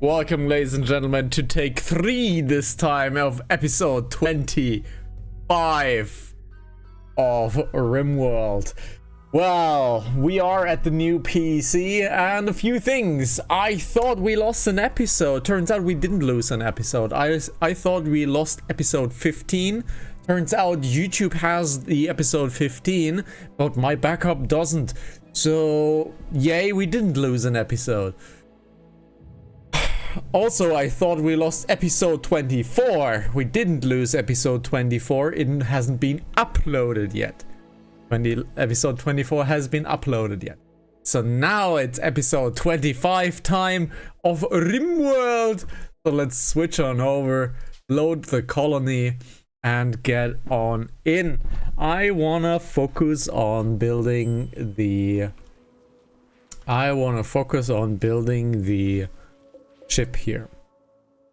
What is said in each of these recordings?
Welcome, ladies and gentlemen, to take 3 this time of episode 25 of RimWorld. Well, we are at the new PC and a few things. I thought we lost an episode. Turns out we didn't lose an episode. I thought we lost episode 15. Turns out YouTube has the episode 15, but my backup doesn't. So, yay, we didn't lose an episode. Also, I thought we lost episode 24. We didn't lose episode 24. It hasn't been uploaded yet. Episode 24 has been uploaded yet. So now it's episode 25 time of RimWorld. So let's switch on over, load the colony, and get on in. I wanna focus on building the ship here.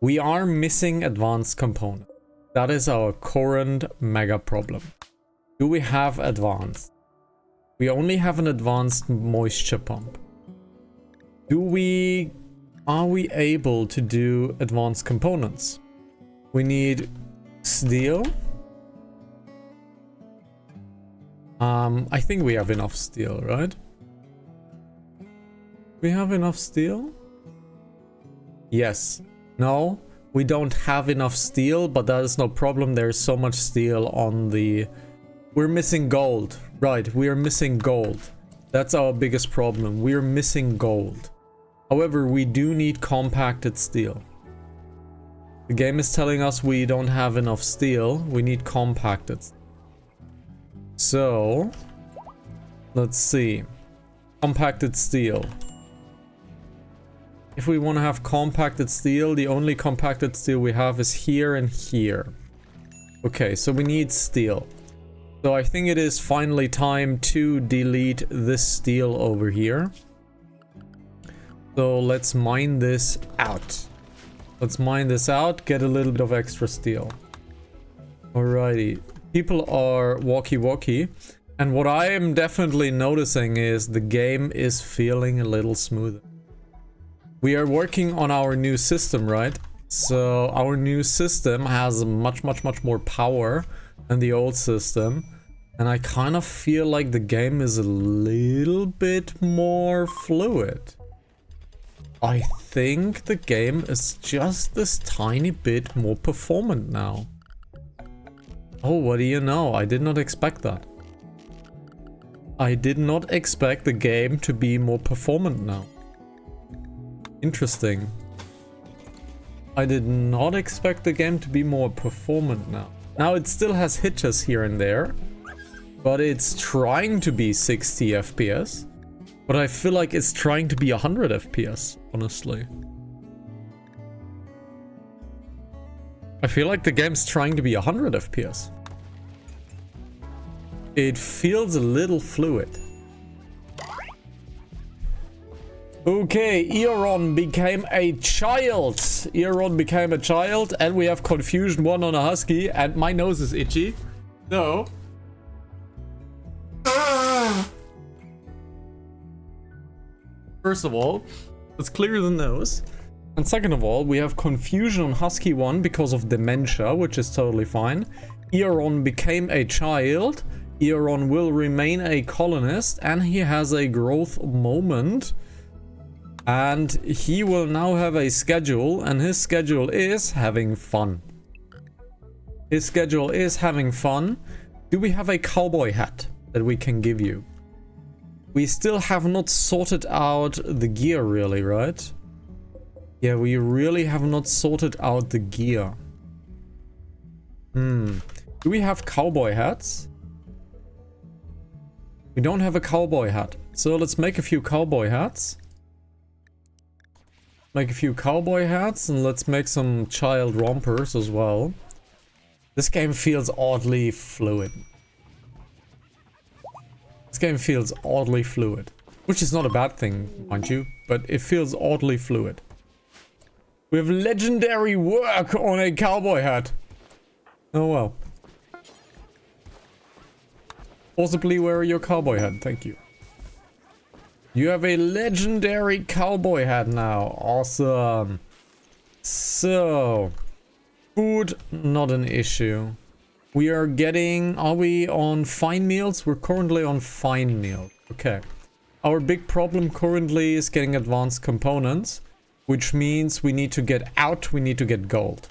We are missing advanced component. That is our current mega problem. Do we have advanced? We only have an advanced moisture pump. Are we able to do advanced components? We need steel. I think we have enough steel, right? We have enough steel? Yes. No, we don't have enough steel, but that is no problem. There's so much steel on the... We're missing gold. Right, we are missing gold. That's our biggest problem. We're missing gold. However, we do need compacted steel. The game is telling us we don't have enough steel. We need compacted. So, let's see. Compacted steel. If we want to have compacted steel, the only compacted steel we have is here and here. Okay, so we need steel. So I think it is finally time to delete this steel over here. So let's mine this out. Let's mine this out, get a little bit of extra steel. Alrighty. People are walkie-walkie. And what I am definitely noticing is the game is feeling a little smoother. We are working on our new system, right? So our new system has much more power than the old system. And I kind of feel like the game is a little bit more fluid. I think the game is just this tiny bit more performant now. Oh, what do you know? I did not expect that. I did not expect the game to be more performant now. Interesting. I did not expect the game to be more performant now. Now it still has hitches here and there, but it's trying to be 60 FPS. But I feel like it's trying to be 100 FPS, honestly. I feel like the game's trying to be 100 FPS. It feels a little fluid. Okay, Eron became a child. Eron became a child, and we have Confusion 1 on a Husky, and my nose is itchy. So... First of all, let's clear the nose. And second of all, we have Confusion on Husky 1 because of dementia, which is totally fine. Eron became a child. Eron will remain a colonist, and he has a growth moment. And he will now have a schedule, and his schedule is having fun. His schedule is having fun. Do we have a cowboy hat that we can give you? We still have not sorted out the gear really, right? Yeah, we really have not sorted out the gear. Do we have cowboy hats? We don't have a cowboy hat. So let's make a few cowboy hats. Make a few cowboy hats, and let's make some child rompers as well. This game feels oddly fluid. This game feels oddly fluid. Which is not a bad thing, mind you, but it feels oddly fluid. We have legendary work on a cowboy hat. Oh well. Possibly wear your cowboy hat, thank you. You have a legendary cowboy hat now. Awesome. So, food, not an issue. We are getting... Are we on fine meals? We're currently on fine meal. Okay. Our big problem currently is getting advanced components, which means we need to get out, we need to get gold.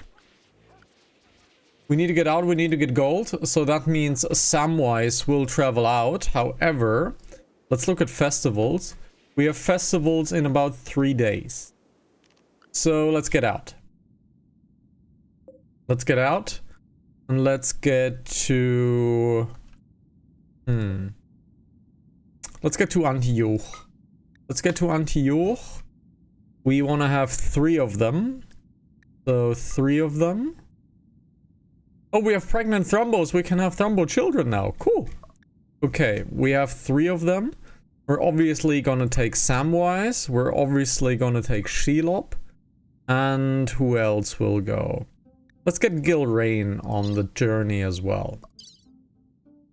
We need to get out, we need to get gold, so that means Samwise will travel out. However, let's look at festivals. We have festivals in about 3 days. So let's get out. Let's get out, and let's get to... Let's get to Antioch. Let's get to Antioch. We want to have 3 of them. So 3 of them. Oh, we have pregnant thrombos. We can have thrombo children now. Cool. Okay, we have 3 of them. We're obviously gonna take Samwise. We're obviously gonna take Shelob. And who else will go? Let's get Gilrain on the journey as well.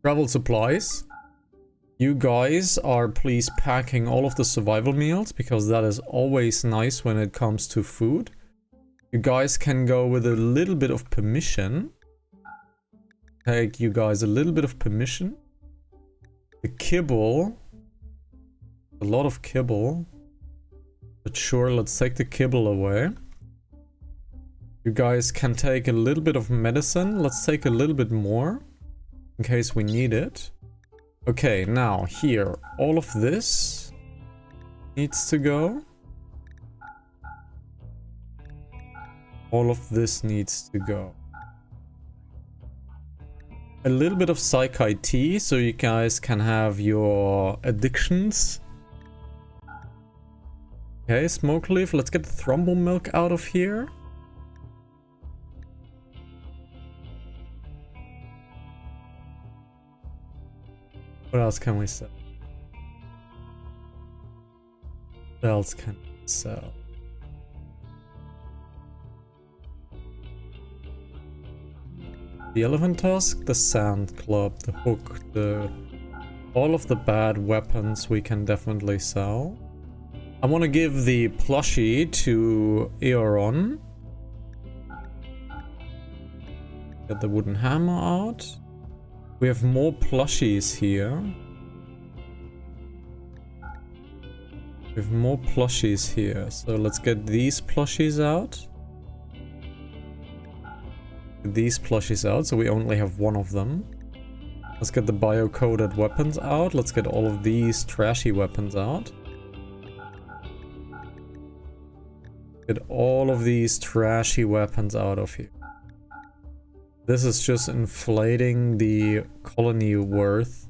Travel supplies. You guys are please packing all of the survival meals, because that is always nice when it comes to food. You guys can go with a little bit of permission. Take you guys a little bit of permission. The kibble. A lot of kibble. But sure, let's take the kibble away. You guys can take a little bit of medicine. Let's take a little bit more, in case we need it. Okay, now here, all of this needs to go. All of this needs to go. A little bit of Psych IT, so you guys can have your addictions. Okay, smoke leaf, let's get the thrombo milk out of here. What else can we sell? What else can we sell? The elephant tusk, the sand club, the hook, all of the bad weapons we can definitely sell. I want to give the plushie to Eoron. Get the wooden hammer out. We have more plushies here. We have more plushies here. So let's get these plushies out. Get these plushies out, so we only have 1 of them. Let's get the bio-coded weapons out. Let's get all of these trashy weapons out. Get all of these trashy weapons out of here. This is just inflating the colony worth.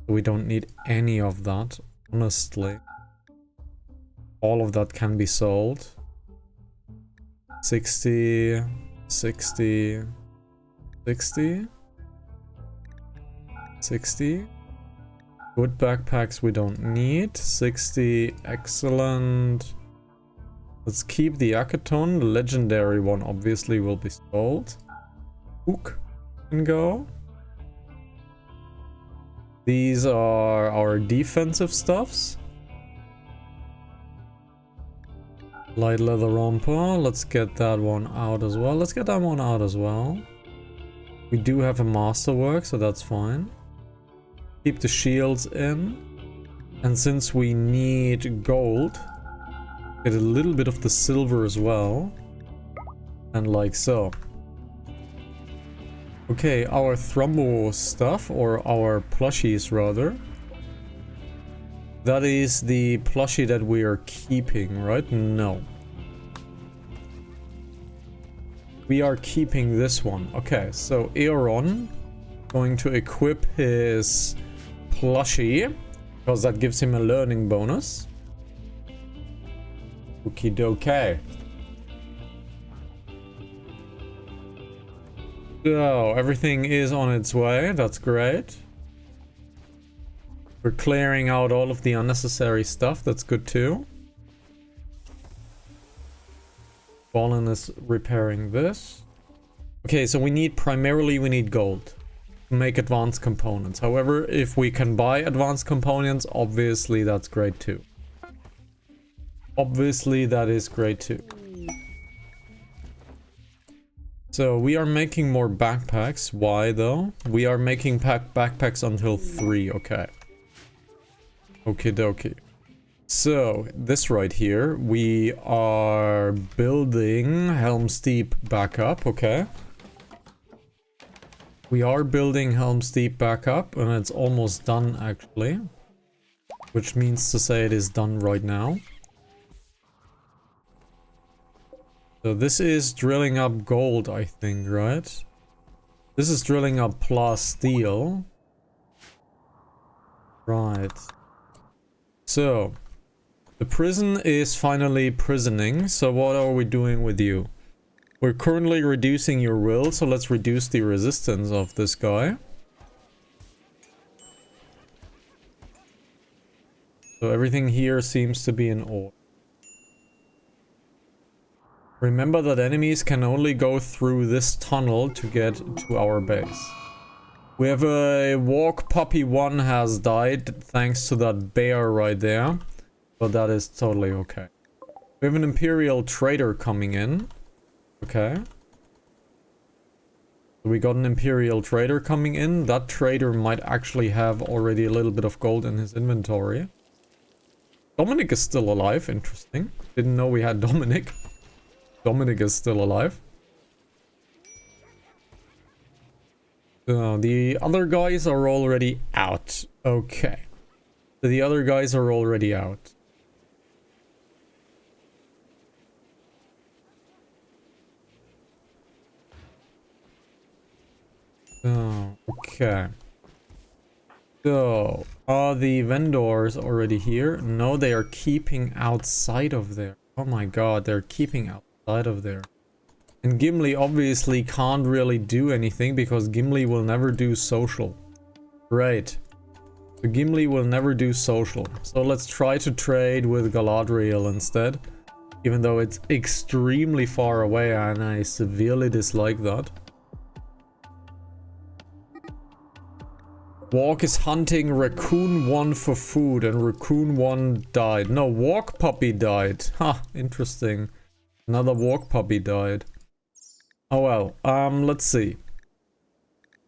We don't need any of that, honestly. All of that can be sold. 60, 60, 60, 60. Good backpacks we don't need. 60, excellent. Let's keep the Akaton. The legendary one obviously will be sold. Hook can go. These are our defensive stuffs. Light leather romper. Let's get that one out as well. Let's get that one out as well. We do have a masterwork, so that's fine. Keep the shields in. And since we need gold, get a little bit of the silver as well. And like so. Okay, our thrombo stuff, or our plushies rather. That is the plushie that we are keeping, right? No. We are keeping this one. Okay, so Eoron going to equip his plushie, because that gives him a learning bonus. Okie dokie. So, everything is on its way. That's great. We're clearing out all of the unnecessary stuff. That's good too. Ballin is repairing this. Okay, so we need gold to make advanced components. However, if we can buy advanced components, obviously that's great too. Obviously that is great too. So we are making more backpacks. Why though? We are making backpacks until 3. Okay. Okie dokie. So this right here, we are building Helm's Deep back up. Okay. We are building Helm's Deep back up, and it's almost done actually. Which means to say it is done right now. So this is drilling up gold, I think, right? This is drilling up plus steel. Right. So, the prison is finally prisoning. So what are we doing with you? We're currently reducing your will, so let's reduce the resistance of this guy. So everything here seems to be in order. Remember that enemies can only go through this tunnel to get to our base. We have a walk puppy 1 has died thanks to that bear right there. But that is totally okay. We have an Imperial trader coming in. Okay. We got an Imperial trader coming in. That trader might actually have already a little bit of gold in his inventory. Dominic is still alive. Interesting. Didn't know we had Dominic. Dominic is still alive. So the other guys are already out. Okay. So the other guys are already out. Oh, okay. So, are the vendors already here? No, they are keeping outside of there. Oh my god, they're keeping outside of there. And Gimli obviously can't really do anything because Gimli will never do social. Right. So Gimli will never do social. So let's try to trade with Galadriel instead. Even though it's extremely far away and I severely dislike that. Walk is hunting Raccoon 1 for food and Raccoon 1 died. No, Walk Puppy died. Ha, interesting. Another Walk Puppy died. Oh well, let's see.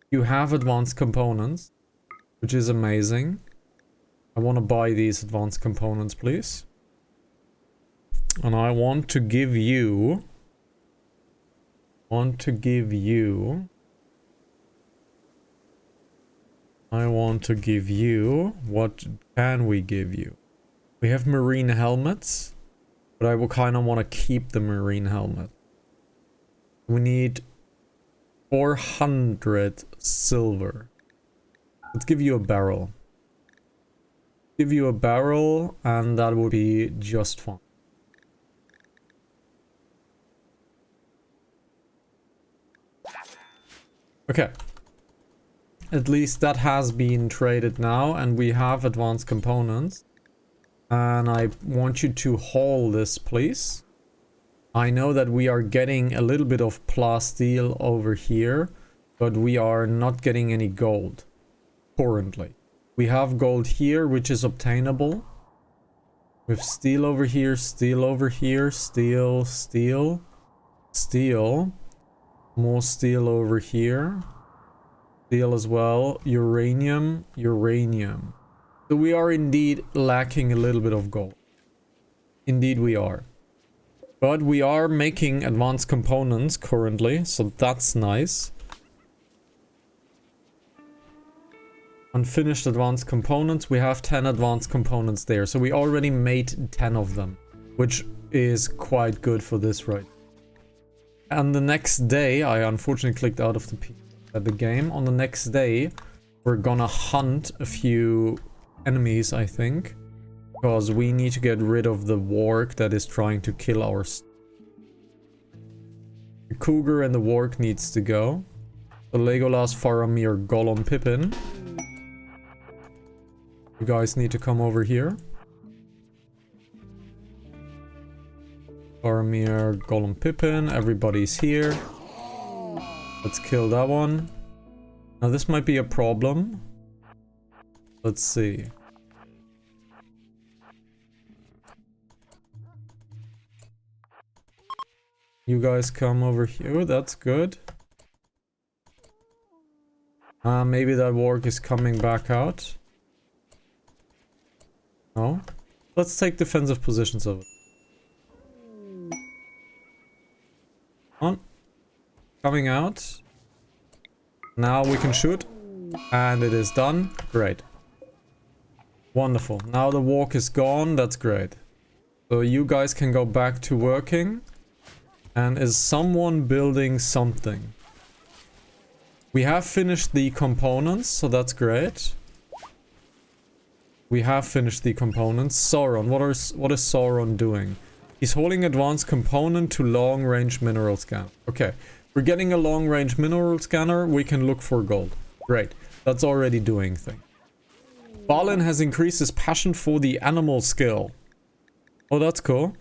You have advanced components, which is amazing. I want to buy these advanced components, please. And I want to give you... I want to give you... What can we give you? We have marine helmets, but I will kind of want to keep the marine helmet. We need 400 silver. Let's give you a barrel. Give you a barrel and that would be just fine. Okay. At least that has been traded now and we have advanced components. And I want you to haul this, please. I know that we are getting a little bit of plasteel over here, but we are not getting any gold currently. We have gold here, which is obtainable. We have steel over here, steel over here, steel, steel, steel. More steel over here. Steel as well. Uranium, uranium. So we are indeed lacking a little bit of gold. Indeed we are. But we are making advanced components currently, so that's nice. Unfinished advanced components. We have 10 advanced components there. So we already made 10 of them, which is quite good for this right. And the next day, I unfortunately clicked out of the game. On the next day, we're gonna hunt a few enemies, I think. Because we need to get rid of the warg that is trying to kill our... The cougar and the warg needs to go. The Legolas, Faramir, Gollum, Pippin. You guys need to come over here. Faramir, Gollum, Pippin. Everybody's here. Let's kill that one. Now this might be a problem. Let's see. You guys come over here. That's good. Maybe that warg is coming back out. No. Let's take defensive positions over. On. Coming out. Now we can shoot. And it is done. Great. Wonderful. Now the walk is gone. That's great. So you guys can go back to working. And is someone building something? We have finished the components, so that's great. We have finished the components. Sauron, what is Sauron doing? He's holding advanced component to long-range mineral scan. Okay, we're getting a long-range mineral scanner. We can look for gold. Great, that's already doing things. Balin has increased his passion for the animal skill. Oh, that's cool.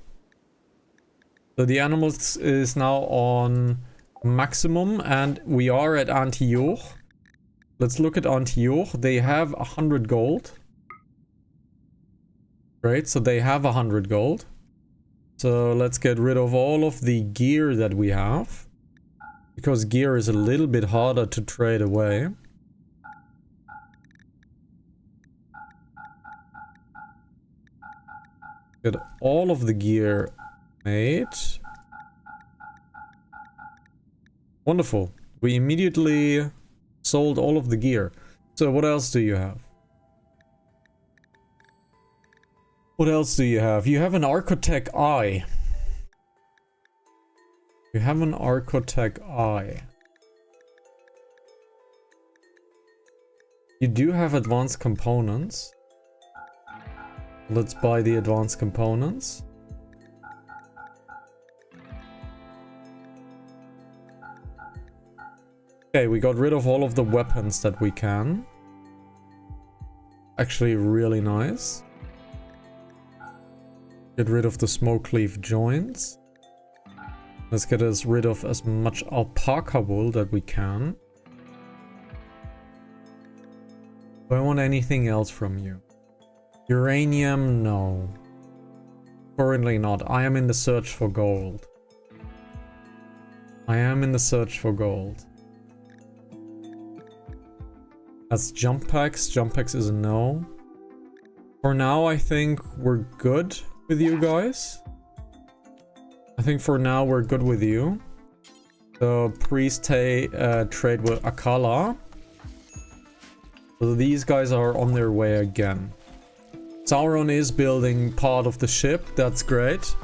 So the animals is now on maximum and we are at Antioch. Let's look at Antioch. They have 100 gold. Great, so they have 100 gold. So let's get rid of all of the gear that we have. Because gear is a little bit harder to trade away. Get all of the gear made. Wonderful. We immediately sold all of the gear. So what else do you have? What else do you have? You have an Archotech Eye. You have an Archotech Eye. You do have advanced components. Let's buy the advanced components. Okay, we got rid of all of the weapons that we can. Actually, really nice. Get rid of the smoke cleave joints. Let's get us rid of as much alpaca wool that we can. Do I want anything else from you? Uranium, no. Currently not. I am in the search for gold. I am in the search for gold. That's jump packs. Jump packs is a no. For now, I think we're good with you guys. I think for now we're good with you. So priest trade with Akala. So these guys are on their way again. Sauron is building part of the ship. That's great.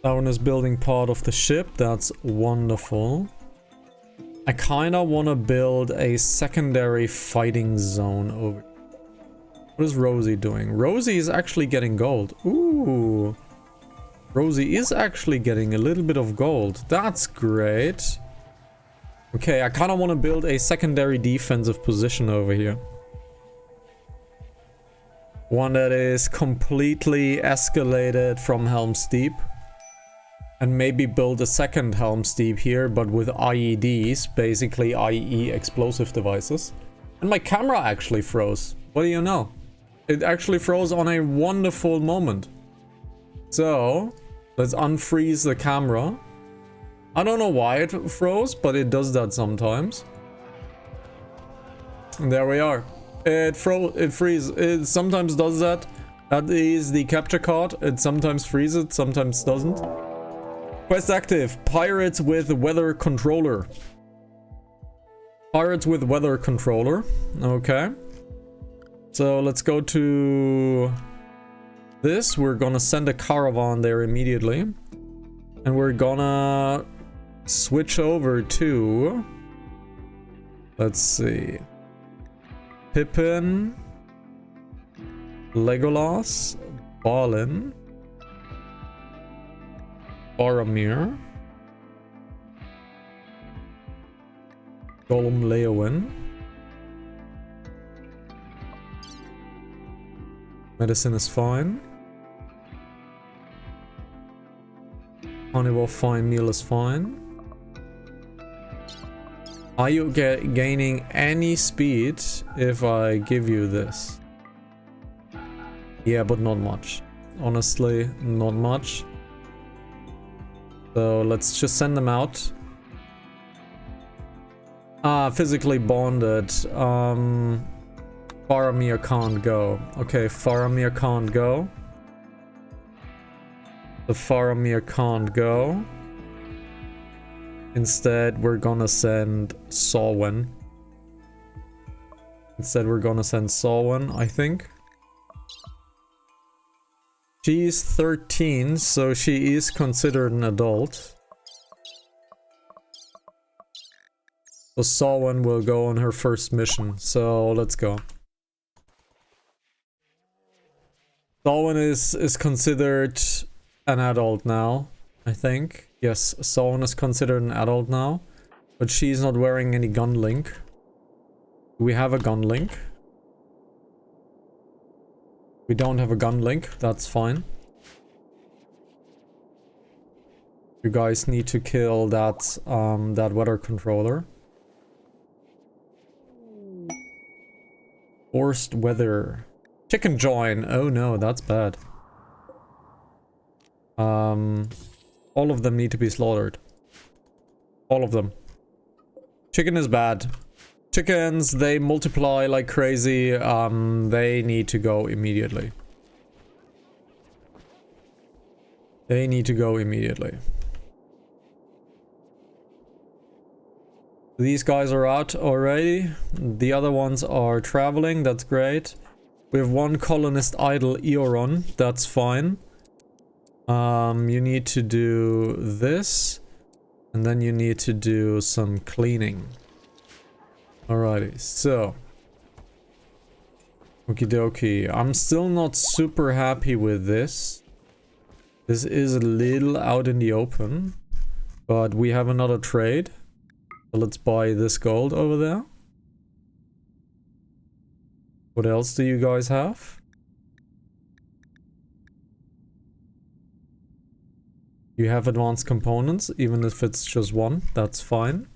Sauron is building part of the ship. That's wonderful. I kinda wanna build a secondary fighting zone over. What is Rosie doing? Rosie is actually getting gold. Ooh. Rosie is actually getting a little bit of gold. That's great. Okay, I kinda wanna build a secondary defensive position over here. One that is completely escalated from Helm's Deep. And maybe build a second Helm's Deep here, but with IEDs, basically IE explosive devices. And my camera actually froze. What do you know? It actually froze on a wonderful moment. So, let's unfreeze the camera. I don't know why it froze, but it does that sometimes. And there we are. It freezes. It sometimes does that. That is the capture card. It sometimes freezes, sometimes doesn't. Quest active. Pirates with weather controller. Pirates with weather controller. Okay. So let's go to this. We're gonna send a caravan there immediately. And we're gonna switch over to... Let's see. Pippin. Legolas. Balin. Boromir. Gollum Leowin. Medicine is fine. Honeywell fine, meal is fine. Are you gaining any speed if I give you this? Yeah, but not much. Honestly, not much. So let's just send them out. Physically bonded. Faramir can't go. Okay, Faramir can't go. The Faramir can't go. Instead, we're gonna send Solwen. I think. She's 13, so she is considered an adult. So Solwen will go on her first mission. So let's go. Solwen is considered an adult now, I think. Yes, Solwen is considered an adult now. But she's not wearing any gun link. Do we have a gun link? We don't have a gun link. That's fine. You guys need to kill that that weather controller. Forced weather. Chicken join. Oh no, that's bad. All of them need to be slaughtered. All of them. Chicken is bad. Chickens, they multiply like crazy. They need to go immediately. They need to go immediately. These guys are out already. The other ones are traveling. That's great. We have one colonist idle, Eoron. That's fine. You need to do this. And then you need to do some cleaning. Alrighty, so. Okie dokie. I'm still not super happy with this. This is a little out in the open. But we have another trade. So let's buy this gold over there. What else do you guys have? You have advanced components, even if it's just one. That's fine.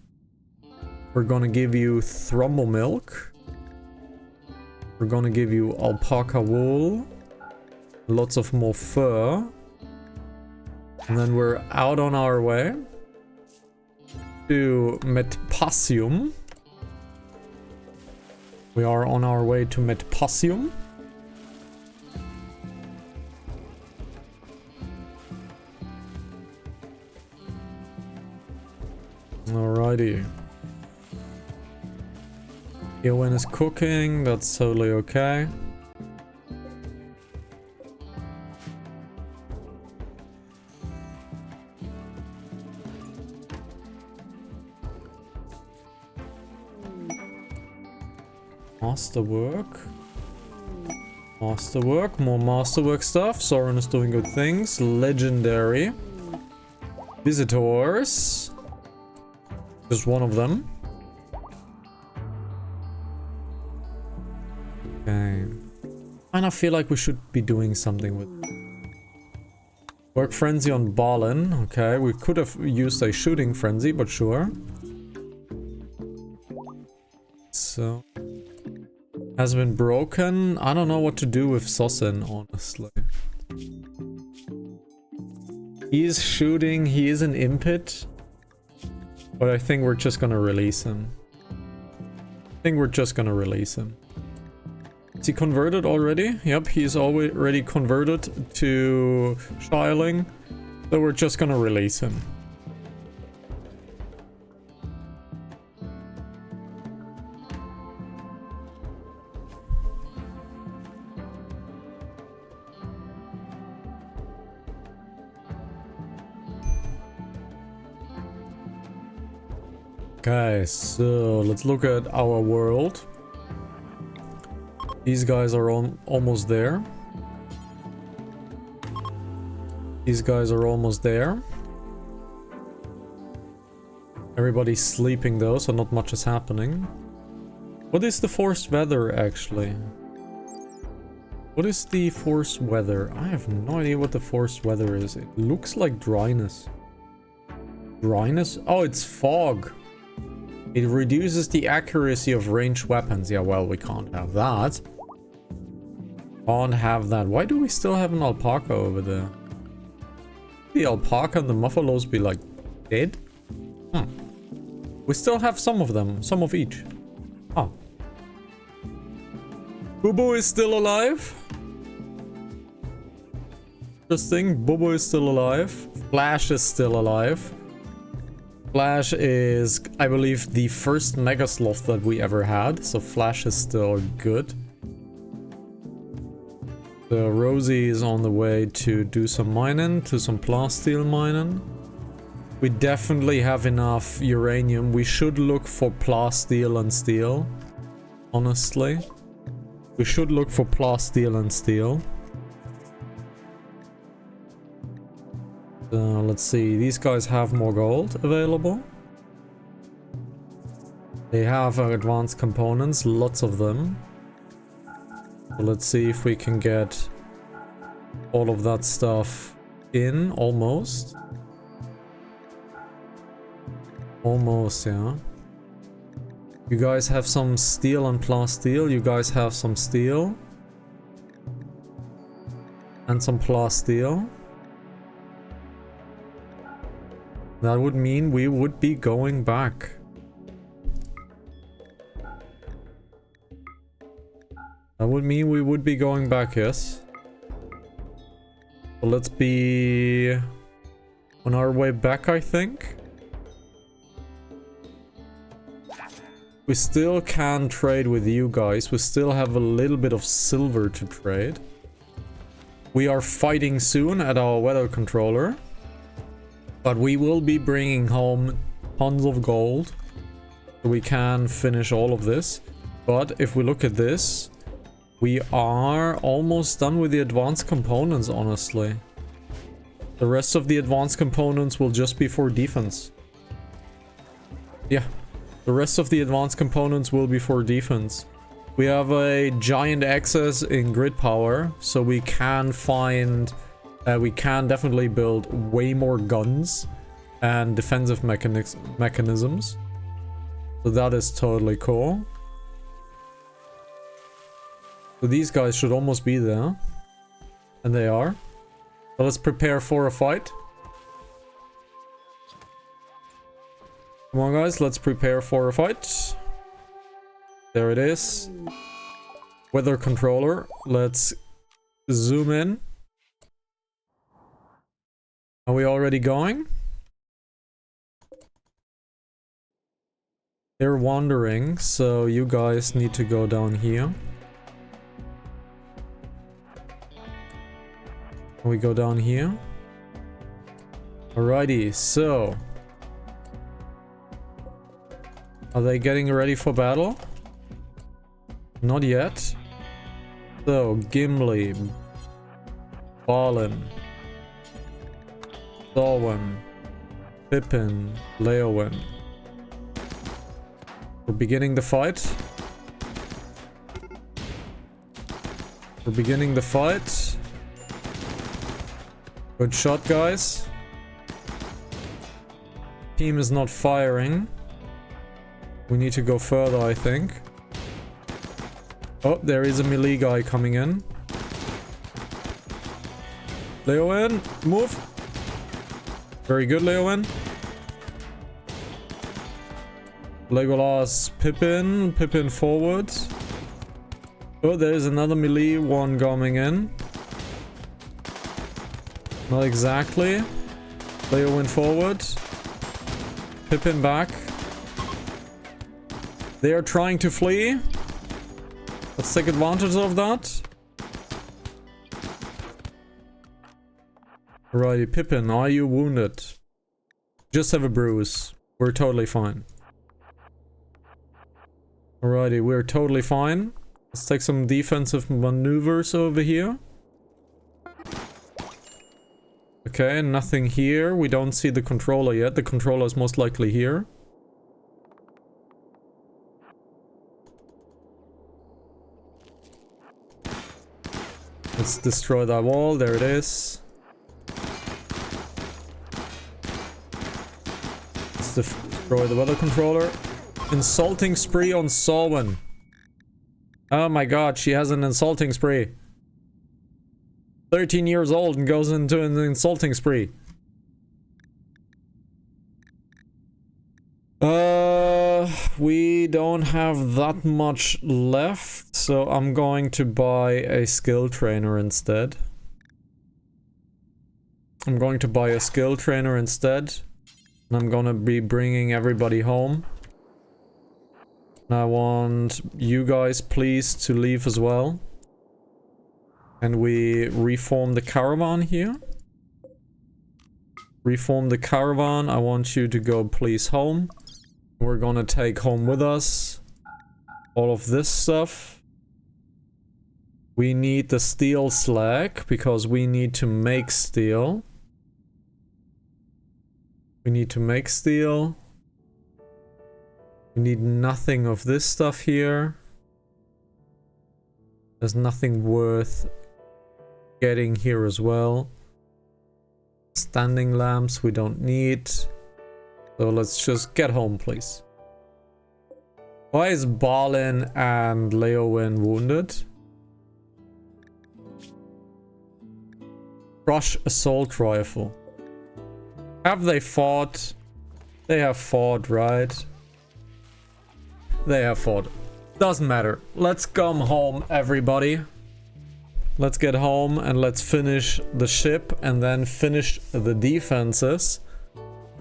We're gonna give you Thrumble milk. We're gonna give you alpaca wool. Lots of more fur. And then we're out on our way to Metpasium. We are on our way to Metpasium. Alrighty. Eowyn is cooking, that's totally okay. Masterwork. Masterwork, more masterwork stuff. Soren is doing good things. Legendary. Visitors. Just one of them. Okay. And I feel like we should be doing something with work frenzy on Balin. Okay, we could have used a shooting frenzy, but sure. So has been broken. I don't know what to do with Sosin, honestly. He is shooting, he is an impet. But I think we're just gonna release him. Is he converted already? Yep, he's already converted to Shiling. So we're just gonna release him. Okay, so let's look at our world. These guys are almost there. These guys are almost there. Everybody's sleeping though, so not much is happening. What is the forced weather actually? What is the forced weather? I have no idea what the forced weather is. It looks like dryness. Dryness? Oh, it's fog. It reduces the accuracy of ranged weapons. Yeah, well, we can't have that. Can't have that. Why do we still have an alpaca over there? The alpaca and the buffaloes be like dead? Hmm. We still have some of them, some of each. Oh. Boo is still alive. Interesting. Boo is still alive. Flash is still alive. Flash is, I believe, the first Mega Sloth that we ever had. So Flash is still good. So Rosie is on the way to do some mining, to some plasteel mining. We definitely have enough uranium. We should look for plasteel and steel. Honestly. We should look for plasteel and steel. Let's see. These guys have more gold available. They have advanced components, lots of them. So let's see if we can get all of that stuff in, almost. Almost, yeah. You guys have some steel and plasteel. You guys have some steel. And some plasteel. That would mean we would be going back. That would mean we would be going back, yes. So let's be on our way back, I think. We still can trade with you guys. We still have a little bit of silver to trade. We are fighting soon at our weather controller. But we will be bringing home tons of gold. So we can finish all of this. But if we look at this, we are almost done with the advanced components, honestly. The rest of the advanced components will just be for defense. Yeah. The rest of the advanced components will be for defense. We have a giant excess in grid power, so we can find... we can definitely build way more guns and defensive mechanisms. So that is totally cool. So these guys should almost be there. And they are. So let's prepare for a fight. Come on guys, let's prepare for a fight. There it is. Weather controller. Let's zoom in. Are we already going? They're wandering, so you guys need to go down here. We go down here. Alrighty, so... Are they getting ready for battle? Not yet. So, Gimli. Balin. Darwin, Pippin, Leowin. We're beginning the fight. We're beginning the fight. Good shot, guys. Team is not firing. We need to go further, I think. Oh, there is a melee guy coming in. Leowin, move. Very good, Leowin. Legolas, Pippin. Pippin forward. Oh, there's another melee one coming in. Not exactly. Leowin forward. Pippin back. They are trying to flee. Let's take advantage of that. Alrighty, Pippin, are you wounded? Just have a bruise. We're totally fine. Alrighty, we're totally fine. Let's take some defensive maneuvers over here. Okay, nothing here. We don't see the controller yet. The controller is most likely here. Let's destroy that wall. There it is. Let's destroy the weather controller. Insulting spree on Solwyn. Oh my god, she has an insulting spree. 13 years old and goes into an insulting spree. We don't have that much left, so I'm going to buy a skill trainer instead. I'm going to buy a skill trainer instead. And I'm gonna be bringing everybody home. And I want you guys, please, to leave as well. And we reform the caravan here. Reform the caravan. I want you to go, please, home. We're gonna take home with us all of this stuff. We need the steel slag because we need to make steel. We need to make steel. We need nothing of this stuff here. There's nothing worth getting here as well. Standing lamps we don't need. So let's just get home, please. Why is Balin and Leowin wounded? Crush assault rifle. Have they fought? They have fought, right? They have fought. Doesn't matter. Let's come home, everybody. Let's get home and let's finish the ship and then finish the defenses.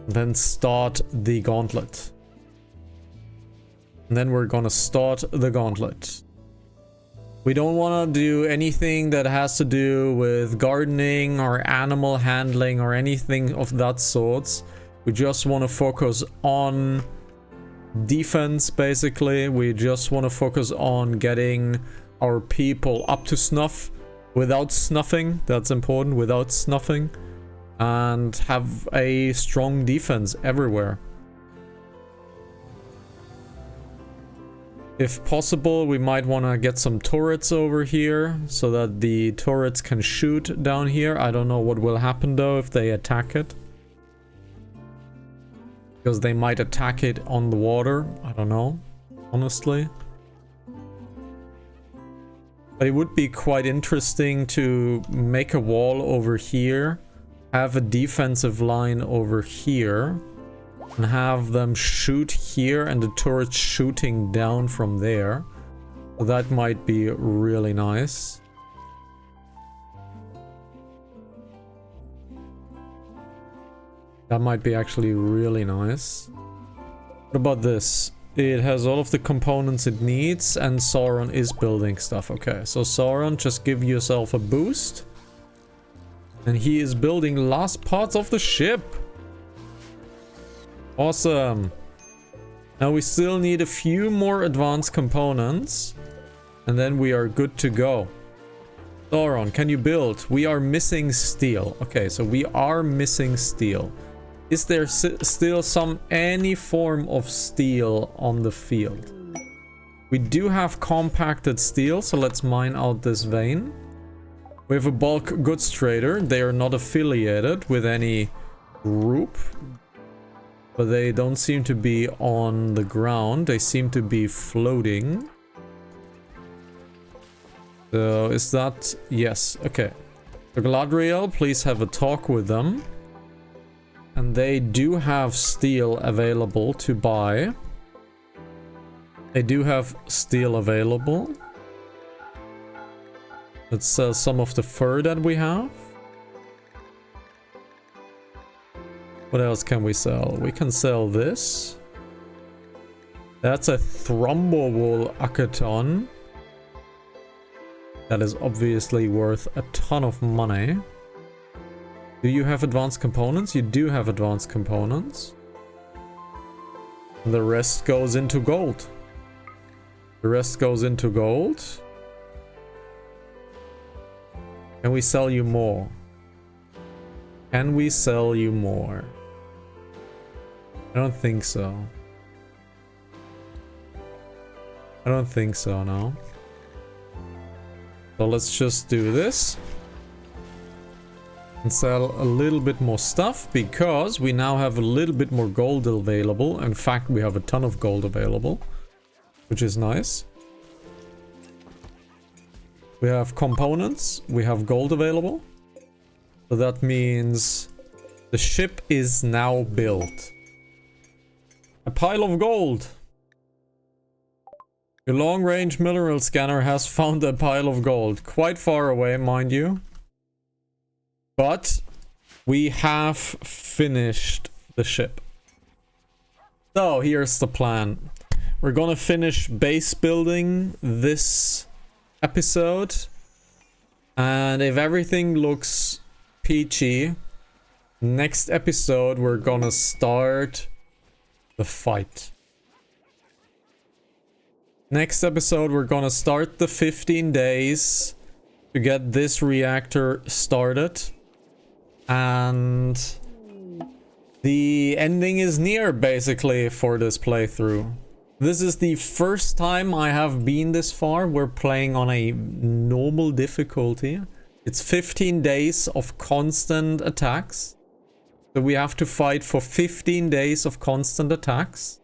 Then start the gauntlet. And then we're gonna start the gauntlet. We don't want to do anything that has to do with gardening or animal handling or anything of that sorts. We just want to focus on defense, basically. We just want to focus on getting our people up to snuff without snuffing. That's important, without snuffing. And have a strong defense everywhere. If possible, we might want to get some turrets over here so that the turrets can shoot down here. I don't know what will happen though if they attack it. Because they might attack it on the water. I don't know, honestly. But it would be quite interesting to make a wall over here, have a defensive line over here, and have them shoot here and the turrets shooting down from there. That might be really nice. That might be actually really nice. What about this? It has all of the components it needs and Sauron is building stuff. Okay, so Sauron, just give yourself a boost. And he is building last parts of the ship. Awesome. Now we still need a few more advanced components. And then we are good to go. Sauron, can you build? We are missing steel. Okay, so we are missing steel. Is there still any form of steel on the field? We do have compacted steel, so let's mine out this vein. We have a bulk goods trader. They are not affiliated with any group. But they don't seem to be on the ground. They seem to be floating. So is that... Yes, okay. So Galadriel, please have a talk with them. And they do have steel available to buy. They do have steel available. Let's sell some of the fur that we have. What else can we sell? We can sell this. That's a Thrombowool Akaton. That is obviously worth a ton of money. Do you have advanced components? You do have advanced components. And the rest goes into gold. The rest goes into gold. Can we sell you more? Can we sell you more? I don't think so. I don't think so, no. So let's just do this. And sell a little bit more stuff because we now have a little bit more gold available. In fact, we have a ton of gold available, which is nice. We have components, we have gold available. So that means the ship is now built. A pile of gold. Your long-range mineral scanner has found a pile of gold. Quite far away, mind you. But we have finished the ship. So here's the plan. We're gonna finish base building this episode. And if everything looks peachy, next episode we're gonna start the fight. Next episode we're gonna start the 15 days to get this reactor started. And the ending is near, basically, for this playthrough. This is the first time I have been this far. We're playing on a normal difficulty. It's 15 days of constant attacks. So we have to fight for 15 days of constant attacks.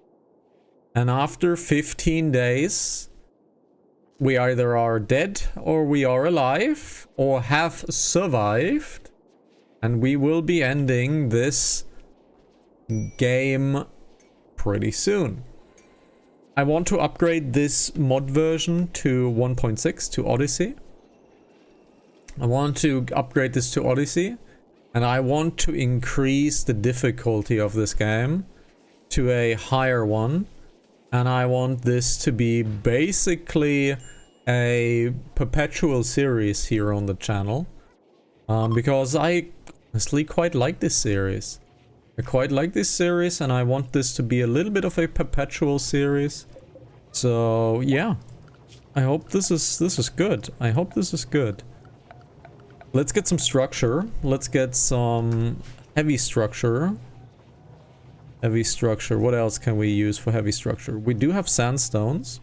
And after 15 days, we either are dead or we are alive or have survived. And we will be ending this game pretty soon. I want to upgrade this mod version to 1.6 to Odyssey. I want to upgrade this to Odyssey. And I want to increase the difficulty of this game to a higher one. And I want this to be basically a perpetual series here on the channel. Because I honestly quite like this series. I quite like this series and I want this to be a little bit of a perpetual series. So yeah. I hope this is good. I hope this is good. Let's get some structure. Let's get some heavy structure. Heavy structure. What else can we use for heavy structure? We do have sandstones.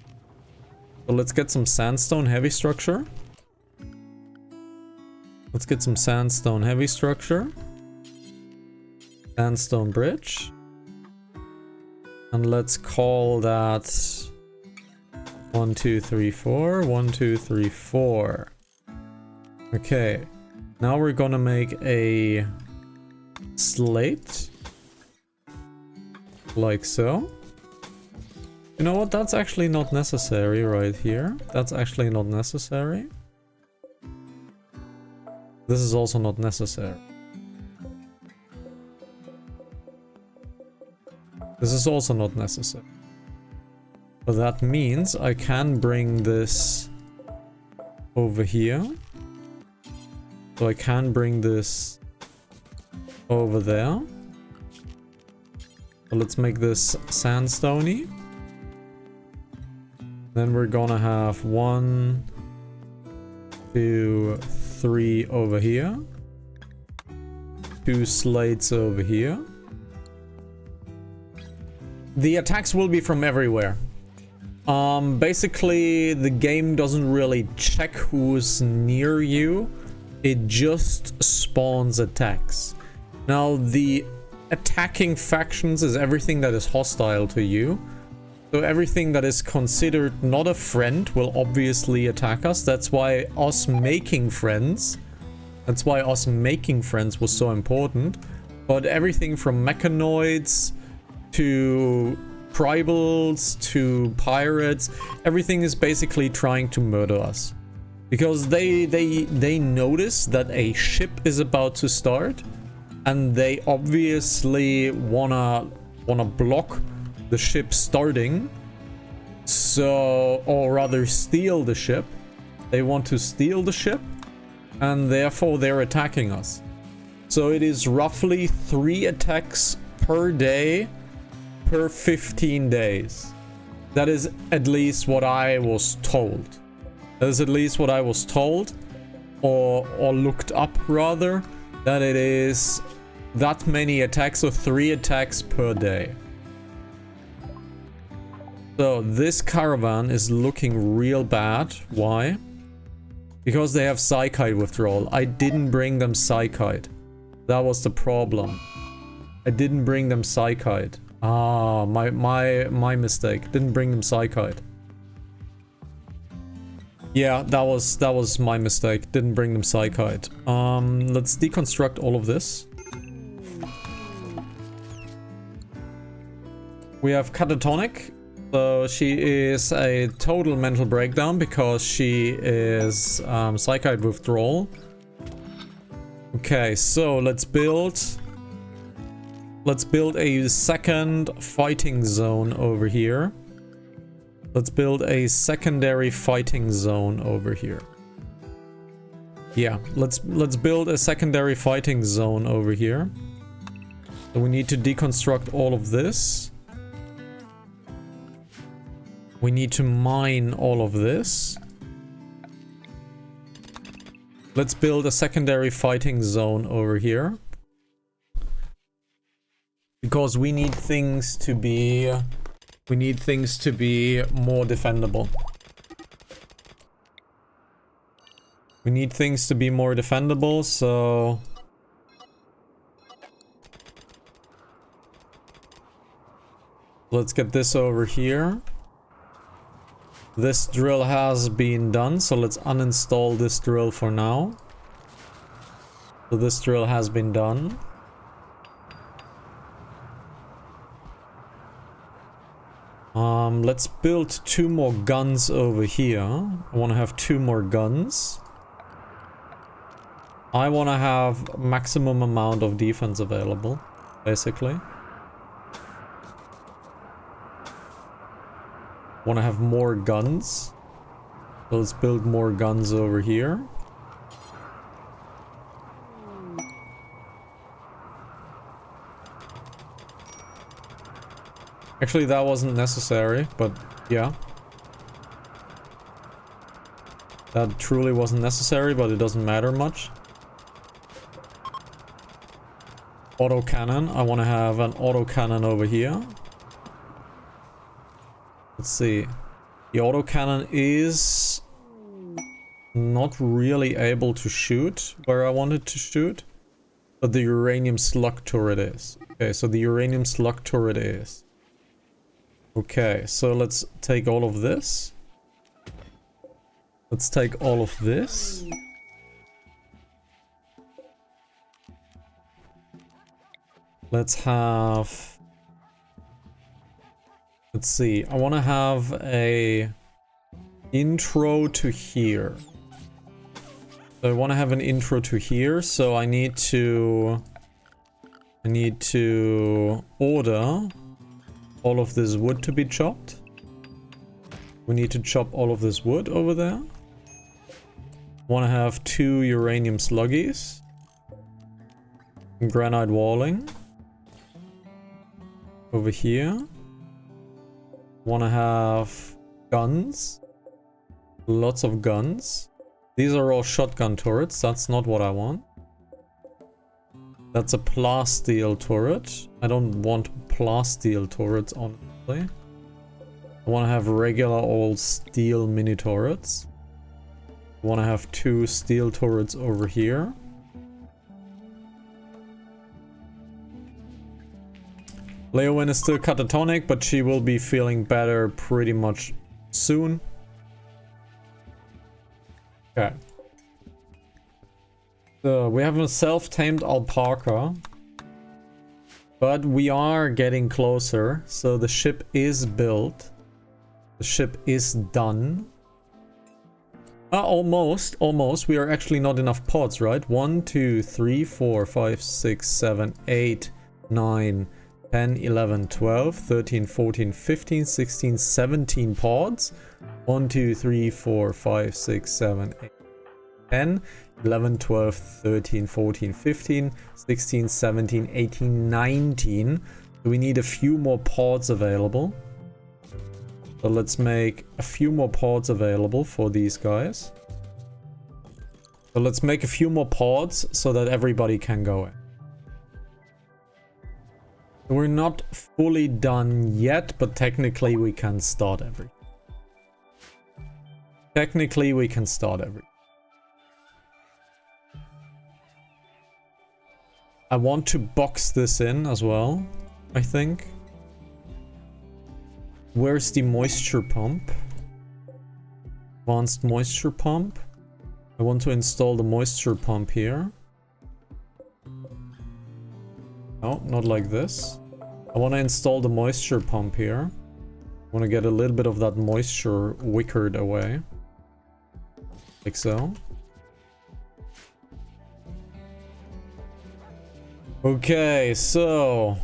So let's get some sandstone heavy structure. Let's get some sandstone heavy structure. Sandstone bridge. And let's call that 1, 2, 3, 4. 1, 2, 3, 4. Okay. Now we're gonna make a slate. Like so. You know what? That's actually not necessary right here. That's actually not necessary. This is also not necessary. This is also not necessary. But that means I can bring this over here. So I can bring this over there. So let's make this sandstone-y. Then we're gonna have 1, 2, 3 over here. 2 slates over here. The attacks will be from everywhere. Basically, the game doesn't really check who's near you. It just spawns attacks. Now, the attacking factions is everything that is hostile to you. So everything that is considered not a friend will obviously attack us. That's why us making friends was so important. But everything from mechanoids to tribals to pirates, everything is basically trying to murder us. Because they notice that a ship is about to start. And they obviously wanna block the ship starting. So, or rather steal the ship. They want to steal the ship. And therefore they're attacking us. So it is roughly 3 attacks per day per 15 days. That is at least what I was told. That is at least what I was told. Or looked up rather. That it is that many attacks, or 3 attacks per day. So this caravan is looking real bad. Why? Because they have Psychite withdrawal. I didn't bring them Psychite. That was the problem. I didn't bring them Psychite. Ah, my mistake. Didn't bring them Psychite. Yeah, that was my mistake. Didn't bring them Psychite. Let's deconstruct all of this. We have catatonic. So she is a total mental breakdown because she is psychite withdrawal. Okay, so let's build a second fighting zone over here. Let's build a secondary fighting zone over here. Yeah, let's build a secondary fighting zone over here. So we need to deconstruct all of this. We need to mine all of this. Let's build a secondary fighting zone over here. Because we need things to be more defendable. We need things to be more defendable, so let's get this over here. This drill has been done, so let's uninstall this drill for now. So this drill has been done. Let's build 2 more guns over here. I want to have 2 more guns. I want to have maximum amount of defense available, basically. Want to have more guns. So let's build more guns over here. Actually, that wasn't necessary, but yeah. That truly wasn't necessary, but it doesn't matter much. Autocannon. I want to have an autocannon over here. Let's see. The autocannon is not really able to shoot where I wanted to shoot, but the uranium slug turret is. Okay, so the uranium slug turret is. Okay, so let's take all of this. Let's take all of this. Let's have... Let's see, I want to have a intro to here. So I want to have an intro to here, so I need to order all of this wood to be chopped. We need to chop all of this wood over there. Want to have 2 uranium sluggies. Granite walling. Over here. Want to have guns. Lots of guns. These are all shotgun turrets. That's not what I want. That's a plasteel turret. I don't want plasteel turrets, honestly. I want to have regular old steel mini turrets. I want to have 2 steel turrets over here. Leowyn is still catatonic, but she will be feeling better pretty much soon. Okay. So we have a self-tamed alpaca. But we are getting closer. So the ship is built. The ship is done. Almost. Almost. We are actually not enough pods, right? 1, 2, 3, 4, 5, 6, 7, 8, 9... 10, 11, 12, 13, 14, 15, 16, 17 pods. 1, 2, 3, 4, 5, 6, 7, 8, 10, 11, 12, 13, 14, 15, 16, 17, 18, 19. So we need a few more pods available. So let's make a few more pods available for these guys. So let's make a few more pods so that everybody can go in. We're not fully done yet, but technically we can start everything. Technically we can start everything. I want to box this in as well, I think. Where's the moisture pump? Advanced moisture pump. I want to install the moisture pump here. No, not like this. I want to install the moisture pump here. I want to get a little bit of that moisture wickered away. Like so. Okay, so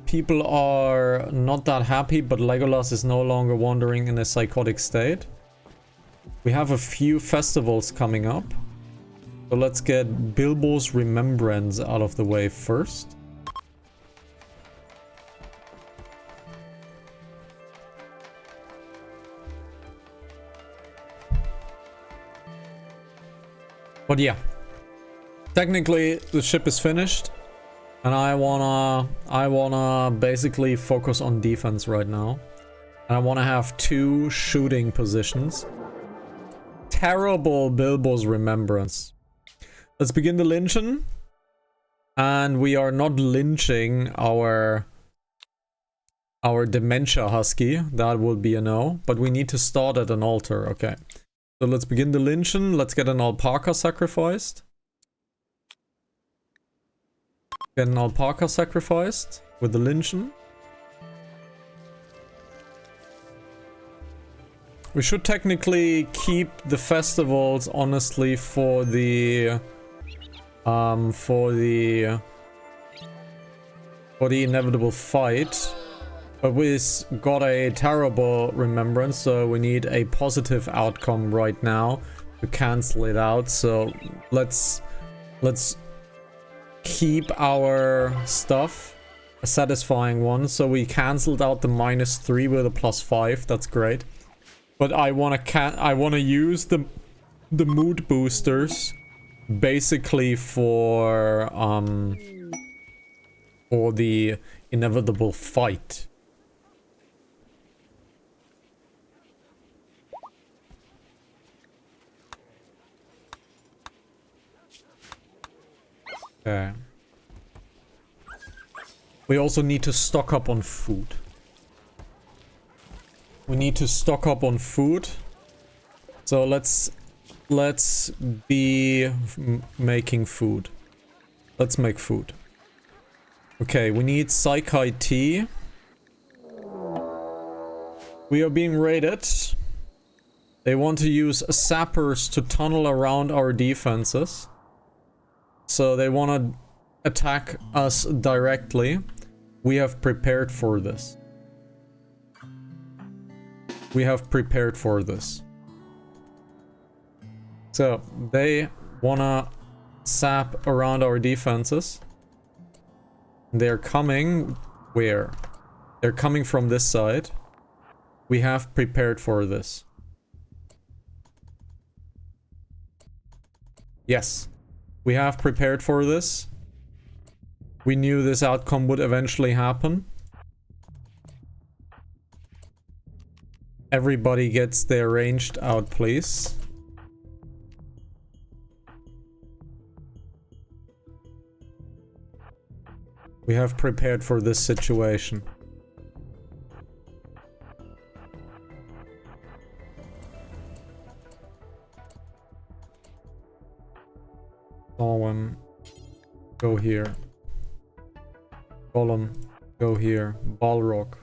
people are not that happy, but Legolas is no longer wandering in a psychotic state. We have a few festivals coming up. So let's get Bilbo's Remembrance out of the way first. But yeah, technically the ship is finished. And I wanna basically focus on defense right now. And I wanna have 2 shooting positions. Terrible Bilbo's Remembrance. Let's begin the lynching. And we are not lynching our dementia husky. That would be a no. But we need to start at an altar. Okay. So let's begin the lynching. Let's get an alpaca sacrificed. Get an alpaca sacrificed with the lynching. We should technically keep the festivals, honestly, for the inevitable fight. But we got a terrible remembrance, so we need a positive outcome right now to cancel it out. So let's keep our stuff a satisfying one. So we cancelled out the -3 with a +5. That's great. But I wanna use the mood boosters basically for the inevitable fight. Okay. We also need to stock up on food. We need to stock up on food. So let's be making food. Let's make food. Okay, we need Psychi tea. We are being raided. They want to use sappers to tunnel around our defenses. So they want to attack us directly. We have prepared for this. We have prepared for this. So they want to sap around our defenses. They're coming where? They're coming from this side. We have prepared for this. Yes. We have prepared for this. We knew this outcome would eventually happen. Everybody gets their ranged out, please. We have prepared for this situation. Someone go here. Golem, go here. Balrog,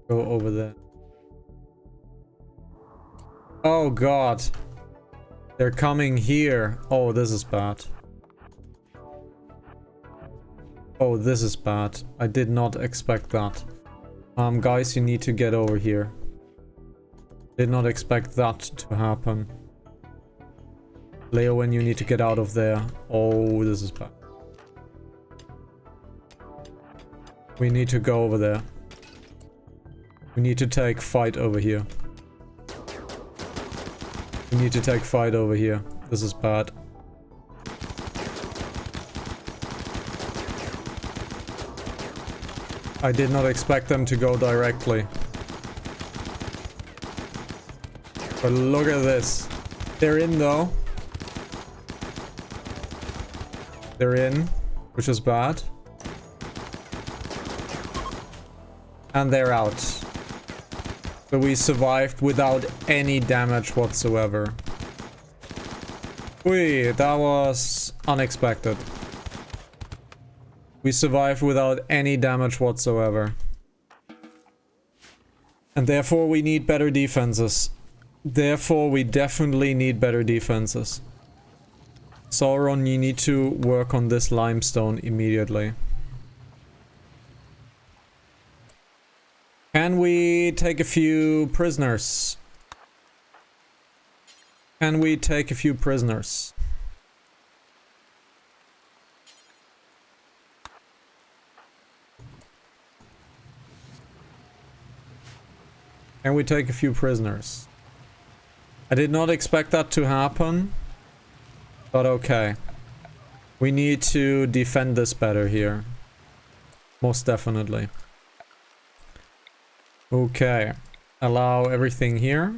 go over there. Oh god. They're coming here. Oh, this is bad. Oh, this is bad. I did not expect that. Guys, you need to get over here. Did not expect that to happen. Leowen, you need to get out of there. Oh, this is bad. We need to go over there. We need to take fight over here. We need to take fight over here. This is bad. I did not expect them to go directly. But look at this. They're in though. They're in, which is bad. And they're out. So we survived without any damage whatsoever. Wait, that was unexpected. We survived without any damage whatsoever. And therefore we need better defenses. Therefore we definitely need better defenses. Sauron, you need to work on this limestone immediately. Can we take a few prisoners? Can we take a few prisoners? Can we take a few prisoners? I did not expect that to happen. But okay. We need to defend this better here. Most definitely. Okay. Allow everything here.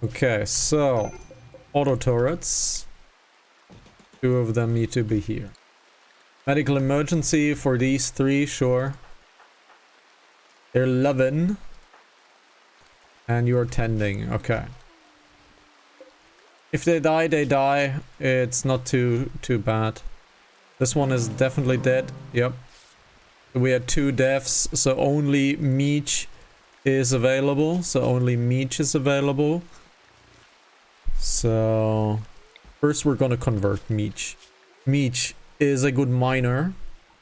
Okay, so auto turrets. 2 of them need to be here. Medical emergency for these 3, sure. They're 11. And you're tending, okay. If they die, they die. It's not too bad. This one is definitely dead. Yep. We had 2 deaths, so only Meech is available. So first we're gonna convert Meech. Meech is a good miner.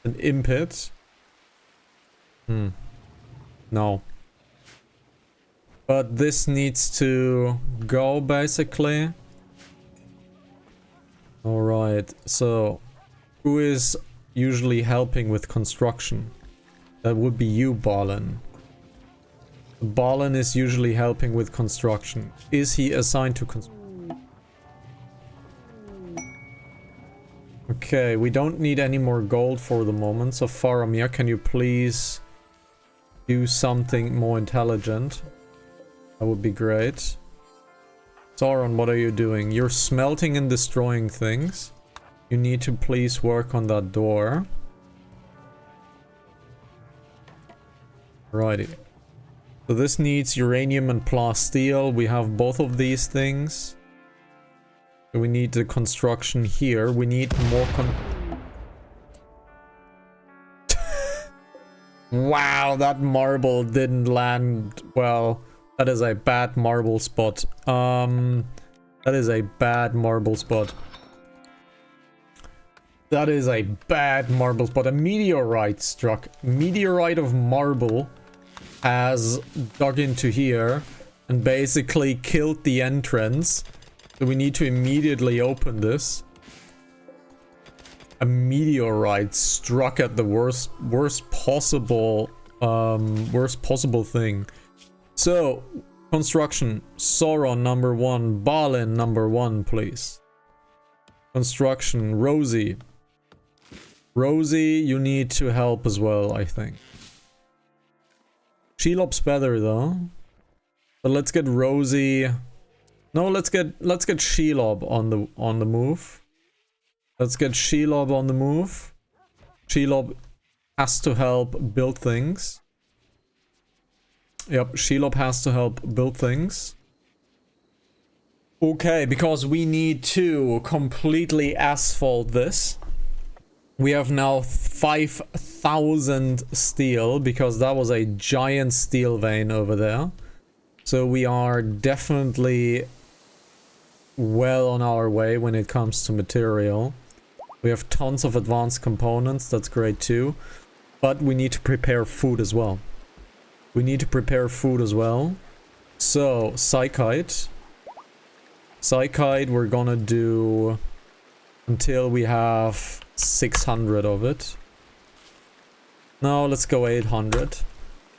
An impet. No. But this needs to go basically. Alright, so who is usually helping with construction? That would be you, Balin. Balin is usually helping with construction. Is he assigned to construction? Okay, we don't need any more gold for the moment. So Faramir, can you please do something more intelligent? That would be great. Sauron, what are you doing? You're smelting and destroying things. You need to please work on that door. Righty. So this needs uranium and plasteel. We have both of these things. So we need the construction here. We need more Wow, that marble didn't land well. That is a bad marble spot. That is a bad marble spot. That is a bad marble spot. A meteorite struck. Meteorite of marble has dug into here and basically killed the entrance. So we need to immediately open this. A meteorite struck at the worst possible thing. So, construction. Sauron number 1. Balin number 1, please. Construction. Rosie. Rosie, you need to help as well, I think. Shelob's better though. But let's get Rosie. No, let's get Shelob on the move. Let's get Shelob on the move. Shelob has to help build things. Yep, Shelob has to help build things. Okay, because we need to completely asphalt this. We have now 5,000 steel, because that was a giant steel vein over there. So we are definitely well on our way when it comes to material. We have tons of advanced components, that's great too. But we need to prepare food as well. We need to prepare food as well. So, Psychite. Psychite we're gonna do until we have 600 of it. No, let's go 800.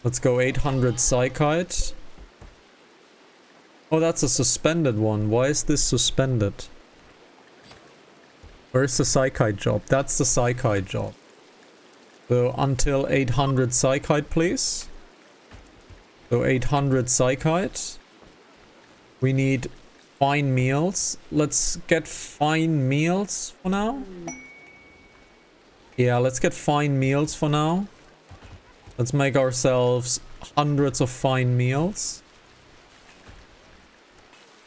Let's go 800 Psychite. Oh, that's a suspended one. Why is this suspended? Where's the Psychite job? That's the Psychite job. So, until 800 Psychite, please. So 800 Psychite. We need fine meals. Let's get fine meals for now. Yeah, let's get fine meals for now. Let's make ourselves hundreds of fine meals.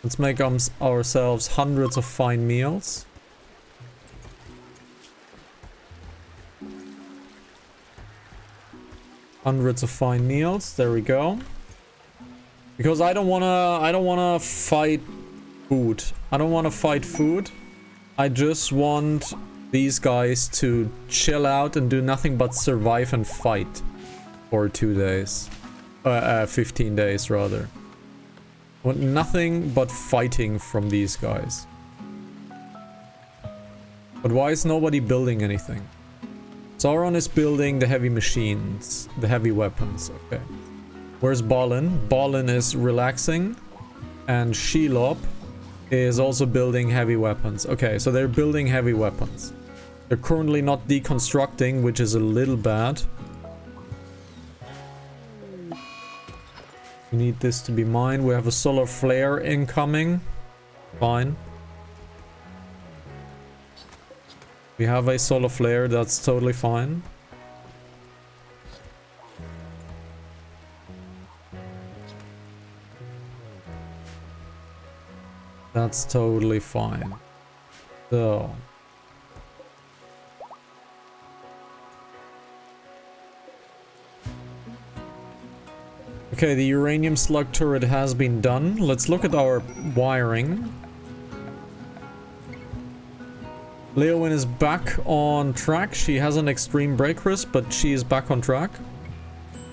Let's make ourselves hundreds of fine meals. Hundreds of fine meals. There we go. Because I don't wanna fight food. I don't wanna fight food. I just want these guys to chill out and do nothing but survive and fight for 2 days. 15 days rather. I want nothing but fighting from these guys. But why is nobody building anything? Sauron is building the heavy machines, the heavy weapons, okay. Where's Balin? Balin is relaxing. And Shelob is also building heavy weapons. Okay, so they're building heavy weapons. They're currently not deconstructing, which is a little bad. We need this to be mine. We have a solar flare incoming. Fine. We have a solar flare, that's totally fine. That's totally fine. So. Okay, the uranium slug turret has been done. Let's look at our wiring. Leowyn is back on track. She has an extreme break risk, but she is back on track.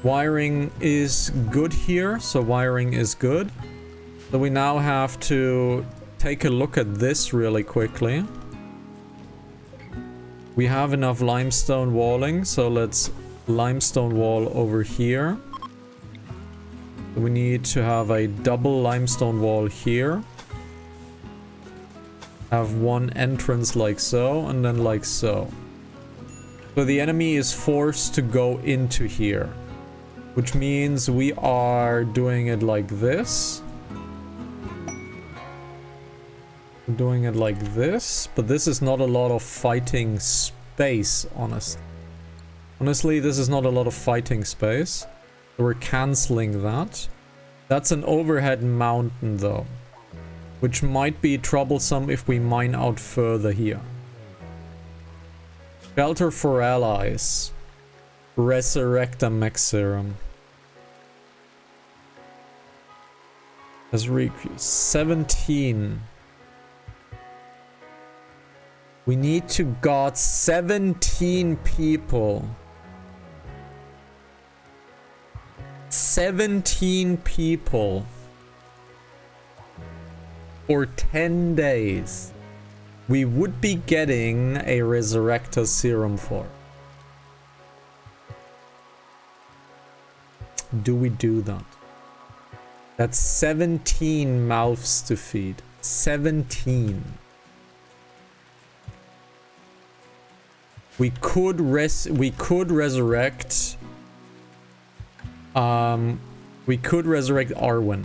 Wiring is good here, so wiring is good. So we now have to take a look at this really quickly. We have enough limestone walling, so let's limestone wall over here. We need to have a double limestone wall here. Have one entrance like so, and then like so. So the enemy is forced to go into here. Which means we are doing it like this. Doing it like this. But this is not a lot of fighting space, honestly. Honestly, this is not a lot of fighting space. So we're cancelling that. That's an overhead mountain, though. Which might be troublesome if we mine out further here. Shelter for allies. Resurrect a mech serum. Let's 17. We need to guard 17 people. 17 people. For 10 days. We would be getting a Resurrector serum for. Do we do that? That's 17 mouths to feed. 17. We could resurrect. We could resurrect Arwen.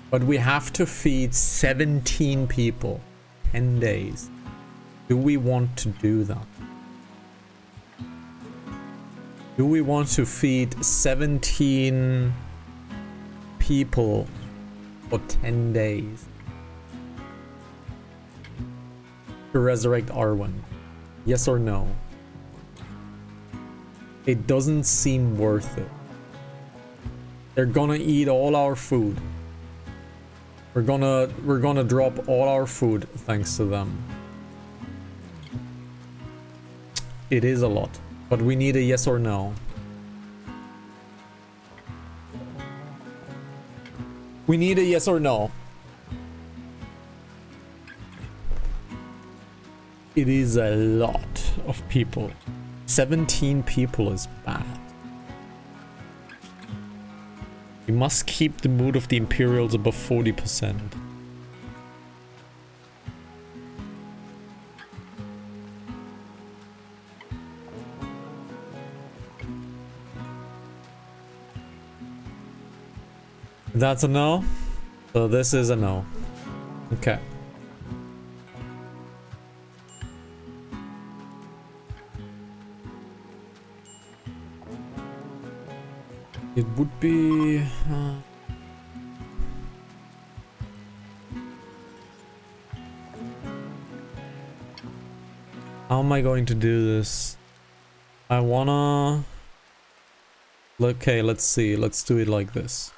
But we have to feed 17 people. 10 days. Do we want to do that? Do we want to feed 17 people for 10 days? To resurrect Arwen? Yes or no? It doesn't seem worth it. They're gonna eat all our food. We're gonna drop all our food thanks to them. It is a lot, but we need a yes or no. We need a yes or no. It is a lot of people. 17 people is bad. We must keep the mood of the Imperials above 40%. That's a no. So this is a no. Okay. It would be... How am I going to do this? I wanna... Okay, let's see. Let's do it like this.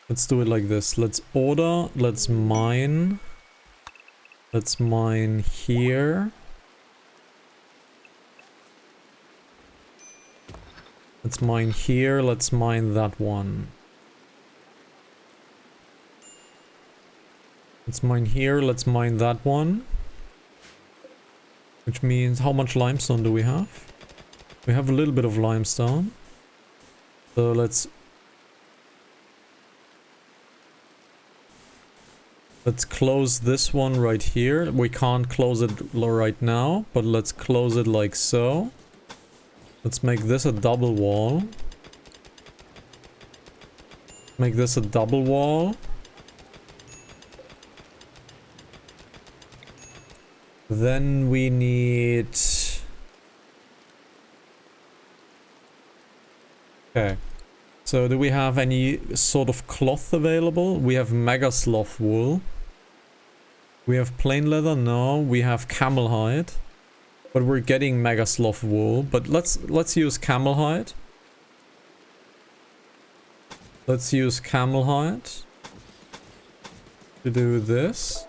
Let's do it like this. Let's order. Let's mine. Let's mine here. Let's mine here. Let's mine that one. Let's mine here. Let's mine that one. Which means, how much limestone do we have? We have a little bit of limestone. So let's close this one right here. We can't close it right now, but let's close it like so. Let's make this a double wall. Make this a double wall. Then we need... Okay. So do we have any sort of cloth available? We have mega sloth wool. We have plain leather? No. We have camel hide. But we're getting mega sloth wool. But let's use camel hide. Let's use camel hide to do this.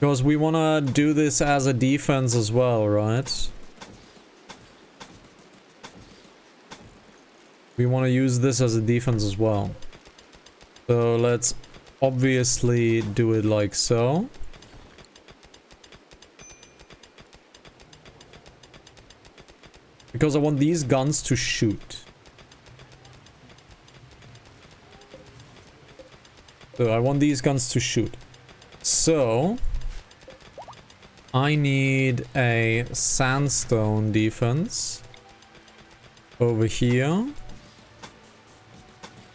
Because we want to do this as a defense as well, right? We want to use this as a defense as well. So let's obviously do it like so. Because I want these guns to shoot. So I want these guns to shoot. So I need a sandstone defense over here.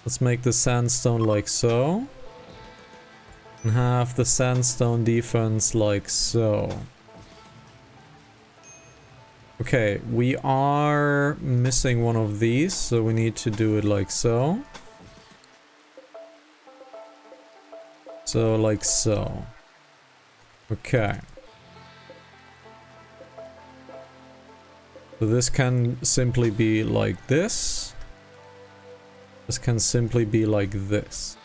Let's make the sandstone like so. And have the sandstone defense like so. Okay, we are missing one of these, so we need to do it like so. So, like so. Okay. So this can simply be like this. This can simply be like this.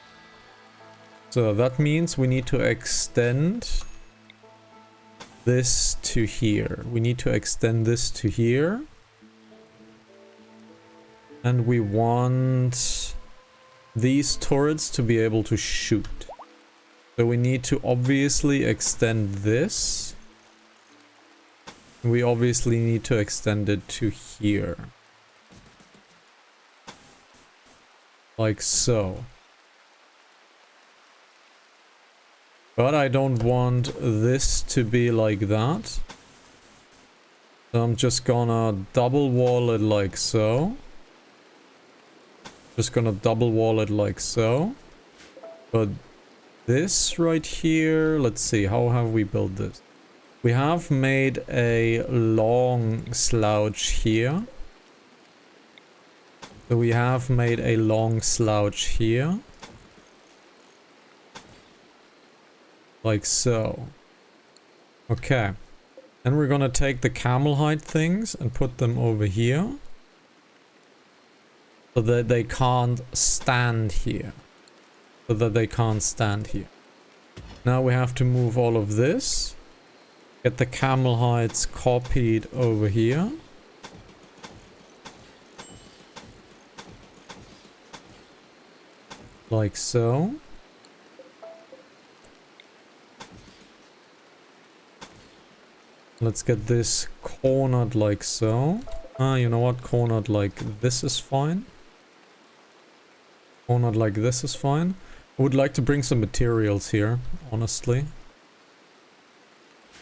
So that means we need to extend this to here. We need to extend this to here. And we want these turrets to be able to shoot. So we need to obviously extend this. We obviously need to extend it to here. Like so. But I don't want this to be like that. So I'm just gonna double wall it like so. Just gonna double wall it like so. But this right here, let's see, how have we built this? We have made a long slouch here. So we have made a long slouch here. Like so. Okay. Then we're gonna take the camel hide things and put them over here. So that they can't stand here. So that they can't stand here. Now we have to move all of this. Get the camel hides copied over here. Like so. Let's get this cornered like so. You know what? Cornered like this is fine. Cornered like this is fine. I would like to bring some materials here, honestly.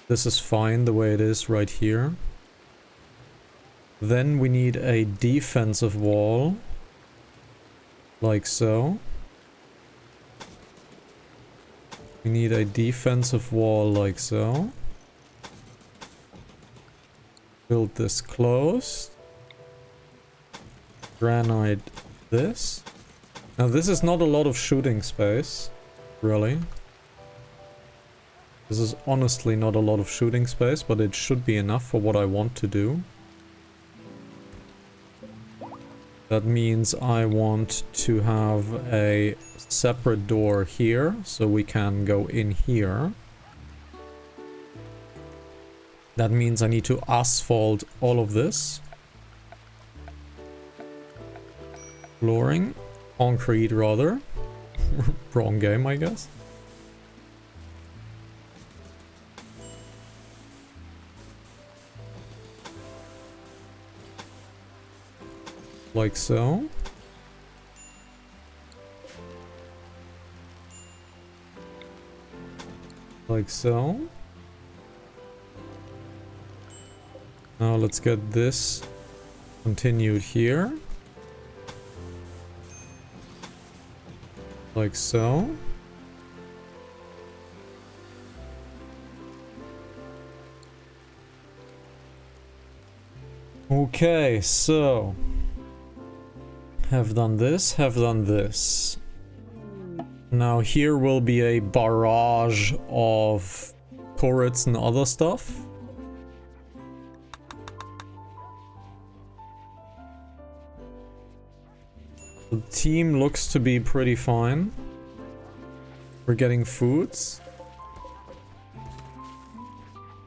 This is fine the way it is right here. Then we need a defensive wall. Like so. We need a defensive wall like so. Build this closed. Granite this. Now this is not a lot of shooting space, really. This is honestly not a lot of shooting space, but it should be enough for what I want to do. That means I want to have a separate door here, so we can go in here. That means I need to asphalt all of this. Flooring. Concrete, rather. Wrong game, I guess. Like so. Like so. Now let's get this continued here. Like so. Okay, so have done this, have done this. Now here will be a barrage of turrets and other stuff. The team looks to be pretty fine. We're getting foods.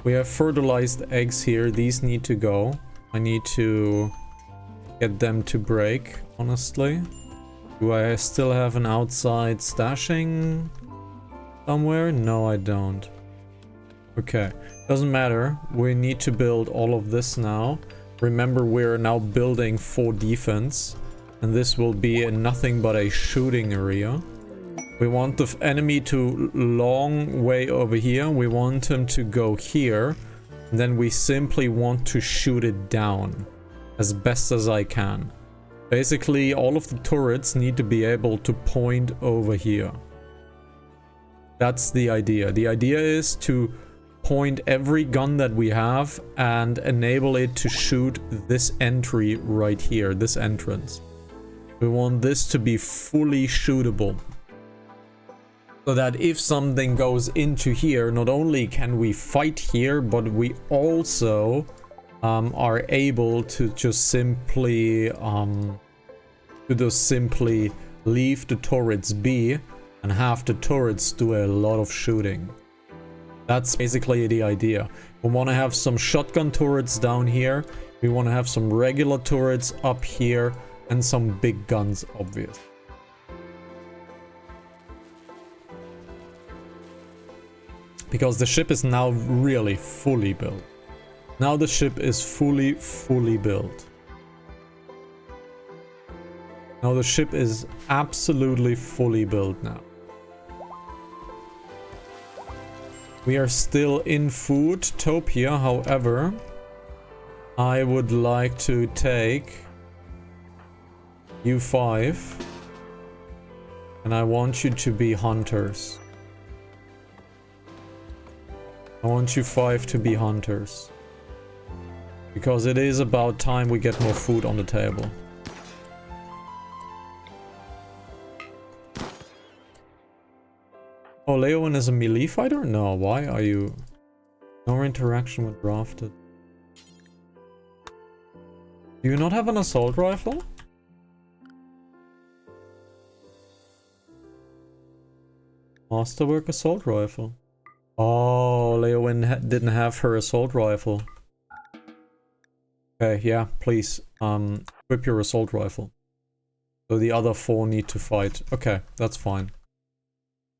We have fertilized eggs here. These need to go. I need to get them to break, honestly. Do I still have an outside stashing somewhere? No, I don't. Okay, doesn't matter. We need to build all of this now. Remember, we're now building for defense, and this will be nothing but a shooting area. We want the enemy to long way over here. We want him to go here. And then we simply want to shoot it down as best as I can. Basically, all of the turrets need to be able to point over here. That's the idea. The idea is to point every gun that we have and enable it to shoot this entry right here, this entrance. We want this to be fully shootable. So that if something goes into here, not only can we fight here, but we also are able to just simply leave the turrets be and have the turrets do a lot of shooting. That's basically the idea. We want to have some shotgun turrets down here. We want to have some regular turrets up here and some big guns, obviously. Because the ship is now really fully built. Now the ship is fully built. Now the ship is absolutely fully built now. We are still in Foodtopia, however, I would like to take you 5 and I want you to be hunters. I want you 5 to be hunters. Because it is about time we get more food on the table. Oh, Leowen is a melee fighter? No, why are you... No interaction with drafted. Do you not have an assault rifle? Masterwork assault rifle. Oh, Leowen didn't have her assault rifle. Okay, yeah, please, equip your assault rifle. So the other 4 need to fight. Okay, that's fine.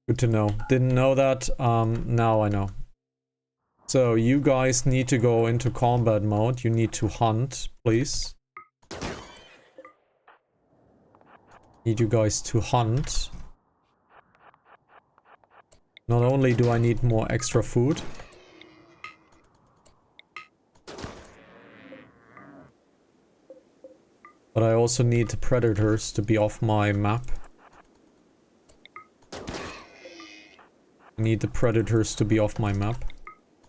Good to know. Didn't know that, now I know. So, you guys need to go into combat mode. You need to hunt, please. Need you guys to hunt. Not only do I need more extra food, but I also need the predators to be off my map. I need the predators to be off my map.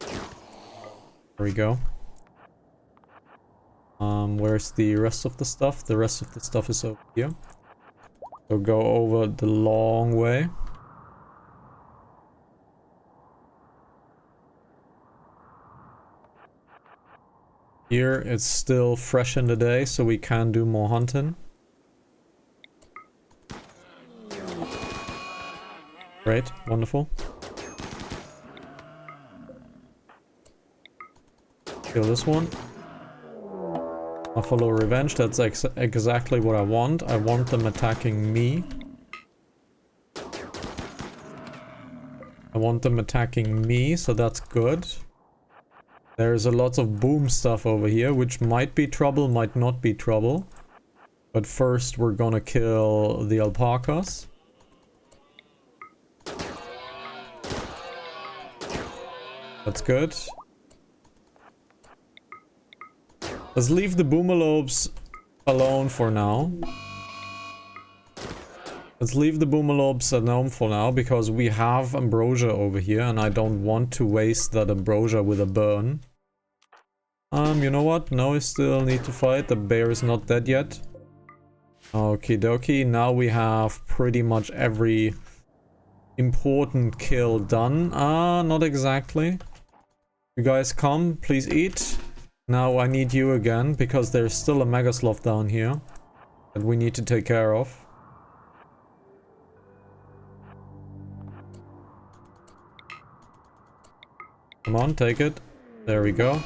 There we go. Where's the rest of the stuff? The rest of the stuff is over here. So go over the long way. Here it's still fresh in the day, so we can do more hunting. Great, wonderful. Kill this one. Buffalo Revenge, that's exactly what I want. I want them attacking me. I want them attacking me, so that's good. There's a lot of boom stuff over here, which might be trouble, might not be trouble. But first we're gonna kill the alpacas. That's good. Let's leave the boomalopes alone for now. Let's leave the boomalopes alone for now, because we have ambrosia over here, and I don't want to waste that ambrosia with a burn. You know what? No, I still need to fight. The bear is not dead yet. Okie dokie. Now we have pretty much every important kill done. Not exactly. You guys come, please eat. Now I need you again, because there's still a mega sloth down here that we need to take care of. Come on, take it. There we go.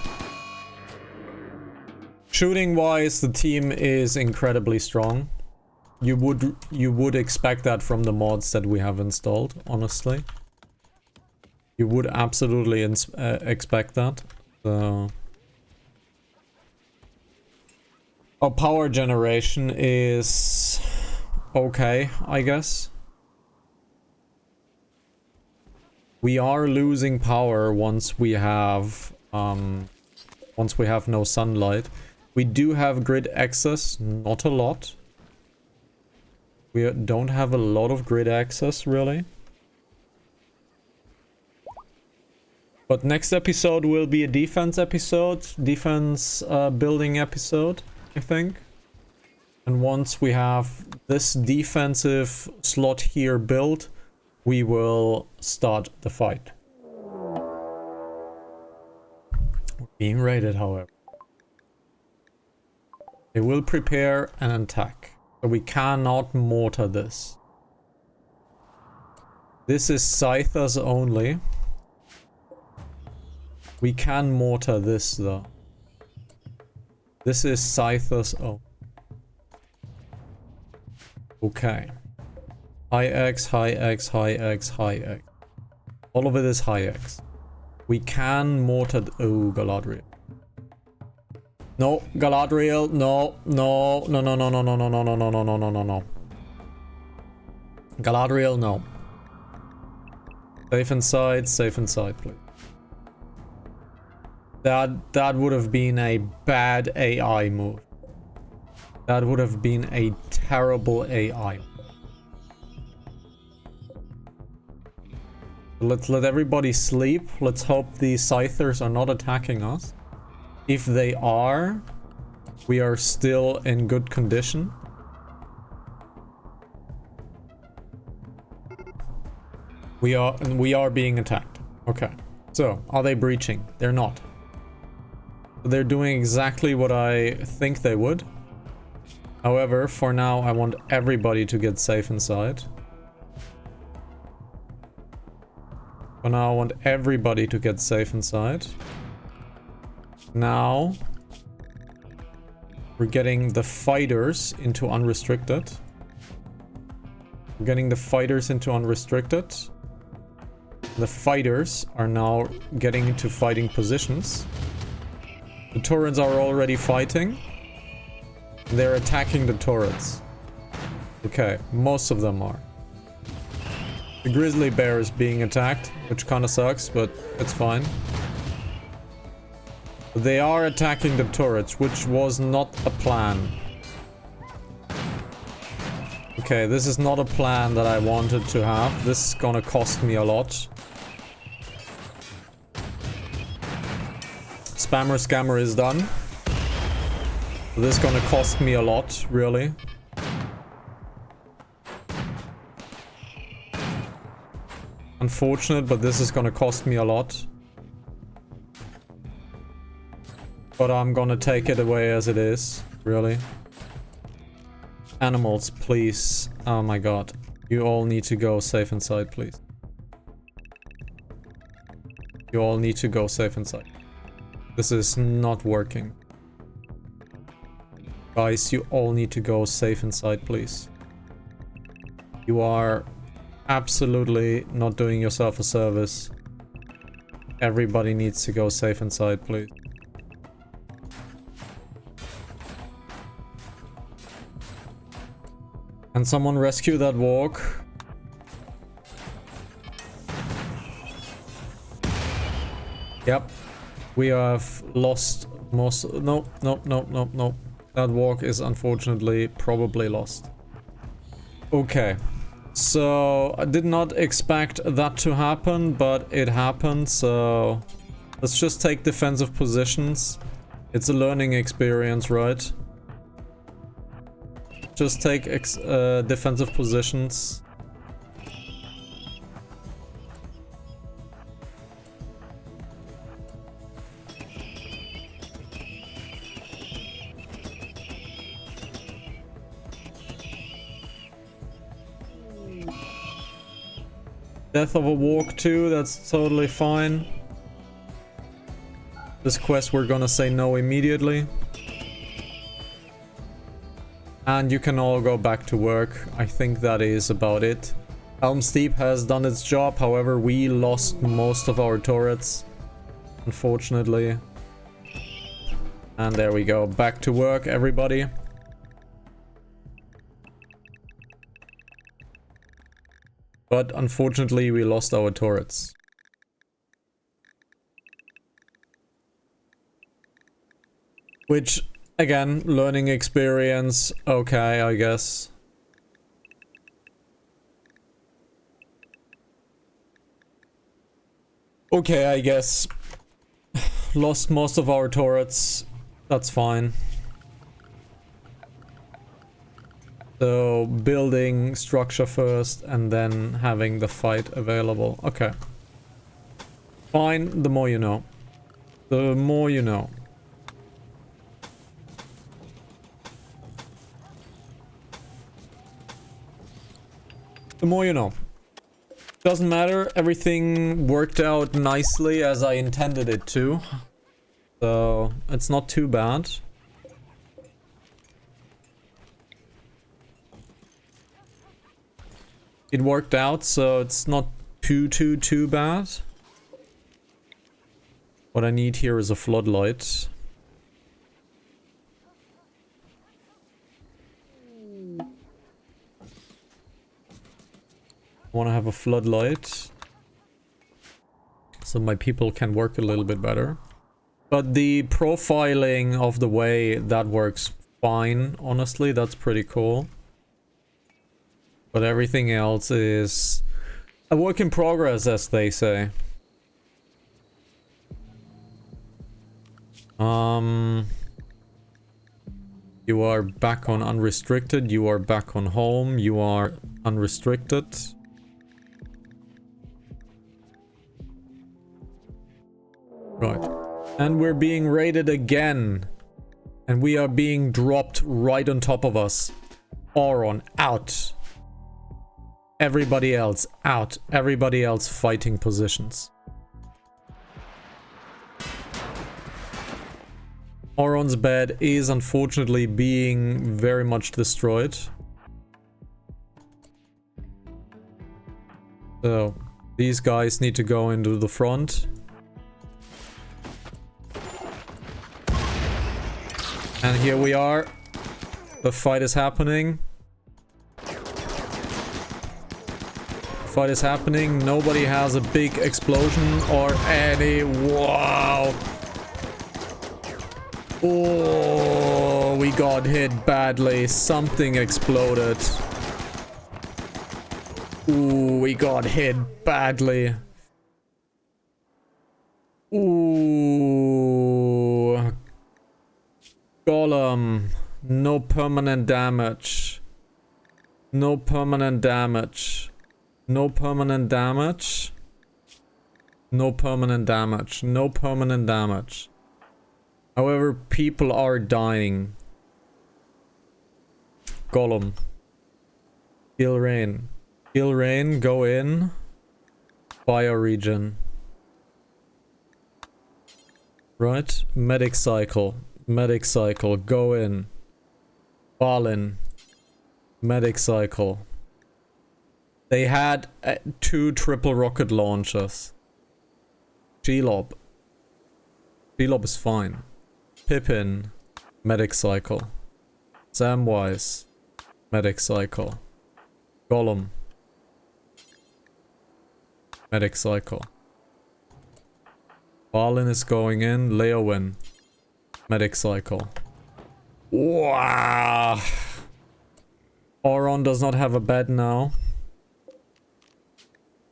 Shooting wise, the team is incredibly strong. You would expect that from the mods that we have installed, honestly. You would absolutely expect that. So our power generation is okay, I guess. We are losing power once we have no sunlight. We do have grid access, not a lot. We don't have a lot of grid access, really. But next episode will be a defense episode, defense building episode, I think. And once we have this defensive slot here built, we will start the fight. We're being raided, however. They will prepare an attack. So we cannot mortar this. This is scythers only. We can mortar this though. This is scythers only. Okay. High X, high X, high X, high X. All of it is high X. We can mortar... Oh, Galadriel. No, Galadriel, no, no, no, no, no, no, no, no, no, no, no, no, no, no, no, no. Galadriel, no. Safe inside, please. That would have been a bad AI move. That would have been a terrible AI. Let's let everybody sleep. Let's hope the scythers are not attacking us. If they are, we are still in good condition. We are being attacked. Okay. So, are they breaching? They're not. They're doing exactly what I think they would. However, for now, I want everybody to get safe inside. For now, I want everybody to get safe inside. Now, we're getting the fighters into unrestricted. We're getting the fighters into unrestricted. The fighters are now getting into fighting positions. The turrets are already fighting. They're attacking the turrets. Okay, most of them are. The grizzly bear is being attacked, which kind of sucks, but it's fine. They are attacking the turrets, which was not a plan. Okay, this is not a plan that I wanted to have. This is gonna cost me a lot. Spammer Scammer is done. This is gonna cost me a lot, really. Unfortunate, but this is gonna cost me a lot. But I'm gonna take it away as it is, really. Animals, please. Oh my god. You all need to go safe inside, please. You all need to go safe inside. This is not working. Guys, you all need to go safe inside, please. You are absolutely not doing yourself a service. Everybody needs to go safe inside, please. Can someone rescue that walk? Yep. We have lost most... No. That walk is unfortunately probably lost. Okay. So, I did not expect that to happen, but it happened, so... Let's just take defensive positions. It's a learning experience, right? Just take defensive positions. Death of a walk too, that's totally fine. This quest we're gonna say no immediately. And you can all go back to work. I think that is about it. Helm's Deep has done its job, however we lost most of our turrets, unfortunately. And there we go, back to work everybody. But unfortunately we lost our turrets. Which, again, learning experience, okay, I guess. Okay, I guess. Lost most of our turrets, that's fine. So, building structure first and then having the fight available. Okay. Fine, the more you know. The more you know. The more you know. Doesn't matter, everything worked out nicely as I intended it to. So, it's not too bad. It worked out, so it's not too bad. What I need here is a floodlight. I want to have a floodlight so my people can work a little bit better. But the profiling of the way that works fine, honestly, that's pretty cool. But everything else is a work in progress, as they say. You are back on unrestricted, you are back on home, you are unrestricted. Right. And we're being raided again. And we are being dropped right on top of us. Auron, out. Everybody else, out. Everybody else fighting positions. Auron's bed is unfortunately being very much destroyed. So, these guys need to go into the front. And here we are. The fight is happening. Fight is happening. Nobody has a big explosion or any... Wow. Oh, we got hit badly. Something exploded. Ooh, we got hit badly. Ooh. Golem. No permanent damage. No permanent damage. No permanent damage. No permanent damage. No permanent damage. However, people are dying. Golem. Kill Rain. Kill Rain, go in. Fire region. Right? Medic cycle. Medic cycle. Go in. Balin. Medic cycle. They had 2 triple rocket launchers. Shelob. Shelob is fine. Pippin. Medic cycle. Samwise. Medic cycle. Gollum. Medic cycle. Balin is going in. Leowin. Medic cycle. Wow. Auron does not have a bed now.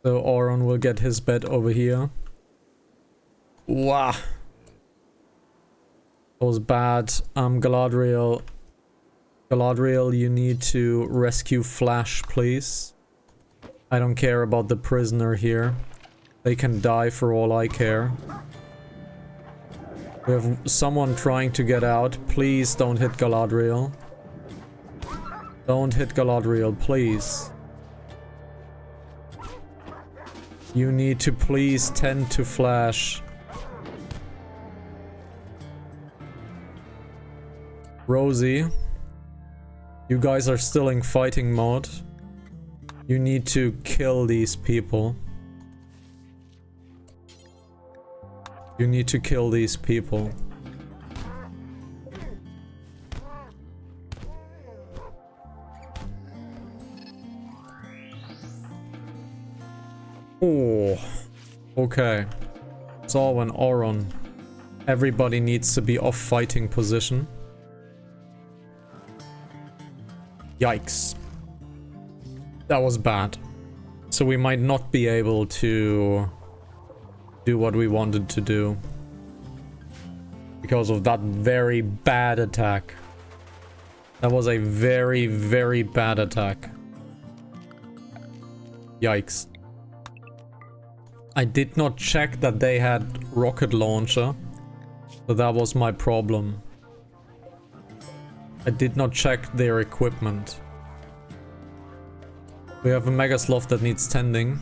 So Auron will get his bed over here. Wow. That was bad. Galadriel. Galadriel, you need to rescue Flash, please. I don't care about the prisoner here. They can die for all I care. We have someone trying to get out. Please don't hit Galadriel. Don't hit Galadriel, please. You need to please tend to Flash. Rosie, you guys are still in fighting mode. You need to kill these people. You need to kill these people. Oh, okay. Zarwin, Auron. Everybody needs to be off fighting position. Yikes. That was bad. So we might not be able to do what we wanted to do. Because of that very bad attack. That was a very, very bad attack. Yikes. I did not check that they had rocket launcher. So that was my problem. I did not check their equipment. We have a Megasloth that needs tending.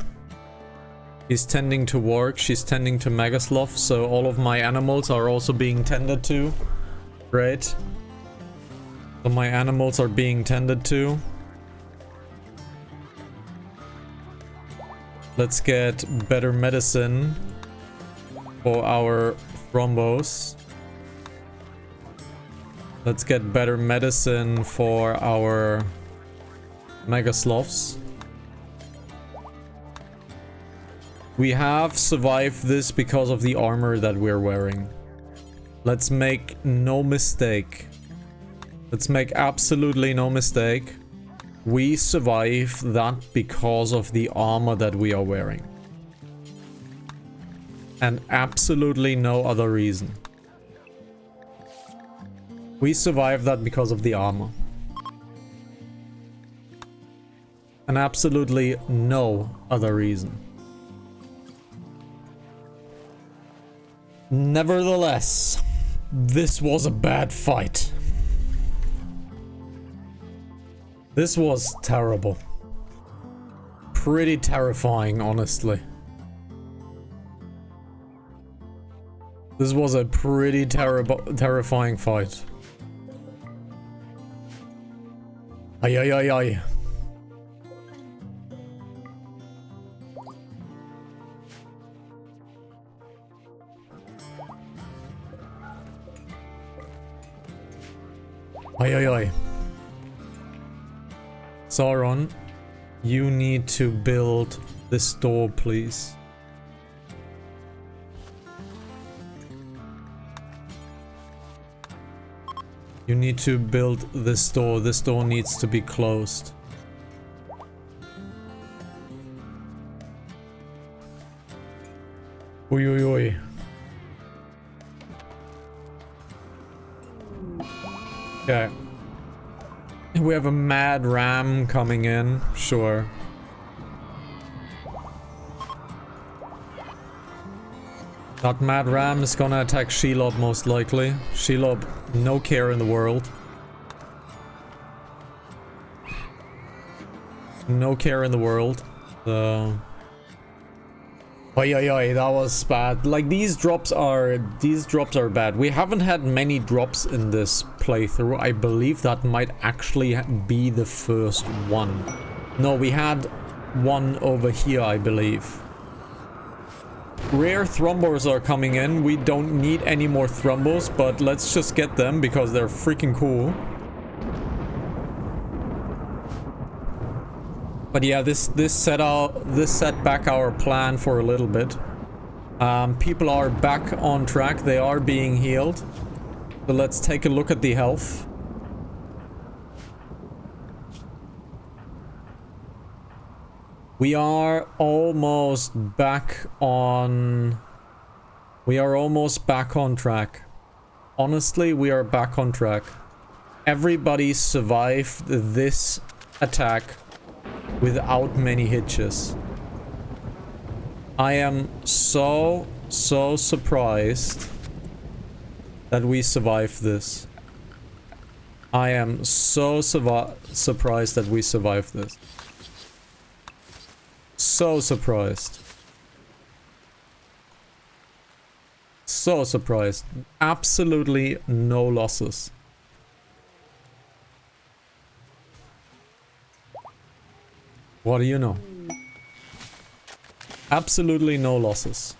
He's tending to work, she's tending to Megasloth, so all of my animals are also being tended to. Great. So my animals are being tended to. Let's get better medicine for our Thrombos. Let's get better medicine for our Megasloths. We have survived this because of the armor that we're wearing. Let's make no mistake. Let's make absolutely no mistake. We survive that because of the armor that we are wearing. And absolutely no other reason. We survive that because of the armor. And absolutely no other reason. Nevertheless, this was a bad fight. This was terrible. Pretty terrifying, honestly. This was a pretty terrifying fight. Ay ay ay ay. Ay ay ay. Sauron, you need to build this door, please. You need to build this door. This door needs to be closed. Oi, oi, oi. Okay. We have a mad ram coming in. Sure. That mad ram is gonna attack Shelob most likely. Shelob, no care in the world. No care in the world. So Oi, oi, oi, that was bad. Like, these drops are bad. We haven't had many drops in this playthrough. I believe that might actually be the first one. No, we had one over here, I believe. Rare thrombos are coming in. We don't need any more thrombos, but let's just get them because they're freaking cool. But yeah, this set back our plan for a little bit. People are back on track. They are being healed. So let's take a look at the health. We are almost back on... We are almost back on track. Honestly, we are back on track. Everybody survived this attack without many hitches. I am so surprised that we survived this. I am so surprised that we survived this. So surprised. So surprised. Absolutely no losses. What do you know? Absolutely no losses.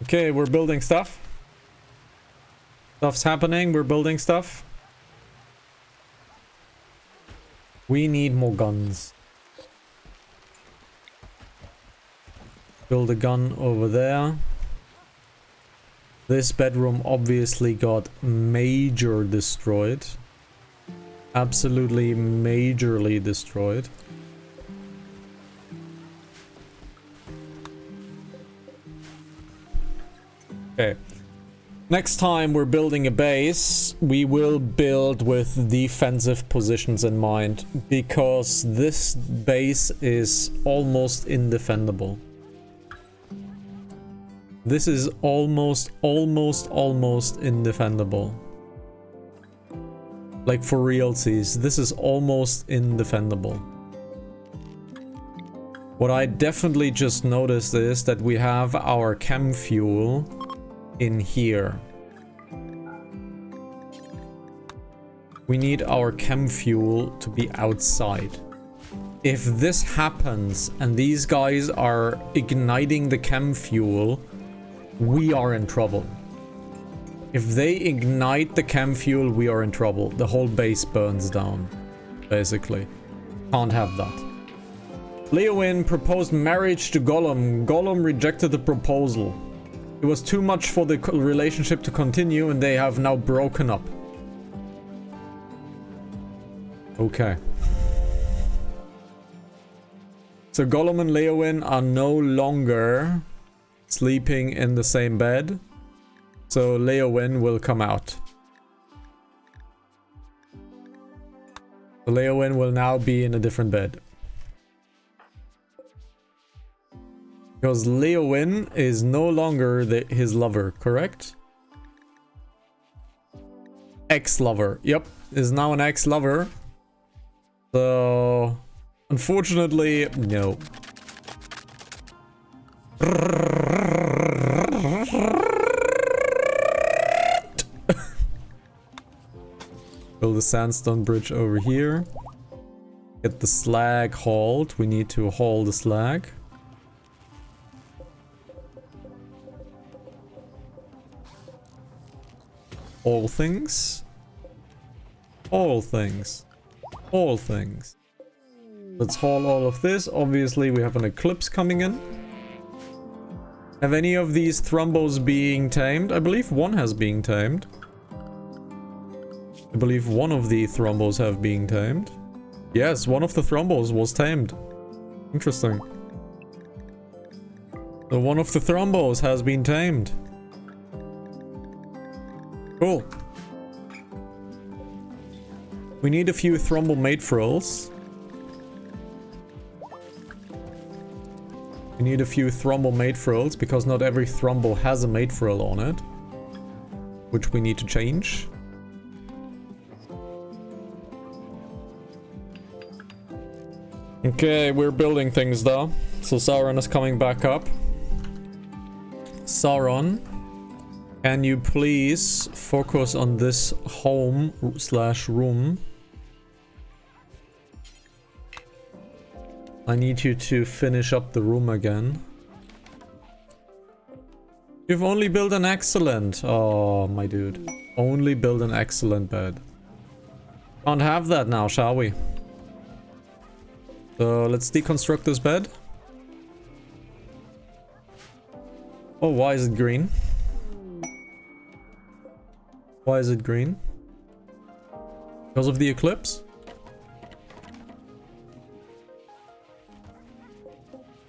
Okay, we're building stuff. Stuff's happening, we're building stuff. We need more guns. Build a gun over there. This bedroom obviously got major destroyed. Absolutely majorly destroyed. Okay. Next time we're building a base, we will build with defensive positions in mind, because this base is almost indefendable. This is almost indefendable. Like, for realsies, this is almost indefendable. What I definitely just noticed is that we have our chem fuel in here. We need our chem fuel to be outside. If this happens and these guys are igniting the chem fuel, we are in trouble. If they ignite the chem fuel, we are in trouble. The whole base burns down, basically. Can't have that. Leowin proposed marriage to Gollum. Gollum rejected the proposal. It was too much for the relationship to continue, and they have now broken up. Okay. So Gollum and Leowin are no longer sleeping in the same bed. So Leowin will come out. So Leowin will now be in a different bed. Because Leowin is no longer his lover, correct? Ex-lover. Yep, is now an ex-lover. So, unfortunately, no. Build a sandstone bridge over here. Get the slag hauled. We need to haul the slag. All things. All things. All things. Let's haul all of this. Obviously, we have an eclipse coming in. Have any of these thrombos being tamed? I believe one has been tamed. I believe one of the thrombos have been tamed. Yes, one of the thrombos was tamed. Interesting. So one of the thrombos has been tamed. Cool. We need a few thrombo mate frills. We need a few thrombo mate frills because not every thrombo has a mate frill on it, which we need to change. Okay, we're building things though. So Sauron is coming back up. Sauron, can you please focus on this home slash room? I need you to finish up the room again. You've only built an excellent. Oh, my dude. Only build an excellent bed. Can't have that now, shall we? So let's deconstruct this bed. Oh, why is it green? Why is it green? Because of the eclipse?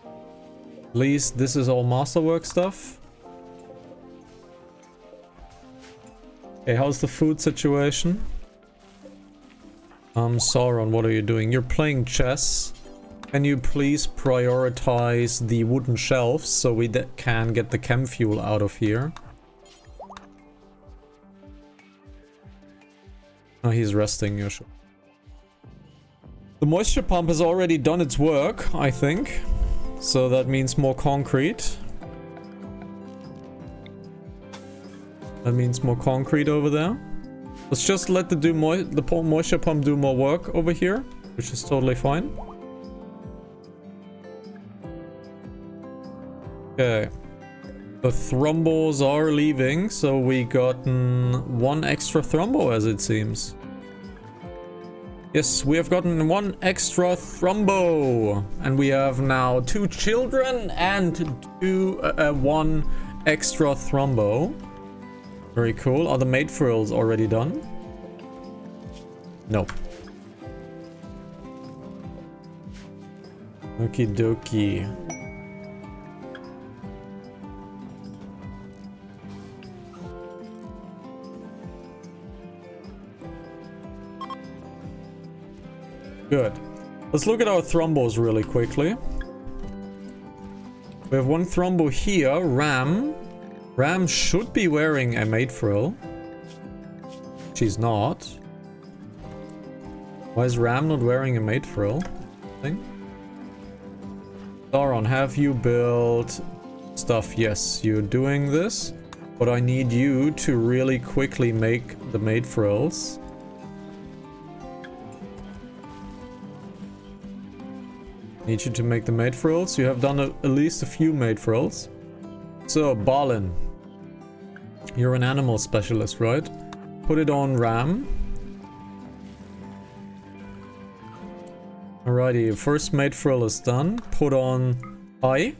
At least this is all masterwork stuff. Okay, how's the food situation? Sauron, what are you doing? You're playing chess. Can you please prioritize the wooden shelves so we can get the chem fuel out of here? Oh, he's resting, Yosha. The moisture pump has already done its work, I think. So that means more concrete. That means more concrete over there. Let's just let the moisture pump do more work over here, which is totally fine. Okay. The thrombos are leaving, so we gotten one extra thrombo as it seems. Yes, we have gotten one extra thrombo. And we have now 2 children and one extra thrombo. Very cool. Are the mate frills already done? No. Okie dokie. Good. Let's look at our thrombos really quickly. We have one thrombo here. Ram. Ram should be wearing a mate frill. She's not. Why is Ram not wearing a mate frill? Sauron, have you built stuff? Yes, you're doing this. But I need you to really quickly make the mate frills. Need you to make the mate frills. You have done at least a few mate frills. So, Balin. You're an animal specialist, right? Put it on Ram. Alrighty, first mate frill is done. Put on I.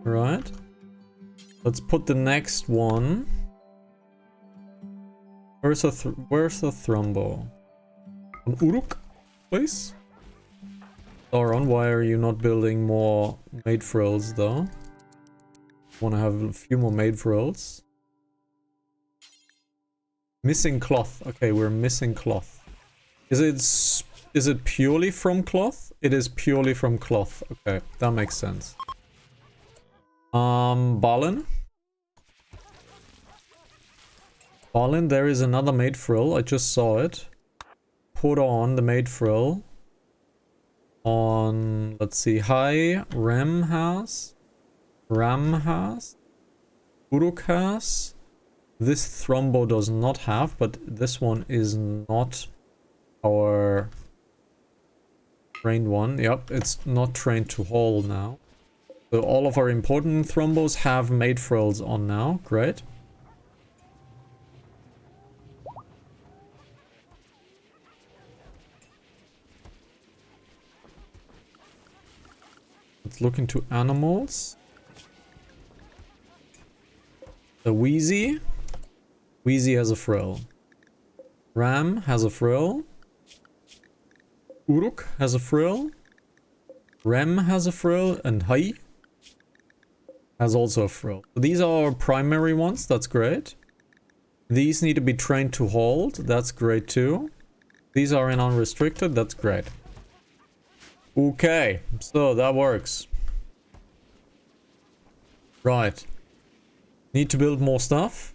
Alright. Let's put the next one. Where's the thrombo? An Uruk, please? Sauron, why are you not building more mate frills though? Want to have a few more mate frills. Missing cloth. Okay, we're missing cloth. Is it purely from cloth? It is purely from cloth. Okay, that makes sense. Balin. Balin, there is another mate frill. I just saw it. Put on the mate frill. On, let's see, Hi, Ram has. Uruk has. This thrombo does not have, but this one is not our trained one. Yep, it's not trained to haul now. So all of our important thrombos have mate frills on now. Great. Let's look into animals. The Wheezy. Wheezy has a frill. Ram has a frill. Uruk has a frill. Rem has a frill. And Hai has also a frill. These are our primary ones. That's great. These need to be trained to hold. That's great too. These are in unrestricted. That's great. Okay, so that works. Right. Need to build more stuff.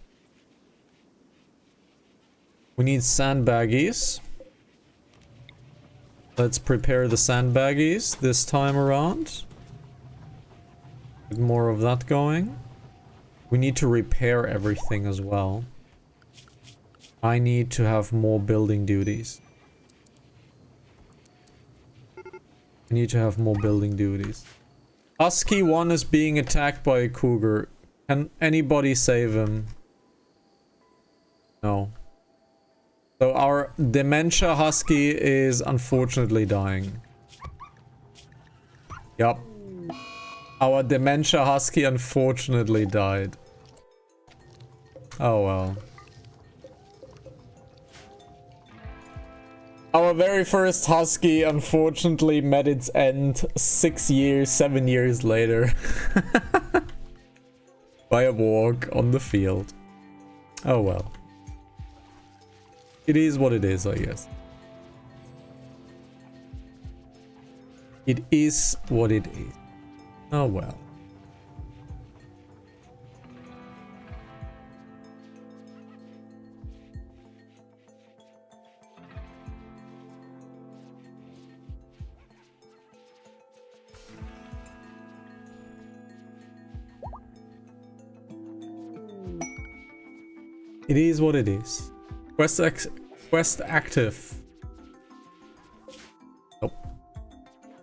We need sandbaggies. Let's prepare the sandbaggies this time around. Get more of that going. We need to repair everything as well. I need to have more building duties. I need to have more building duties. Husky 1 is being attacked by a cougar. Can anybody save him? No. So our dementia husky is unfortunately dying. Yup. Our dementia husky unfortunately died. Oh well. Our very first husky unfortunately met its end 7 years later. By a walk on the field. Oh well. It is what it is, I guess. It is what it is. Oh well. It is what it is. Quest active. Nope.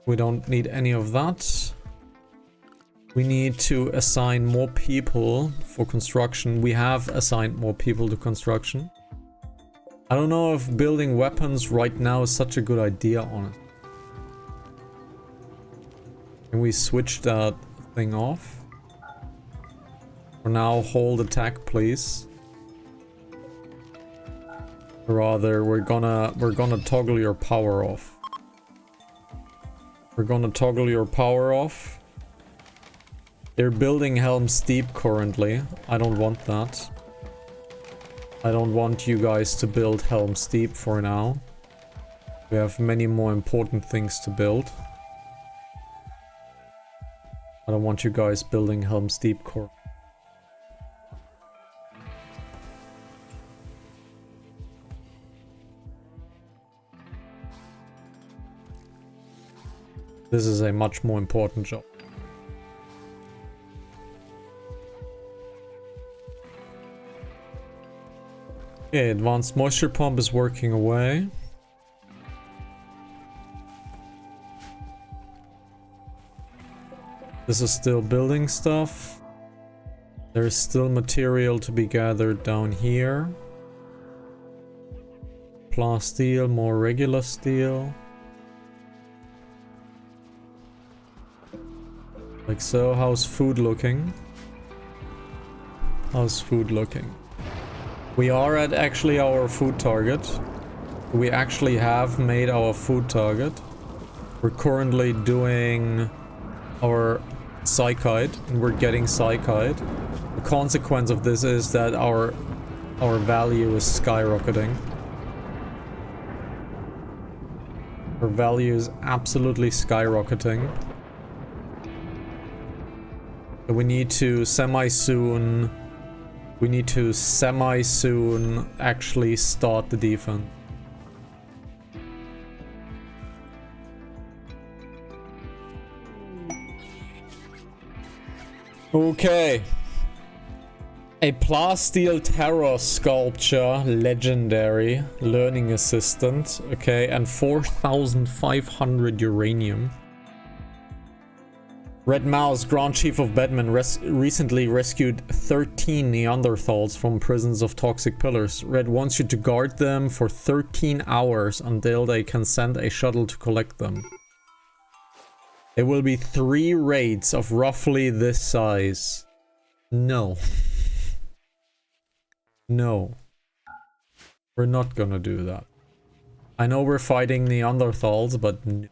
We don't need any of that. We need to assign more people for construction. We have assigned more people to construction. I don't know if building weapons right now is such a good idea, honestly. Can we switch that thing off? For now, hold attack, please. Rather, we're gonna toggle your power off. We're gonna toggle your power off. They're building Helm's Deep currently. I don't want that. I don't want you guys to build Helm's Deep for now. We have many more important things to build. I don't want you guys building Helm's Deep core. This is a much more important job. Okay, advanced moisture pump is working away. This is still building stuff. There's still material to be gathered down here. Plasteel, more regular steel. Like so. How's food looking? How's food looking? We are at actually our food target. We actually have made our food target. We're currently doing our psychite and we're getting psychite. The consequence of this is that our value is skyrocketing. Our value is absolutely skyrocketing. So we need to semi-soon actually start the defense. Okay. A plasteel terror sculpture, legendary, learning assistant, okay, and 4,500 uranium. Red Mouse, Grand Chief of Bedman, recently rescued 13 Neanderthals from prisons of toxic pillars. Red wants you to guard them for 13 hours until they can send a shuttle to collect them. There will be 3 raids of roughly this size. No. No. We're not gonna do that. I know we're fighting Neanderthals, but no.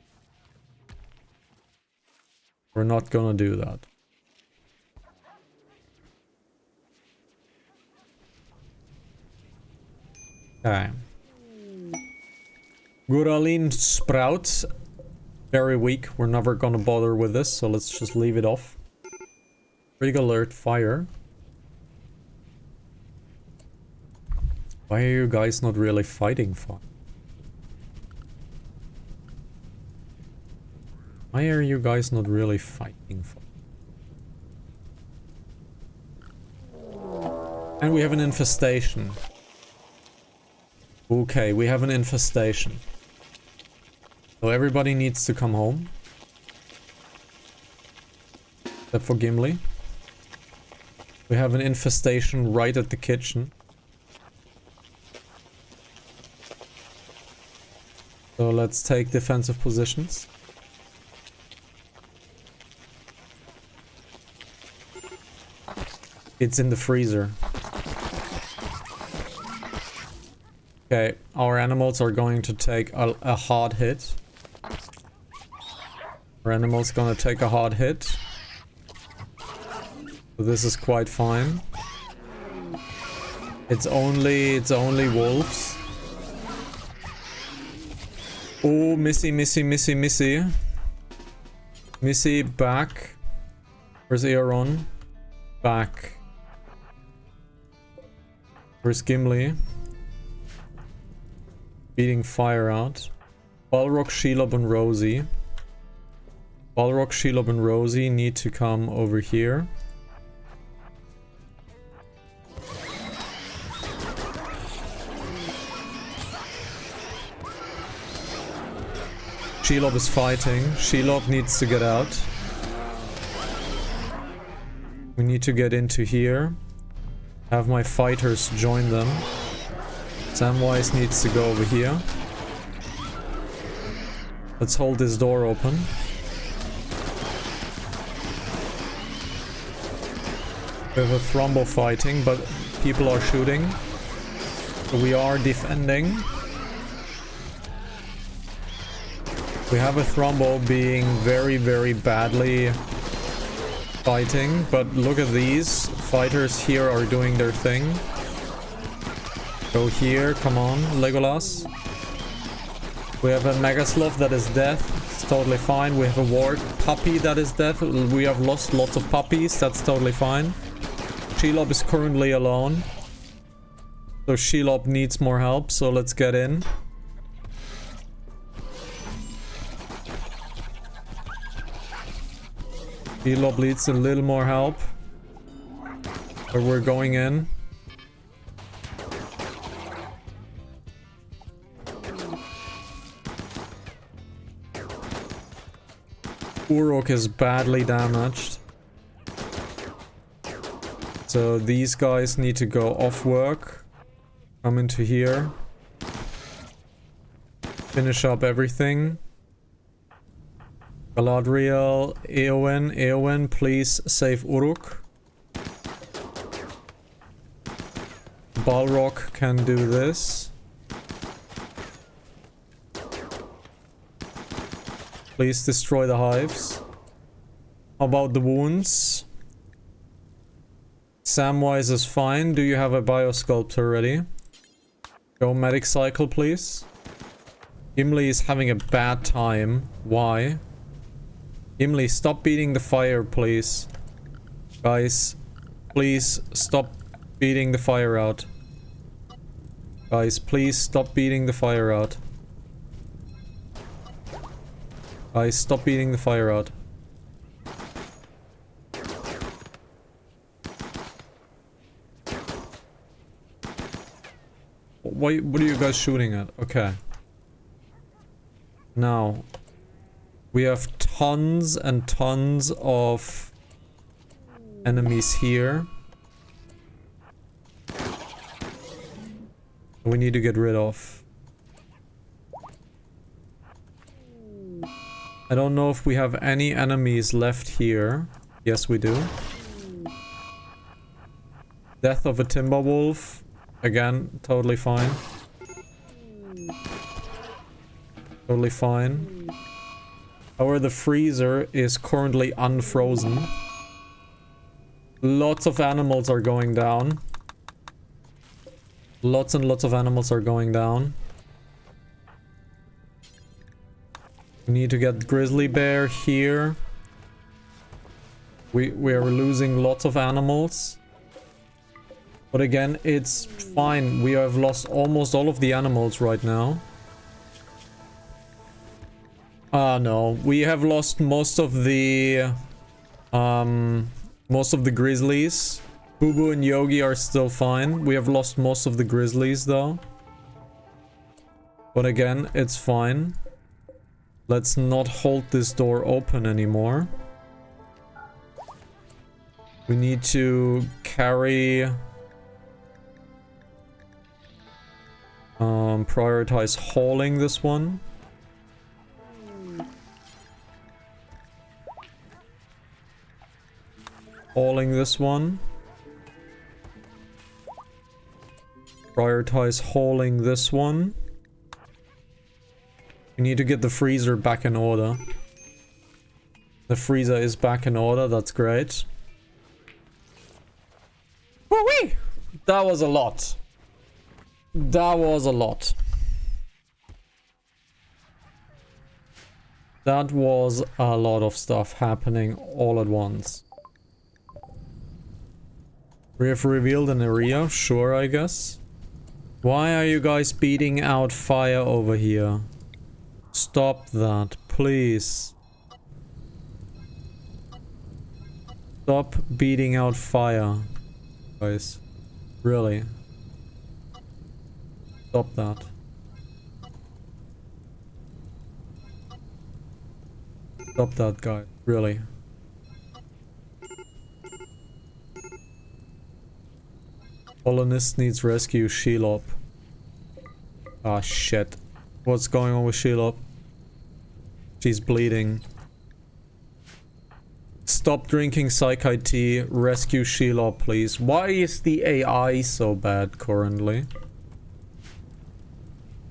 We're not gonna do that. Okay. Guraline sprouts. Very weak. We're never gonna bother with this, so let's just leave it off. Critical alert, fire. Why are you guys not really fighting for? Why are you guys not really fighting for? And we have an infestation. Okay, we have an infestation. So everybody needs to come home. Except for Gimli. We have an infestation right at the kitchen. So let's take defensive positions. It's in the freezer. Okay, our animals are going to take a hard hit. Our animal's gonna take a hard hit. So this is quite fine. It's only wolves. Oh, Missy. Missy, back. Where's Aaron? Back. Where's Gimli? Beating fire out. Balrog, Shelob, and Rosie. Balrog, Shelob, and Rosie need to come over here. Shelob is fighting. Shelob needs to get out. We need to get into here. Have my fighters join them. Samwise needs to go over here. Let's hold this door open. We have a Thrombo fighting, but people are shooting. So we are defending. We have a Thrombo being very, very badly fighting, but look at these. Fighters here are doing their thing. Go here, come on, Legolas. We have a Megasloth that is dead. It's totally fine. We have a Ward puppy that is dead. We have lost lots of puppies. That's totally fine. Shelob is currently alone. So Shelob needs more help, so let's get in. Shelob needs a little more help. But we're going in. Uruk is badly damaged. So these guys need to go off work. Come into here. Finish up everything. Galadriel, Eowyn, please save Uruk. Balrog can do this. Please destroy the hives. How about the wounds? Samwise is fine. Do you have a biosculptor ready? Go medic cycle, please. Gimli is having a bad time. Why? Gimli, stop beating the fire, please. Guys, please stop beating the fire out. Guys, please stop beating the fire out. Guys, stop beating the fire out. What are you guys shooting at? Okay. Now, we have tons and tons of enemies here. We need to get rid of. I don't know if we have any enemies left here. Yes, we do. Death of a Timberwolf. Again, totally fine. Totally fine. However, the freezer is currently unfrozen. Lots of animals are going down. Lots and lots of animals are going down. We need to get Grizzly Bear here. We are losing lots of animals. But again, it's fine. We have lost almost all of the animals right now. No. We have lost most of the grizzlies. Boo Boo and Yogi are still fine. We have lost most of the grizzlies though. But again, it's fine. Let's not hold this door open anymore. We need to carry... prioritize hauling this one. Hauling this one. Prioritize hauling this one. We need to get the freezer back in order. The freezer is back in order, that's great. Woo-wee! That was a lot. That was a lot. That was a lot of stuff happening all at once. We have revealed an area, sure, I guess. Why are you guys beating out fire over here? Stop that, please. Stop beating out fire, guys. Really. Stop that. Stop that, guy. Really. Colonist needs rescue. Shelob. Ah, shit. What's going on with Shelob? She's bleeding. Stop drinking Psychi tea. Rescue Shelob, please. Why is the AI so bad currently?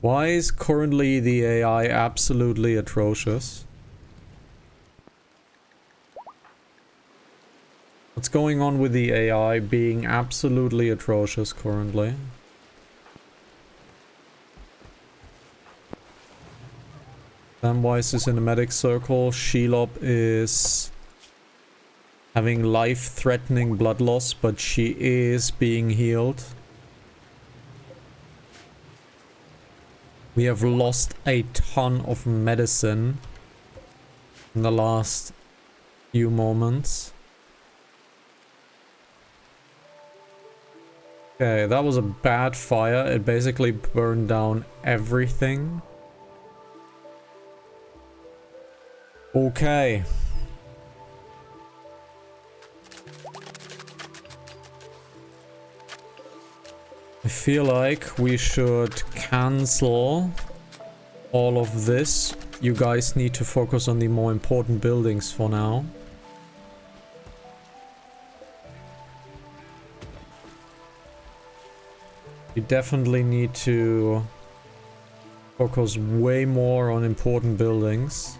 Why is currently the AI absolutely atrocious? What's going on with the AI being absolutely atrocious currently? Samwise is in the medic circle. Shelob is having life-threatening blood loss, but she is being healed. We have lost a ton of medicine in the last few moments. Okay, that was a bad fire. It basically burned down everything. Okay. I feel like we should cancel all of this. You guys need to focus on the more important buildings for now. You definitely need to focus way more on important buildings.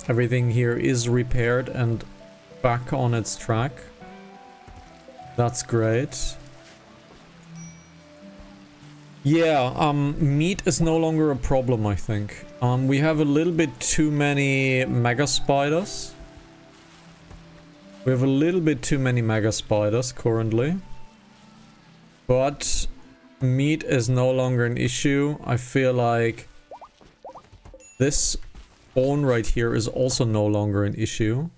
Everything here is repaired and back on its track. That's great. Yeah, meat is no longer a problem, I think. We have a little bit too many mega spiders. We have a little bit too many mega spiders currently. But meat is no longer an issue. I feel like this spawn right here is also no longer an issue.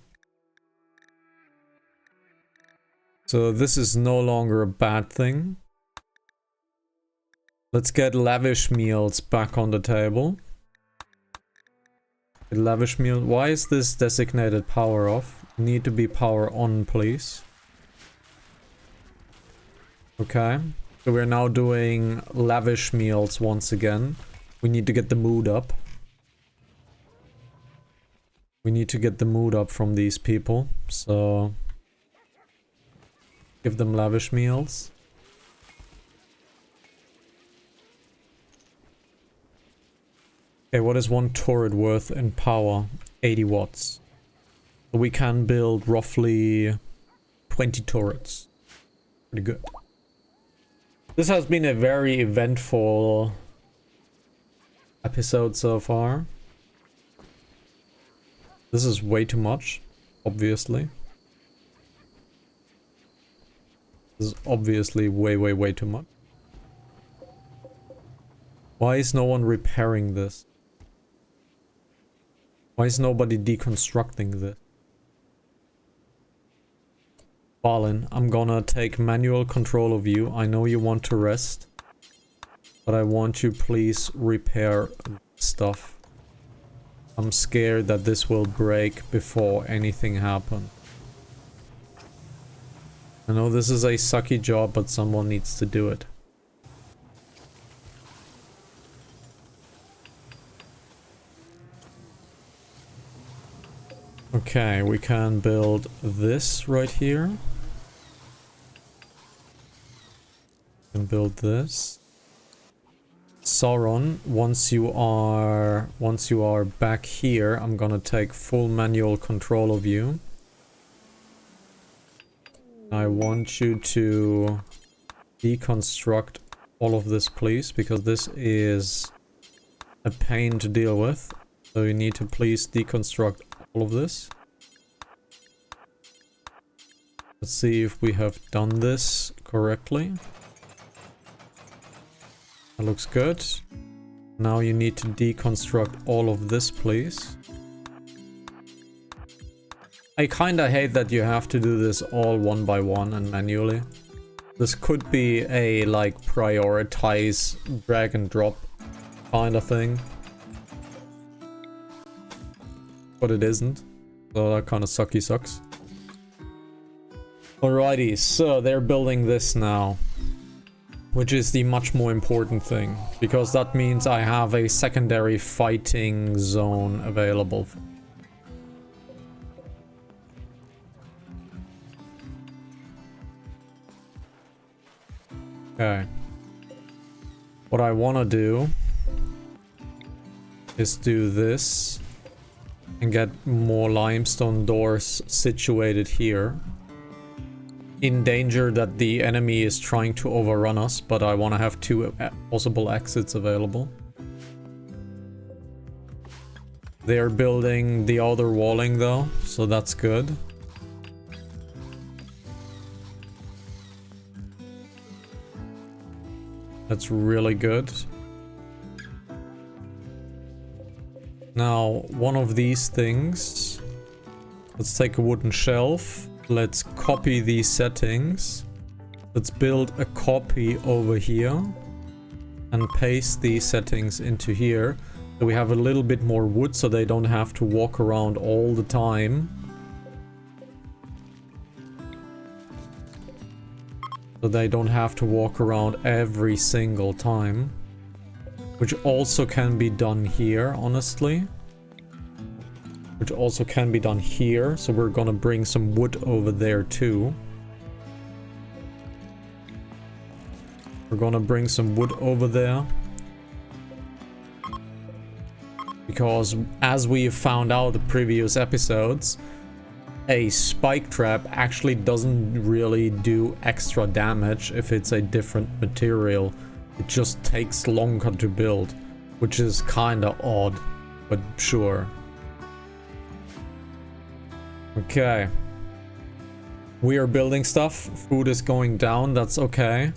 So this is no longer a bad thing. Let's get lavish meals back on the table. Lavish meal. Why is this designated power off? Need to be power on, please. Okay. So we're now doing lavish meals once again. We need to get the mood up. We need to get the mood up from these people. So give them lavish meals. Okay, what is one turret worth in power? 80 watts. So we can build roughly 20 turrets. Pretty good. This has been a very eventful episode so far. This is way too much, obviously. This is obviously way too much. Why is no one repairing this? Why is nobody deconstructing this? Balin, I'm gonna take manual control of you. I know you want to rest, but I want you please repair stuff. I'm scared that this will break before anything happens. I know this is a sucky job, but someone needs to do it. Okay, we can build this right here. We can build this. Sauron, once you are back here, I'm gonna take full manual control of you. I want you to deconstruct all of this, please, because this is a pain to deal with. So you need to please deconstruct all of this. Let's see if we have done this correctly. That looks good. Now you need to deconstruct all of this, please. I kinda hate that you have to do this all one by one and manually. This could be a, like, prioritize, drag and drop kind of thing. But it isn't. So that kind of sucks. Alrighty, so they're building this now. Which is the much more important thing. Because that means I have a secondary fighting zone available. Okay. What I want to do is do this and get more limestone doors situated here. In danger that the enemy is trying to overrun us, but I want to have two possible exits available. They're building the outer walling though, so that's good. That's really good. Now, one of these things. Let's take a wooden shelf. Let's copy these settings. Let's build a copy over here. And paste these settings into here. So we have a little bit more wood so they don't have to walk around all the time. So they don't have to walk around every single time. Which also can be done here, honestly. Which also can be done here. So we're gonna bring some wood over there too. We're gonna bring some wood over there. Because as we found out in the previous episodes, a spike trap actually doesn't really do extra damage if it's a different material. It just takes longer to build, which is kinda odd, but sure. Okay. We are building stuff. Food is going down, that's okay.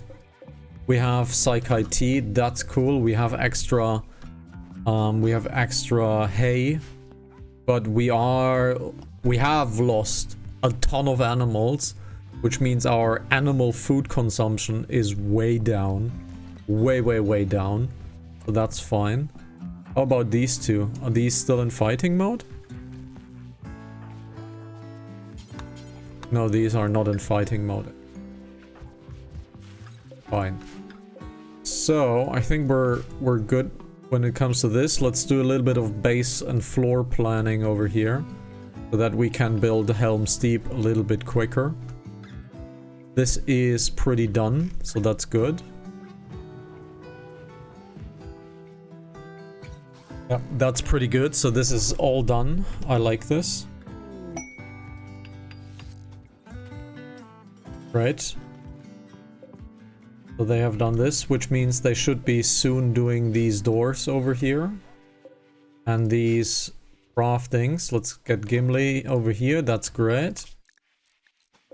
We have Psychi tea, that's cool. We have extra hay. But we have lost a ton of animals, which means our animal food consumption is way down. Way down. So that's fine. How about these two? Are these still in fighting mode? No, these are not in fighting mode. Fine. So, I think we're good when it comes to this. Let's do a little bit of base and floor planning over here. So that we can build Helm's Deep a little bit quicker. This is pretty done, so that's good. Yeah, that's pretty good. So this is all done. I like this. Right. So they have done this, which means they should be soon doing these doors over here. And these craftings. Let's get Gimli over here. That's great.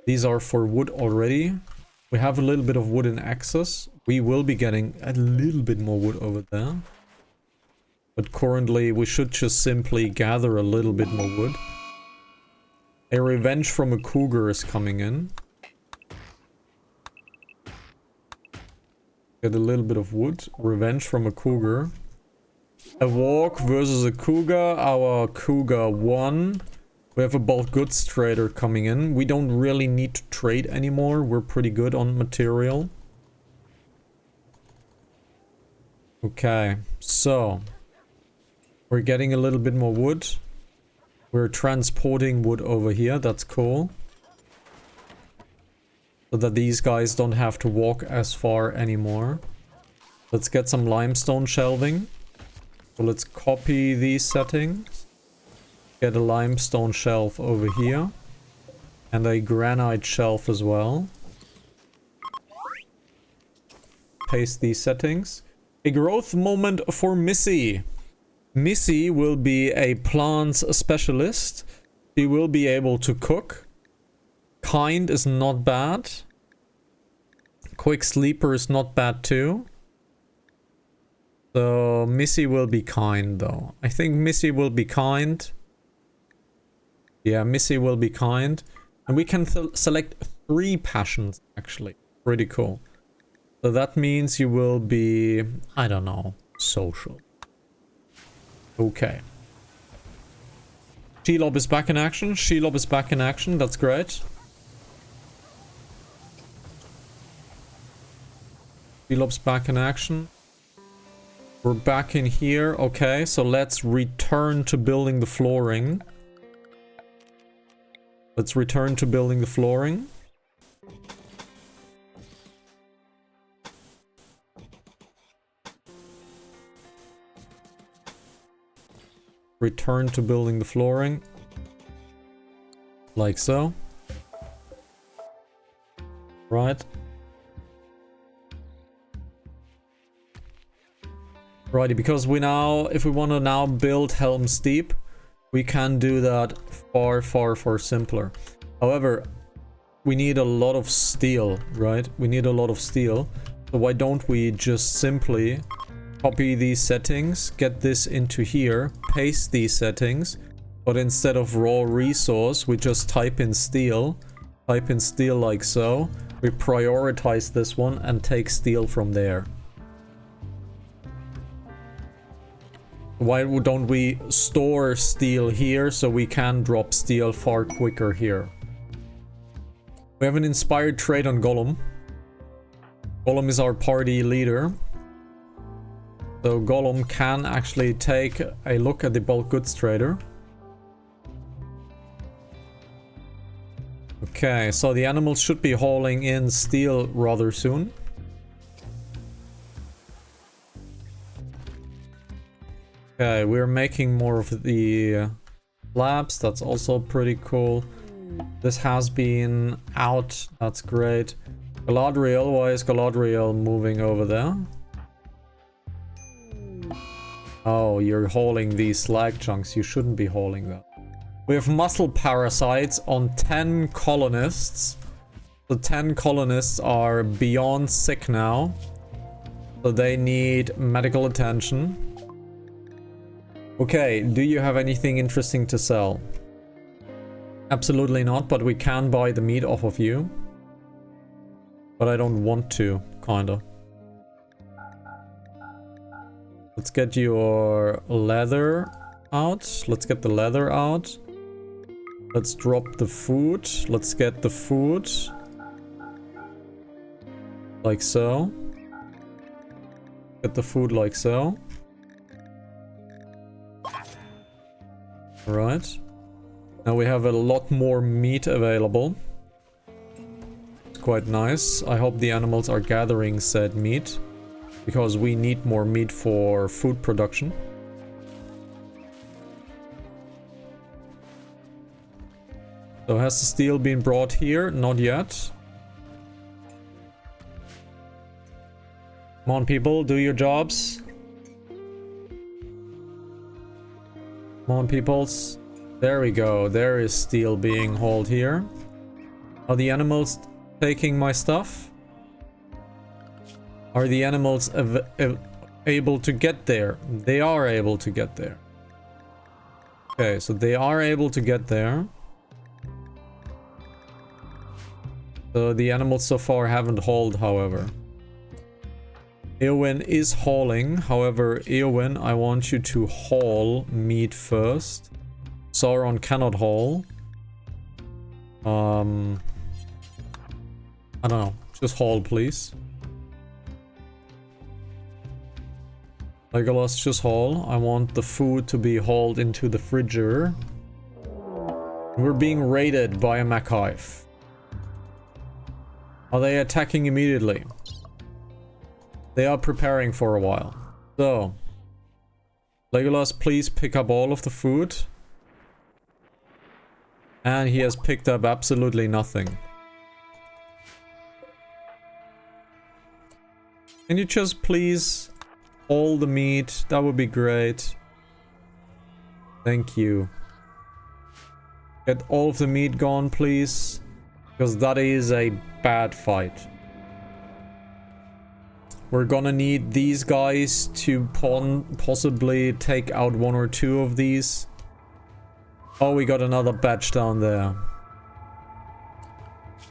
These are for wood already. We have a little bit of wood in excess. We will be getting a little bit more wood over there. But currently we should just simply gather a little bit more wood. A revenge from a cougar is coming in. Get a little bit of wood. Revenge from a cougar. A walk versus a cougar. Our cougar won. We have a bulk goods trader coming in. We don't really need to trade anymore. We're pretty good on material. Okay, so we're getting a little bit more wood. We're transporting wood over here. That's cool. So that these guys don't have to walk as far anymore. Let's get some limestone shelving. So let's copy these settings. Get a limestone shelf over here. And a granite shelf as well. Paste these settings. A growth moment for Missy. Missy will be a plants specialist. She will be able to cook. Kind is not bad. Quick sleeper is not bad too. So Missy will be kind though. I think Missy will be kind. Yeah, Missy will be kind. And we can select 3 passions actually. Pretty cool. So that means you will be, I don't know, social. Okay. Shelob is back in action. Shelob is back in action. That's great. Shelob's back in action. We're back in here. Okay, so let's return to building the flooring. Let's return to building the flooring. Return to building the flooring. Like so. Right. Righty, because we now, if we want to now build Helm's Deep, we can do that far simpler. However, we need a lot of steel, right? We need a lot of steel. So why don't we just simply copy these settings, get this into here, paste these settings, but instead of raw resource, we just type in steel like so. We prioritize this one and take steel from there. Why don't we store steel here so we can drop steel far quicker here? We have an inspired trade on Gollum. Gollum is our party leader. So Gollum can actually take a look at the bulk goods trader. Okay, so the animals should be hauling in steel rather soon. Okay, we're making more of the slabs. That's also pretty cool. This has been out. That's great. Galadriel, why is Galadriel moving over there? Oh, you're hauling these slag chunks. You shouldn't be hauling them. We have muscle parasites on 10 colonists. The 10 colonists are beyond sick now. So they need medical attention. Okay, do you have anything interesting to sell? Absolutely not, but we can buy the meat off of you. But I don't want to, kinda. Let's get your leather out. Let's get the leather out. Let's drop the food. Let's get the food. Like so. Get the food like so. Right. Now we have a lot more meat available. It's quite nice. I hope the animals are gathering said meat, because we need more meat for food production. So has the steel been brought here? Not yet. Come on people, do your jobs. Come on, peoples. There we go. There is steel being hauled here. Are the animals taking my stuff? Are the animals able to get there? They are able to get there. Okay, so they are able to get there. So the animals so far haven't hauled, however. Eowyn is hauling. However, Eowyn, I want you to haul meat first. Sauron cannot haul. I don't know. Just haul, please. Legolas, just haul. I want the food to be hauled into the fridger. We're being raided by a Mackhive. Are they attacking immediately? They are preparing for a while. So, Legolas, please pick up all of the food. And he has picked up absolutely nothing. Can you just please haul the meat? That would be great. Thank you. Get all of the meat gone, please. Because that is a bad fight. We're gonna need these guys to possibly take out one or two of these. Oh, we got another batch down there.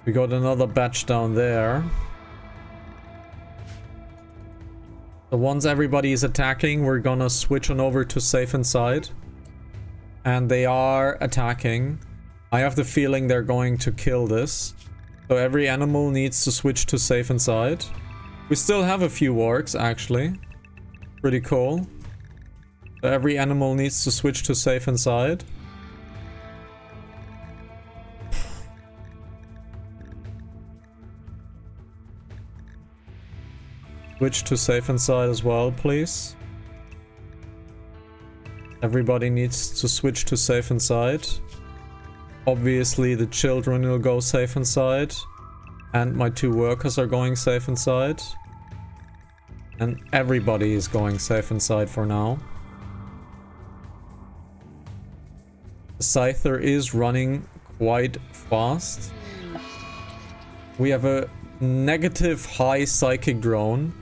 We got another batch down there. So once everybody is attacking, we're gonna switch on over to safe inside. And they are attacking. I have the feeling they're going to kill this. So every animal needs to switch to safe inside. We still have a few orcs, actually. Pretty cool. So every animal needs to switch to safe inside. Switch to safe inside as well, please. Everybody needs to switch to safe inside. Obviously, the children will go safe inside. And my two workers are going safe inside. And everybody is going safe inside for now. The Scyther is running quite fast. We have a negative high psychic drone.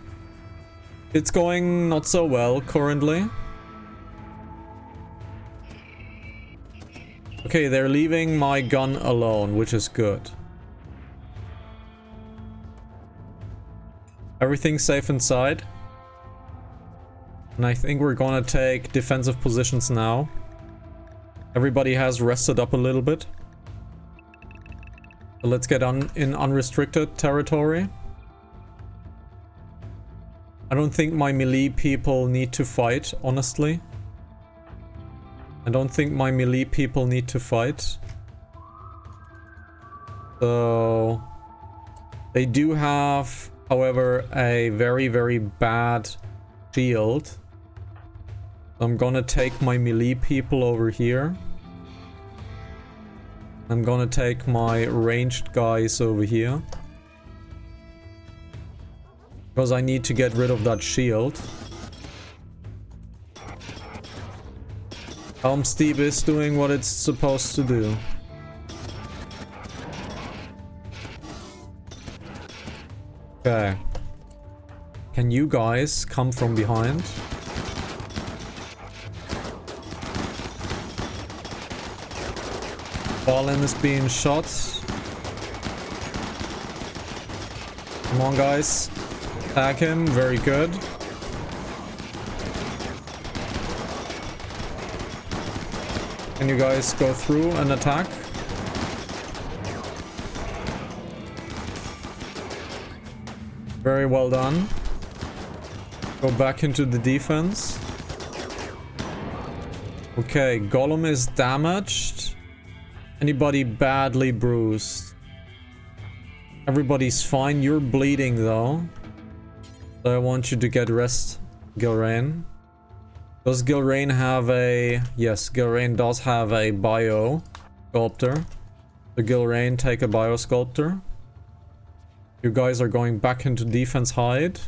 It's going not so well currently. Okay, they're leaving my gun alone, which is good. Everything's safe inside. And I think we're gonna take defensive positions now. Everybody has rested up a little bit. So let's get in unrestricted territory. I don't think my melee people need to fight, honestly. I don't think my melee people need to fight. So they do have, however, a very, very bad shield. I'm gonna take my melee people over here. I'm gonna take my ranged guys over here. Because I need to get rid of that shield. Helm Steep is doing what it's supposed to do. Okay. Can you guys come from behind? Balin is being shot. Come on, guys. Attack him. Very good. Can you guys go through and attack? Very well done. Go back into the defense. Okay, Gollum is damaged. Anybody badly bruised? Everybody's fine. You're bleeding though. So I want you to get rest, Gilrain. Does Gilrain have a... Yes, Gilrain does have a bio sculptor. So Gilrain, take a bio sculptor. You guys are going back into defense hide.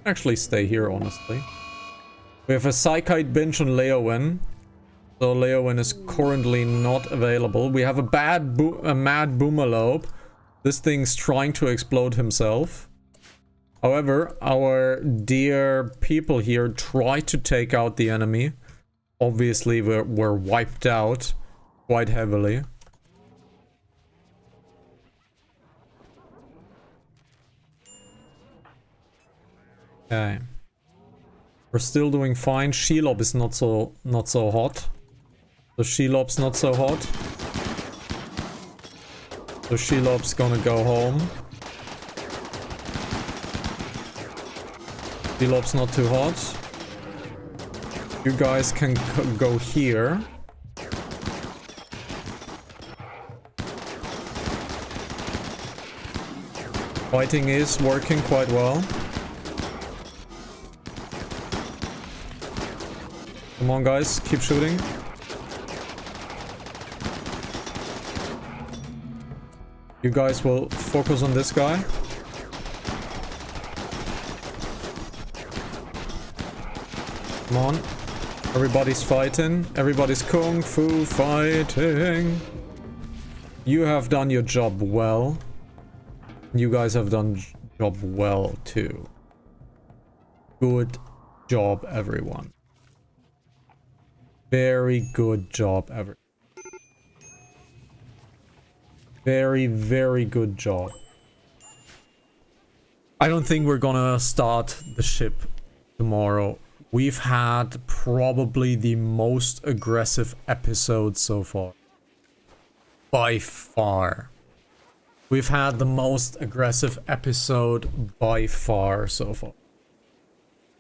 Actually stay here, honestly. We have a Psychite Binge on Leowyn. So Leowyn is currently not available. We have a Mad Boomalope. This thing's trying to explode himself. However, our dear people here try to take out the enemy. Obviously, we're wiped out quite heavily. Okay. We're still doing fine. Shelob is not so hot. So Shelob's not so hot. So Shelob's gonna go home. Shelob's not too hot. You guys can go here. Fighting is working quite well. Come on, guys, keep shooting. You guys will focus on this guy. Come on. Everybody's fighting. Everybody's kung fu fighting. You have done your job well. You guys have done job well too. Good job, everyone. Very good job, everyone. Very, very good job. I don't think we're gonna start the ship tomorrow. We've had probably the most aggressive episode so far. By far. We've had the most aggressive episode by far so far.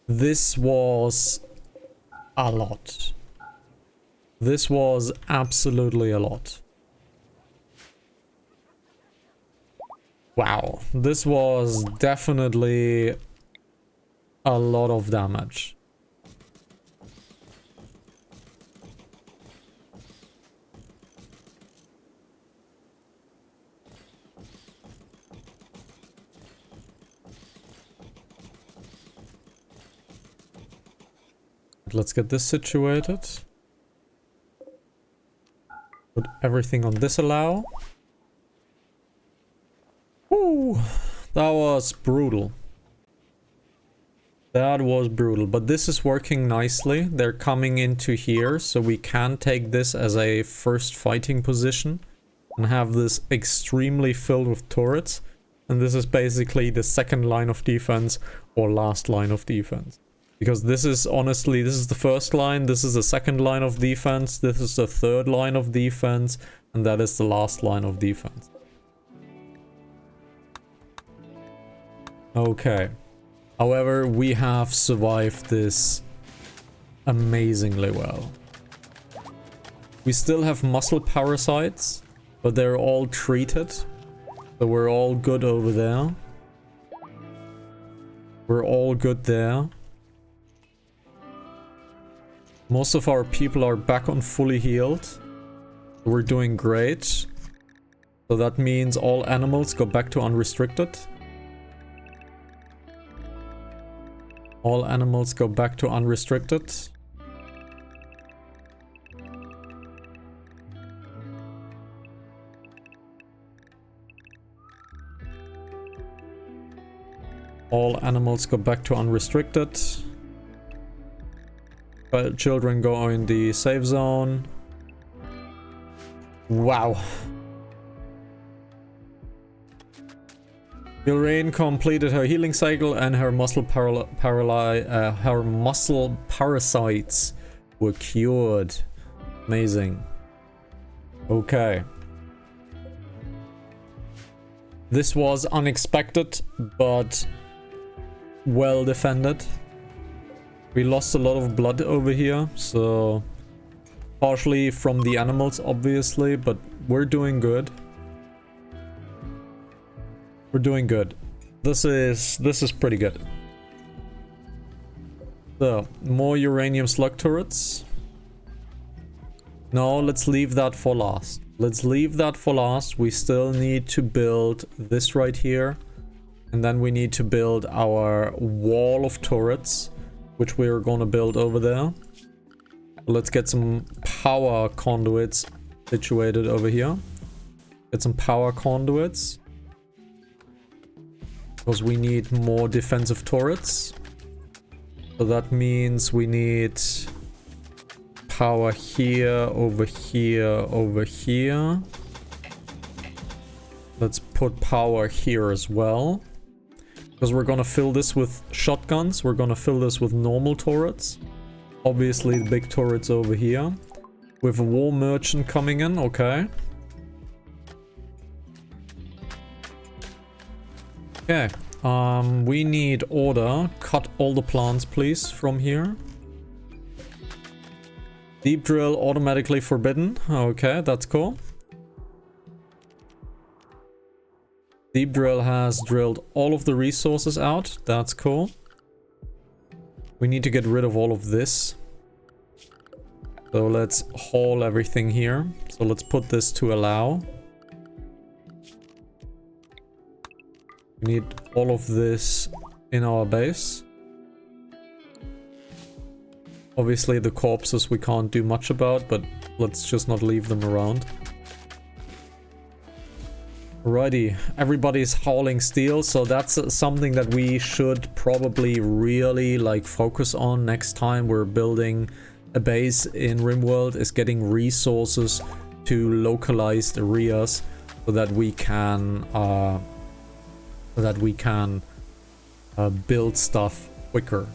This was a lot. This was absolutely a lot. Wow, this was definitely a lot of damage. Let's get this situated. Put everything on disallow. Woo! That was brutal. That was brutal. But this is working nicely. They're coming into here, so we can take this as a first fighting position and have this extremely filled with turrets. And this is basically the second line of defense or last line of defense. Because this is honestly, this is the first line, this is the second line of defense, this is the third line of defense, and that is the last line of defense. Okay. However, we have survived this amazingly well. We still have muscle parasites, but they're all treated. So we're all good over there. We're all good there. Most of our people are back on fully healed. We're doing great. So that means all animals go back to unrestricted. All animals go back to unrestricted. All animals go back to unrestricted. Children go in the safe zone. Wow. Lorraine completed her healing cycle and her muscle parasites were cured. Amazing. Okay. This was unexpected, but well defended. We lost a lot of blood over here, so partially from the animals, obviously, but we're doing good. We're doing good. This is pretty good. So, more uranium slug turrets. No, let's leave that for last. Let's leave that for last. We still need to build this right here. And then we need to build our wall of turrets, which we're going to build over there. Let's get some power conduits situated over here. Get some power conduits. Because we need more defensive turrets. So that means we need power here, over here, over here. Let's put power here as well. Because we're gonna fill this with shotguns. We're gonna fill this with normal turrets. Obviously the big turrets over here. We have a war merchant coming in, okay. Okay, we need order. Cut all the plants, please, from here. Deep drill automatically forbidden. Okay, that's cool. Deep drill has drilled all of the resources out. That's cool. We need to get rid of all of this. So let's haul everything here. So let's put this to allow. We need all of this in our base. Obviously the corpses we can't do much about, but let's just not leave them around. Alrighty, everybody's hauling steel, so that's something that we should probably really like focus on next time we're building a base in RimWorld, is getting resources to localized areas so that we can build stuff quicker.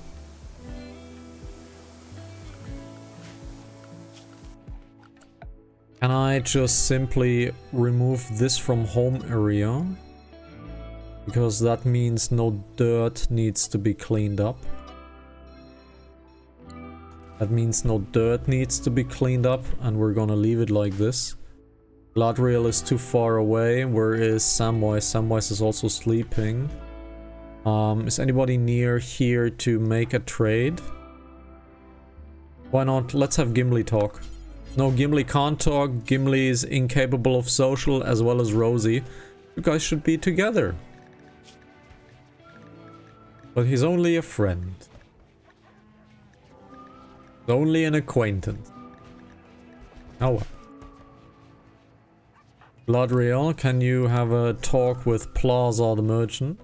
Can I just simply remove this from home area? Because that means no dirt needs to be cleaned up. That means no dirt needs to be cleaned up, and we're gonna leave it like this. Gladriel is too far away. Where is Samwise? Samwise is also sleeping. Is anybody near here to make a trade? Why not? Let's have Gimli talk. No, Gimli can't talk. Gimli is incapable of social, as well as Rosie. You guys should be together. But he's only a friend. He's only an acquaintance. Oh well. Gladriel, can you have a talk with Plaza the merchant?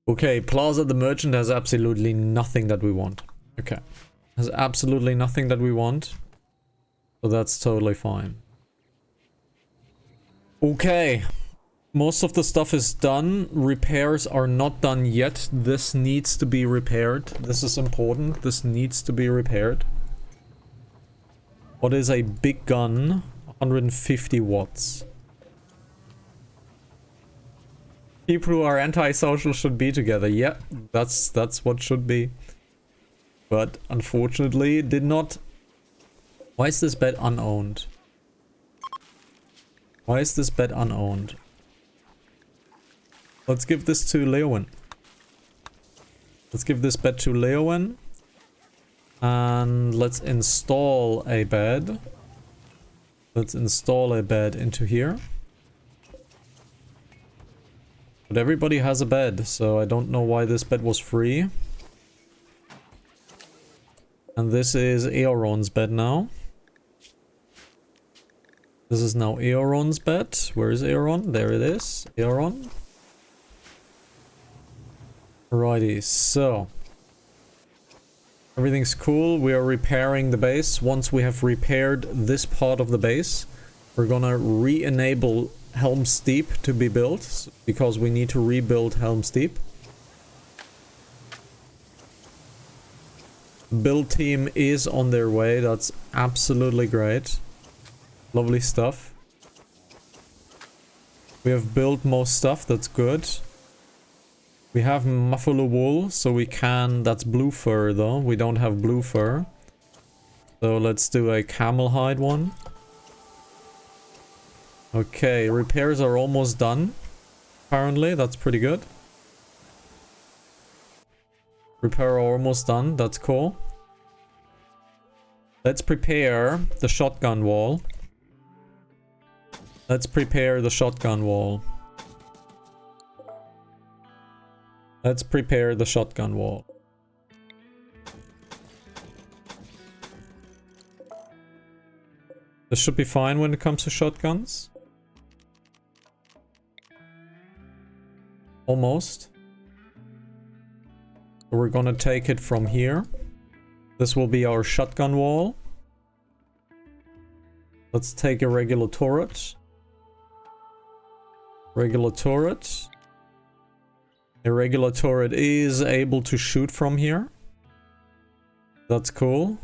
Okay, Plaza the merchant has absolutely nothing that we want. Okay. Has absolutely nothing that we want. So that's totally fine. Okay. Most of the stuff is done. Repairs are not done yet. This needs to be repaired. This is important. This needs to be repaired. What is a big gun? 150 watts. People who are antisocial should be together. Yeah, that's what should be. But unfortunately, it did not. Why is this bed unowned? Why is this bed unowned? Let's give this to Leowyn. Let's give this bed to Leowyn. And let's install a bed. Let's install a bed into here. But everybody has a bed, so I don't know why this bed was free. And this is Eoron's bed now. This is now Eoron's bed. Where is Eoron? There it is. Eoron. Alrighty, so. Everything's cool. We are repairing the base. Once we have repaired this part of the base, we're gonna re-enable Helm's Deep to be built, because we need to rebuild Helm's Deep. Build team is on their way. That's absolutely great. Lovely stuff. We have built most stuff. That's good. We have Muffalo wool, so we can... That's blue fur, though. We don't have blue fur. So let's do a camel hide one. Okay, repairs are almost done. Apparently, that's pretty good. Repair are almost done. That's cool. Let's prepare the shotgun wall. Let's prepare the shotgun wall. Let's prepare the shotgun wall. This should be fine when it comes to shotguns. Almost. So we're gonna take it from here. This will be our shotgun wall. Let's take a regular turret. Regular turret. A regular turret is able to shoot from here. That's cool.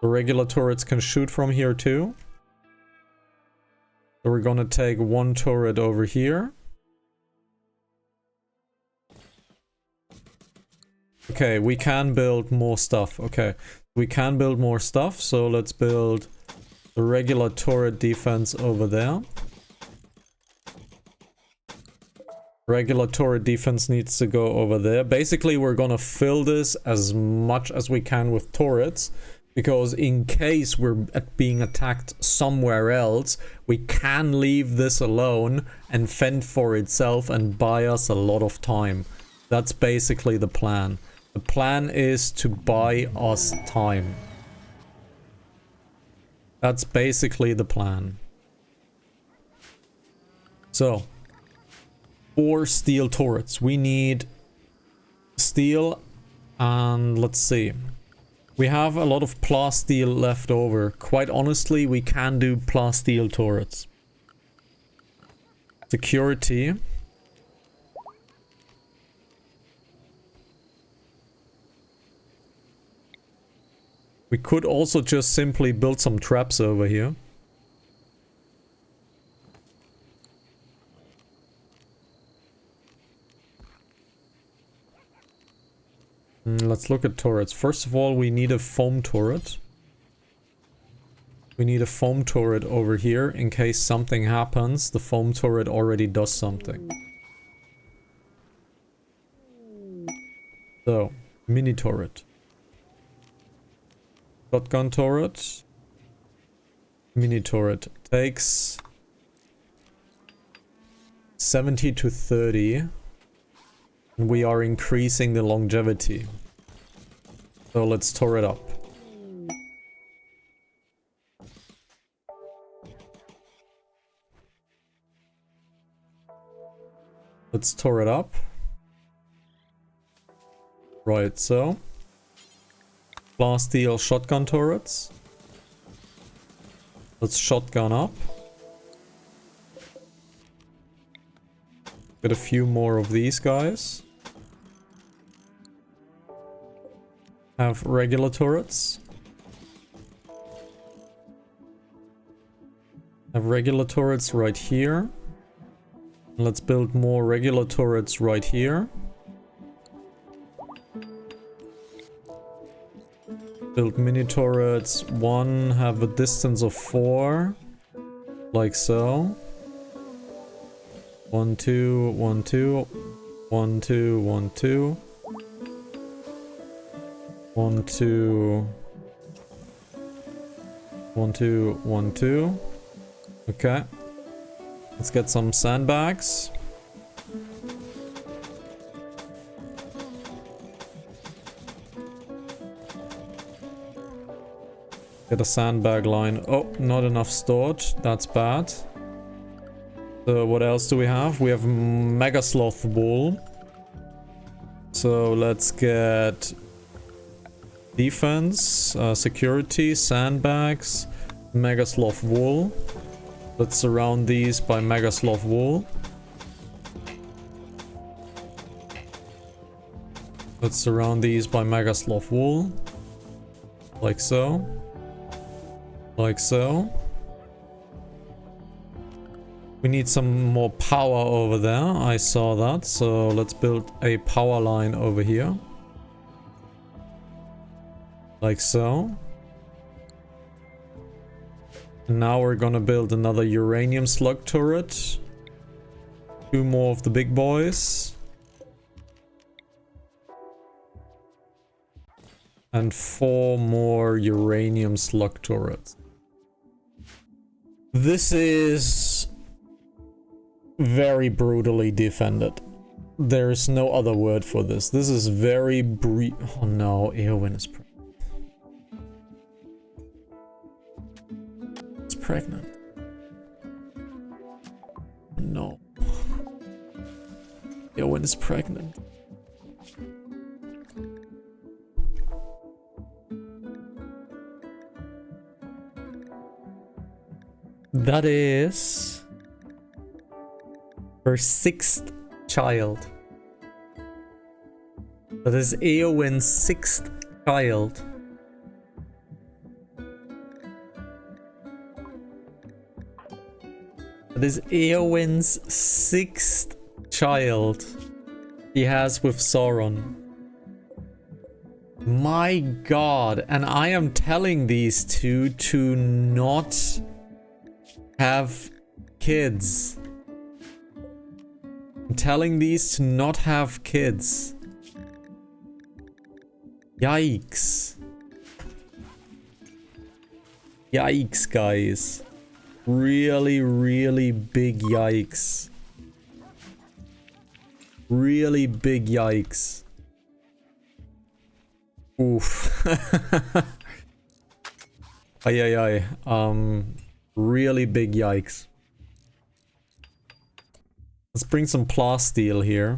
The regular turrets can shoot from here too. So we're gonna take one turret over here. Okay, we can build more stuff. Okay, we can build more stuff. So let's build the regular turret defense over there. Regular turret defense needs to go over there. Basically, we're gonna fill this as much as we can with turrets, because in case we're being attacked somewhere else, we can leave this alone and fend for itself and buy us a lot of time. That's basically the plan. The plan is to buy us time. That's basically the plan. So, 4 steel turrets. We need steel, and let's see. We have a lot of plasteel left over. Quite honestly, we can do plasteel turrets. Security. We could also just simply build some traps over here. Let's look at turrets. First of all, we need a foam turret. We need a foam turret over here. In case something happens, the foam turret already does something. So, mini turret. Shotgun turret. Mini turret. Takes 70 to 30. We are increasing the longevity. So let's tore it up. Let's tore it up. Right, so. Plasteel shotgun turrets. Let's shotgun up. Get a few more of these guys. Have regular turrets. Have regular turrets right here. Let's build more regular turrets right here. Build mini turrets. 1 have a distance of 4. Like so. 1, 2, 1, 2. 1, 2, 1, 2. 1, 2. 1, 2, 1, 2. Okay. Let's get some sandbags. Get a sandbag line. Oh, not enough stored. That's bad. So what else do we have? We have Mega Sloth wool. So let's get defense, security, sandbags, Mega Sloth wool. Let's surround these by Mega Sloth wool. Let's surround these by Mega Sloth wool. Like so. Like so. We need some more power over there. I saw that. So let's build a power line over here. Like so. And now we're gonna build another uranium slug turret. 2 more of the big boys. And 4 more uranium slug turrets. This is very brutally defended. There's no other word for this. This is very oh no, Eowyn is pregnant. No. Eowyn is pregnant. That is her 6th child. That is Eowyn's 6th child. That is Eowyn's 6th child he has with Sauron. My god, and I am telling these two to not have kids. I'm telling these to not have kids. Yikes. Yikes, guys. Really, really big yikes. Really big yikes. Oof. Ay, ay, ay. Really big yikes. Let's bring some plasteel here.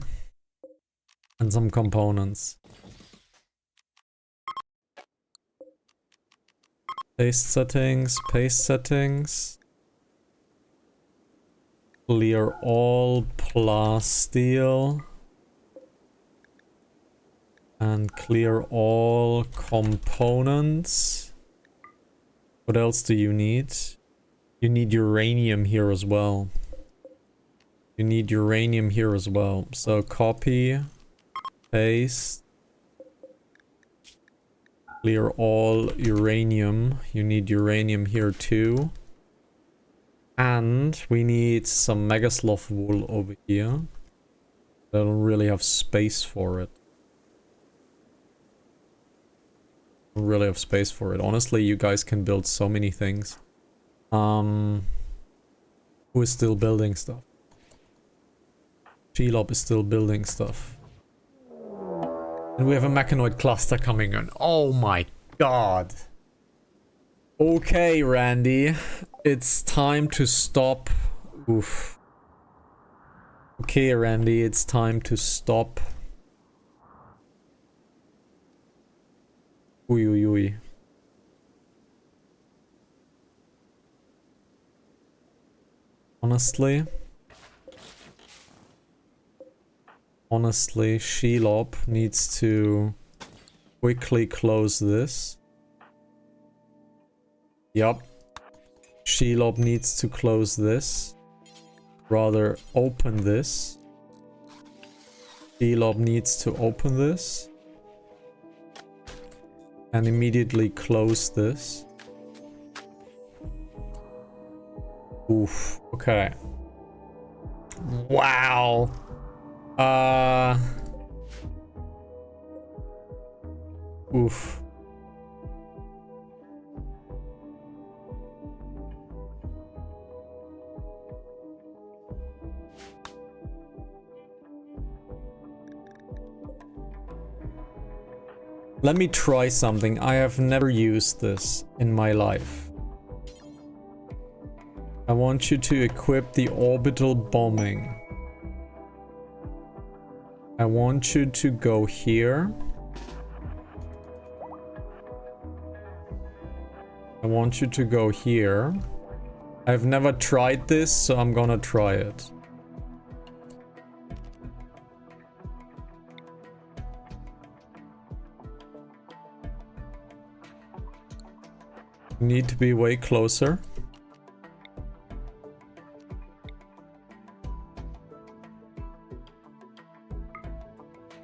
And some components. Paste settings, paste settings. Clear all plasteel. And clear all components. What else do you need? You need uranium here as well. You need uranium here as well. So copy, paste. Clear all uranium. You need uranium here too. And we need some Megasloth wool over here. I don't really have space for it. I don't really have space for it. Honestly, you guys can build so many things. Who is still building stuff? Shelob is still building stuff. And we have a mechanoid cluster coming in. Oh my god. Okay, Randy. It's time to stop. Oof. Okay, Randy, it's time to stop. Ui, ui, ui. Honestly, Shelob needs to quickly close this. Yup. Shelob needs to close this. Rather, open this. Shelob needs to open this. And immediately close this. Oof. Okay. Wow. Oof. Let me try something. I have never used this in my life. I want you to equip the orbital bombing. I want you to go here. I want you to go here. I've never tried this, so I'm gonna try it. You need to be way closer.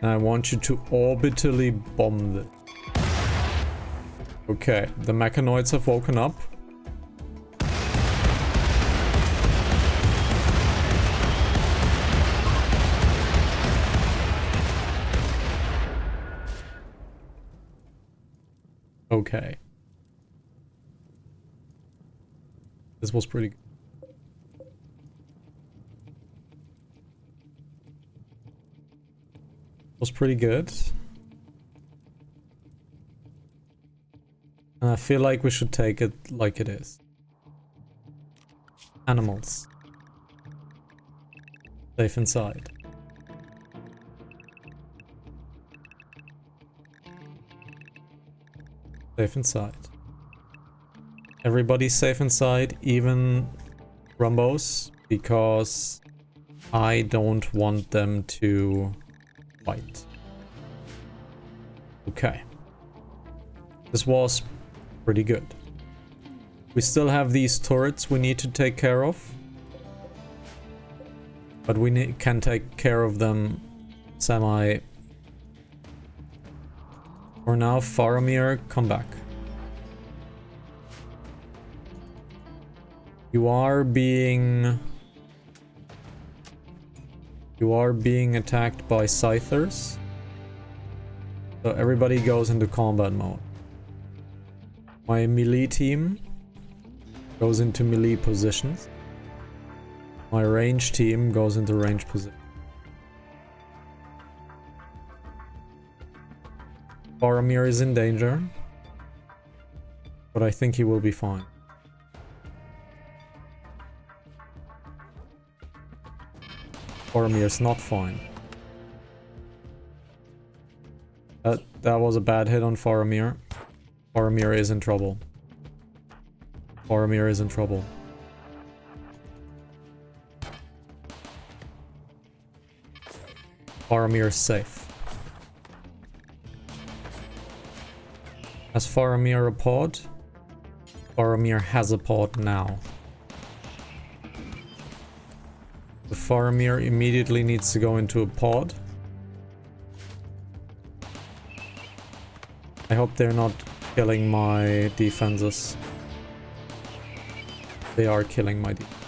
And I want you to orbitally bomb this. Okay, the mechanoids have woken up. Okay. This was pretty good. Was pretty good. And I feel like we should take it like it is. Animals. Safe inside. Safe inside. Everybody's safe inside, even Rumbos, because I don't want them to fight. Okay. This was pretty good. We still have these turrets we need to take care of. But we can take care of them semi... For now, Faramir, come back. You are being attacked by Scythers. So everybody goes into combat mode. My melee team goes into melee positions. My range team goes into range position. Faramir is in danger, but I think he will be fine. Faramir's not fine. That was a bad hit on Faramir. Faramir is in trouble. Faramir is in trouble. Faramir is safe. Has Faramir a pod? Faramir has a pod now. The Faramir immediately needs to go into a pod. I hope they're not killing my defenses. They are killing my defenses.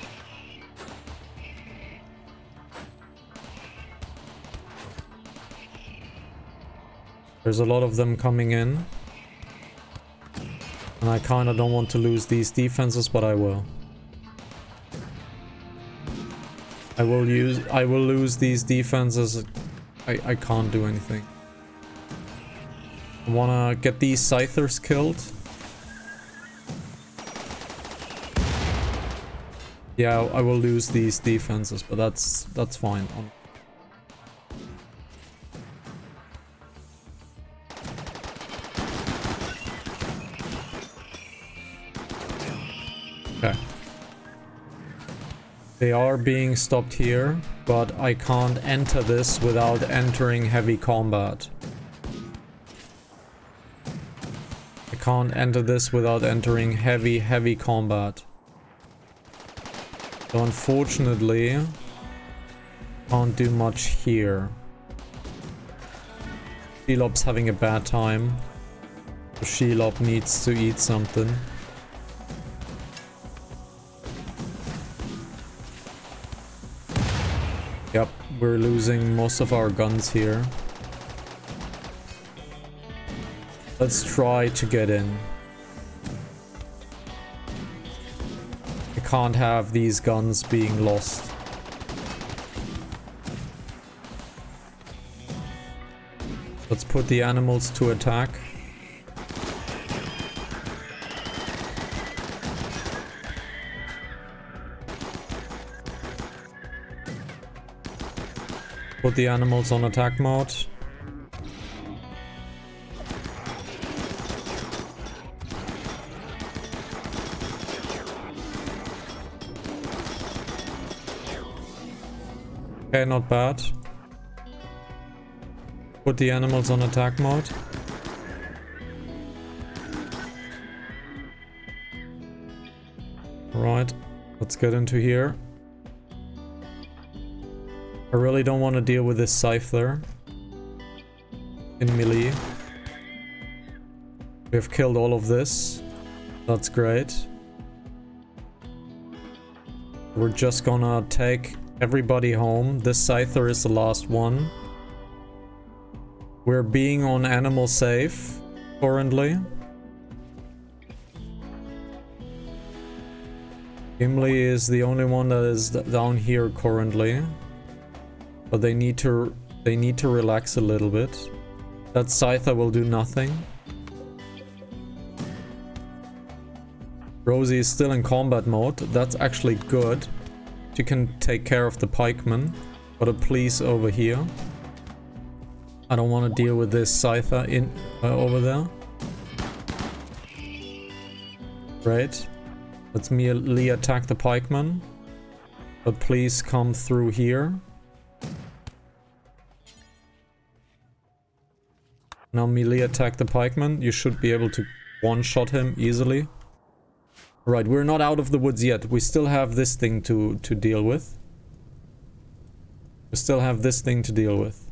There's a lot of them coming in. And I kinda don't want to lose these defenses, but I will. I will lose these defenses. I can't do anything. I wanna get these Scythers killed. Yeah, I will lose these defenses, but that's fine. Okay. They are being stopped here, but I can't enter this without entering heavy combat. I can't enter this without entering heavy combat. So unfortunately, can't do much here. Shelob's having a bad time. So Shelob needs to eat something. Yep, we're losing most of our guns here. Let's try to get in. I can't have these guns being lost. Let's put the animals to attack. Put the animals on attack mode. Okay, not bad. Put the animals on attack mode. Alright, let's get into here. I really don't want to deal with this Scyther in melee. We've killed all of this. That's great. We're just gonna take everybody home. This Scyther is the last one. We're being on animal safe currently. Gimli is the only one that is down here currently. But they need to relax a little bit. That Scyther will do nothing. Rosie is still in combat mode. That's actually good. She can take care of the pikemen. Got a police over here. I don't want to deal with this scyther in over there. Right. Let's melee attack the pikemen. But please come through here. Now melee attack the pikeman. You should be able to one-shot him easily. Right, we're not out of the woods yet. We still have this thing to deal with. We still have this thing to deal with.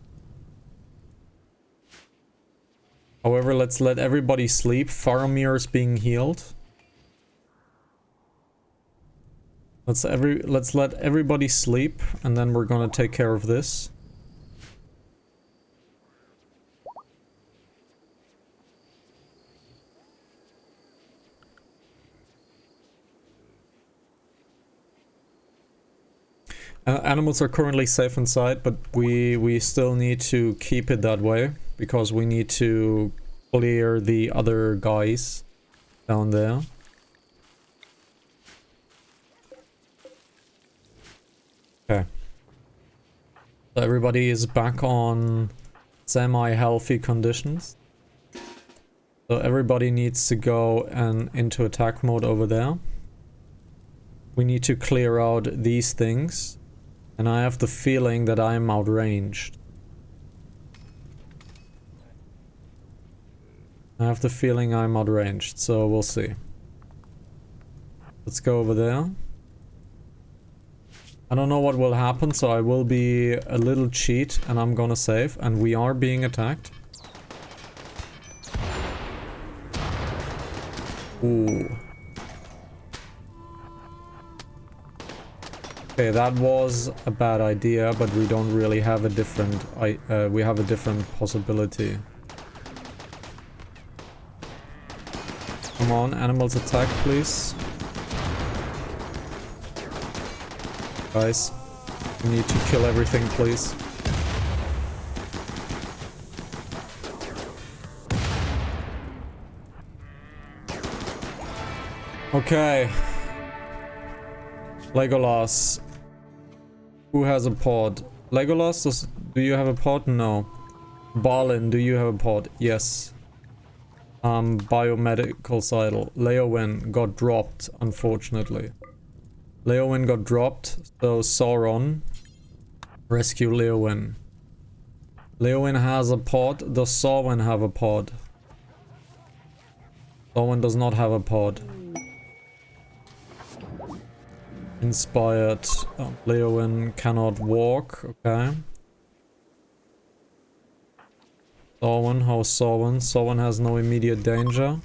However, let's let everybody sleep. Faramir is being healed. Let's let everybody sleep, and then we're gonna take care of this. Animals are currently safe inside, but we still need to keep it that way because we need to clear the other guys down there. Okay. So everybody is back on semi-healthy conditions. So everybody needs to go and into attack mode over there. We need to clear out these things. And I have the feeling that I'm outranged. I have the feeling I'm outranged, so we'll see. Let's go over there. I don't know what will happen, so I will be a little cheat and I'm gonna save. And we are being attacked. Ooh. Okay, that was a bad idea, but we don't really have a different... we have a different possibility. Come on, animals attack, please. Guys, we need to kill everything, please. Okay. Legolas. Who has a pod? Legolas, do you have a pod? No. Balin, do you have a pod? Yes. Biomedical Seidel. Leowyn got dropped, unfortunately. Leowyn got dropped, so Sauron. Rescue Leowyn. Leowyn has a pod. Does Sauron have a pod? Sauron does not have a pod. Inspired. Oh, Leowyn cannot walk. Okay. Sauron, how's Sauron? Sauron has no immediate danger.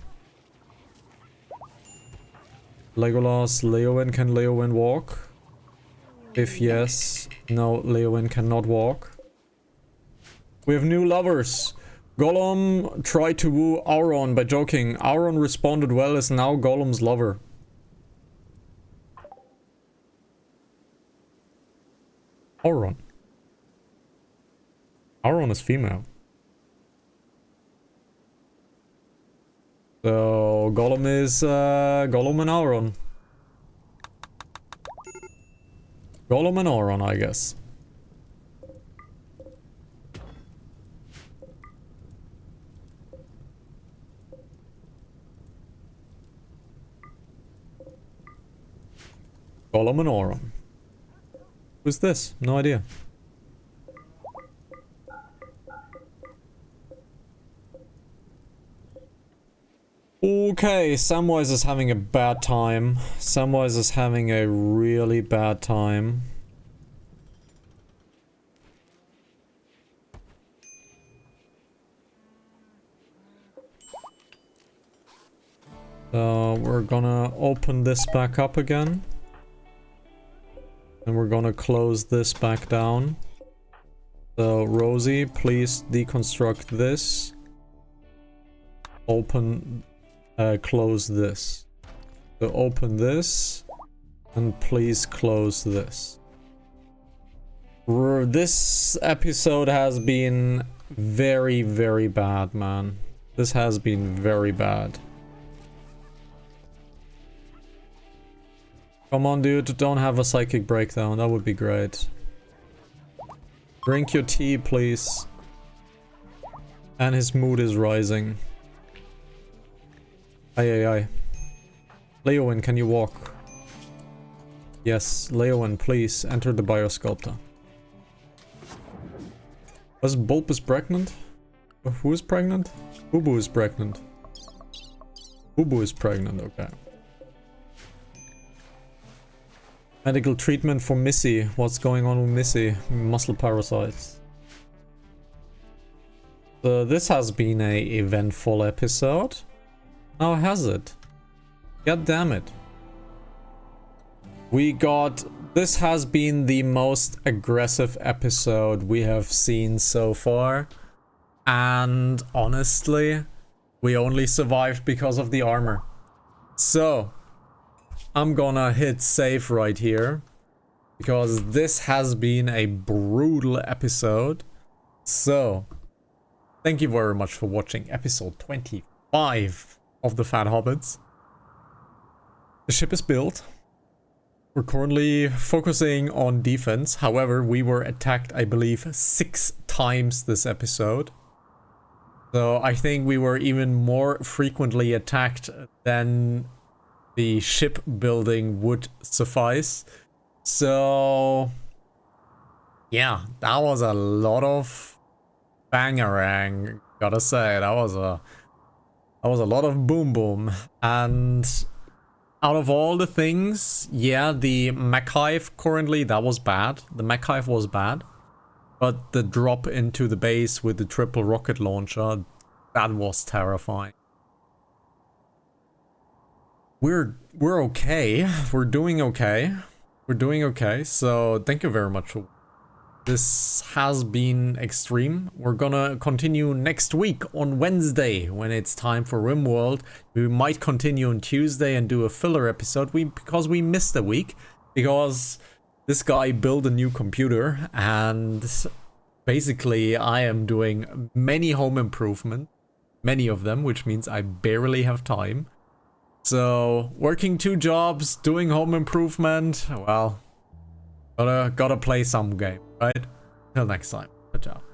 Legolas, Leowyn, can Leowyn walk? If yes, no, Leowyn cannot walk. We have new lovers. Gollum tried to woo Auron by joking. Auron responded well, is now Gollum's lover. Auron. Auron is female. So Gollum is Gollum and Auron. Gollum and Auron, I guess. Gollum and Auron. Who's this? No idea. Okay, Samwise is having a bad time. Samwise is having a really bad time. So we're gonna open this back up again. And we're gonna close this back down. So Rosie, please deconstruct this. Open, close this. So open this. And please close this. This episode has been very, very bad, man. This has been very bad. Come on, dude, don't have a psychic breakdown. That would be great. Drink your tea, please. And his mood is rising. Aye, aye, aye. Leowen, can you walk? Yes, Leowen, please enter the biosculptor. Was Bulbus pregnant? Who is pregnant? Bubu is pregnant. Bubu is pregnant, okay. Medical treatment for Missy. What's going on with Missy? Muscle parasites. So this has been a eventful episode. Now has it? God damn it. This has been the most aggressive episode we have seen so far. And honestly, we only survived because of the armor. So, I'm gonna hit save right here. Because this has been a brutal episode. So, thank you very much for watching episode 25 of the Fat Hobbits. The ship is built. We're currently focusing on defense. However, we were attacked, I believe, 6 times this episode. So I think we were even more frequently attacked than the ship building would suffice. So yeah, that was a lot of bangarang, gotta say. That was a lot of boom boom. And out of all the things, yeah, the mech hive currently, that was bad. The mech hive was bad. But the drop into the base with the triple rocket launcher, that was terrifying. We're okay. We're doing okay. We're doing okay. So thank you very much. This has been extreme. We're gonna continue next week on Wednesday when it's time for RimWorld. We might continue on Tuesday and do a filler episode because we missed a week. Because this guy built a new computer and basically I am doing many home improvements. Many of them, which means I barely have time. So, working 2 jobs, doing home improvement, well, gotta play some game, right? Till next time. Ciao, ciao.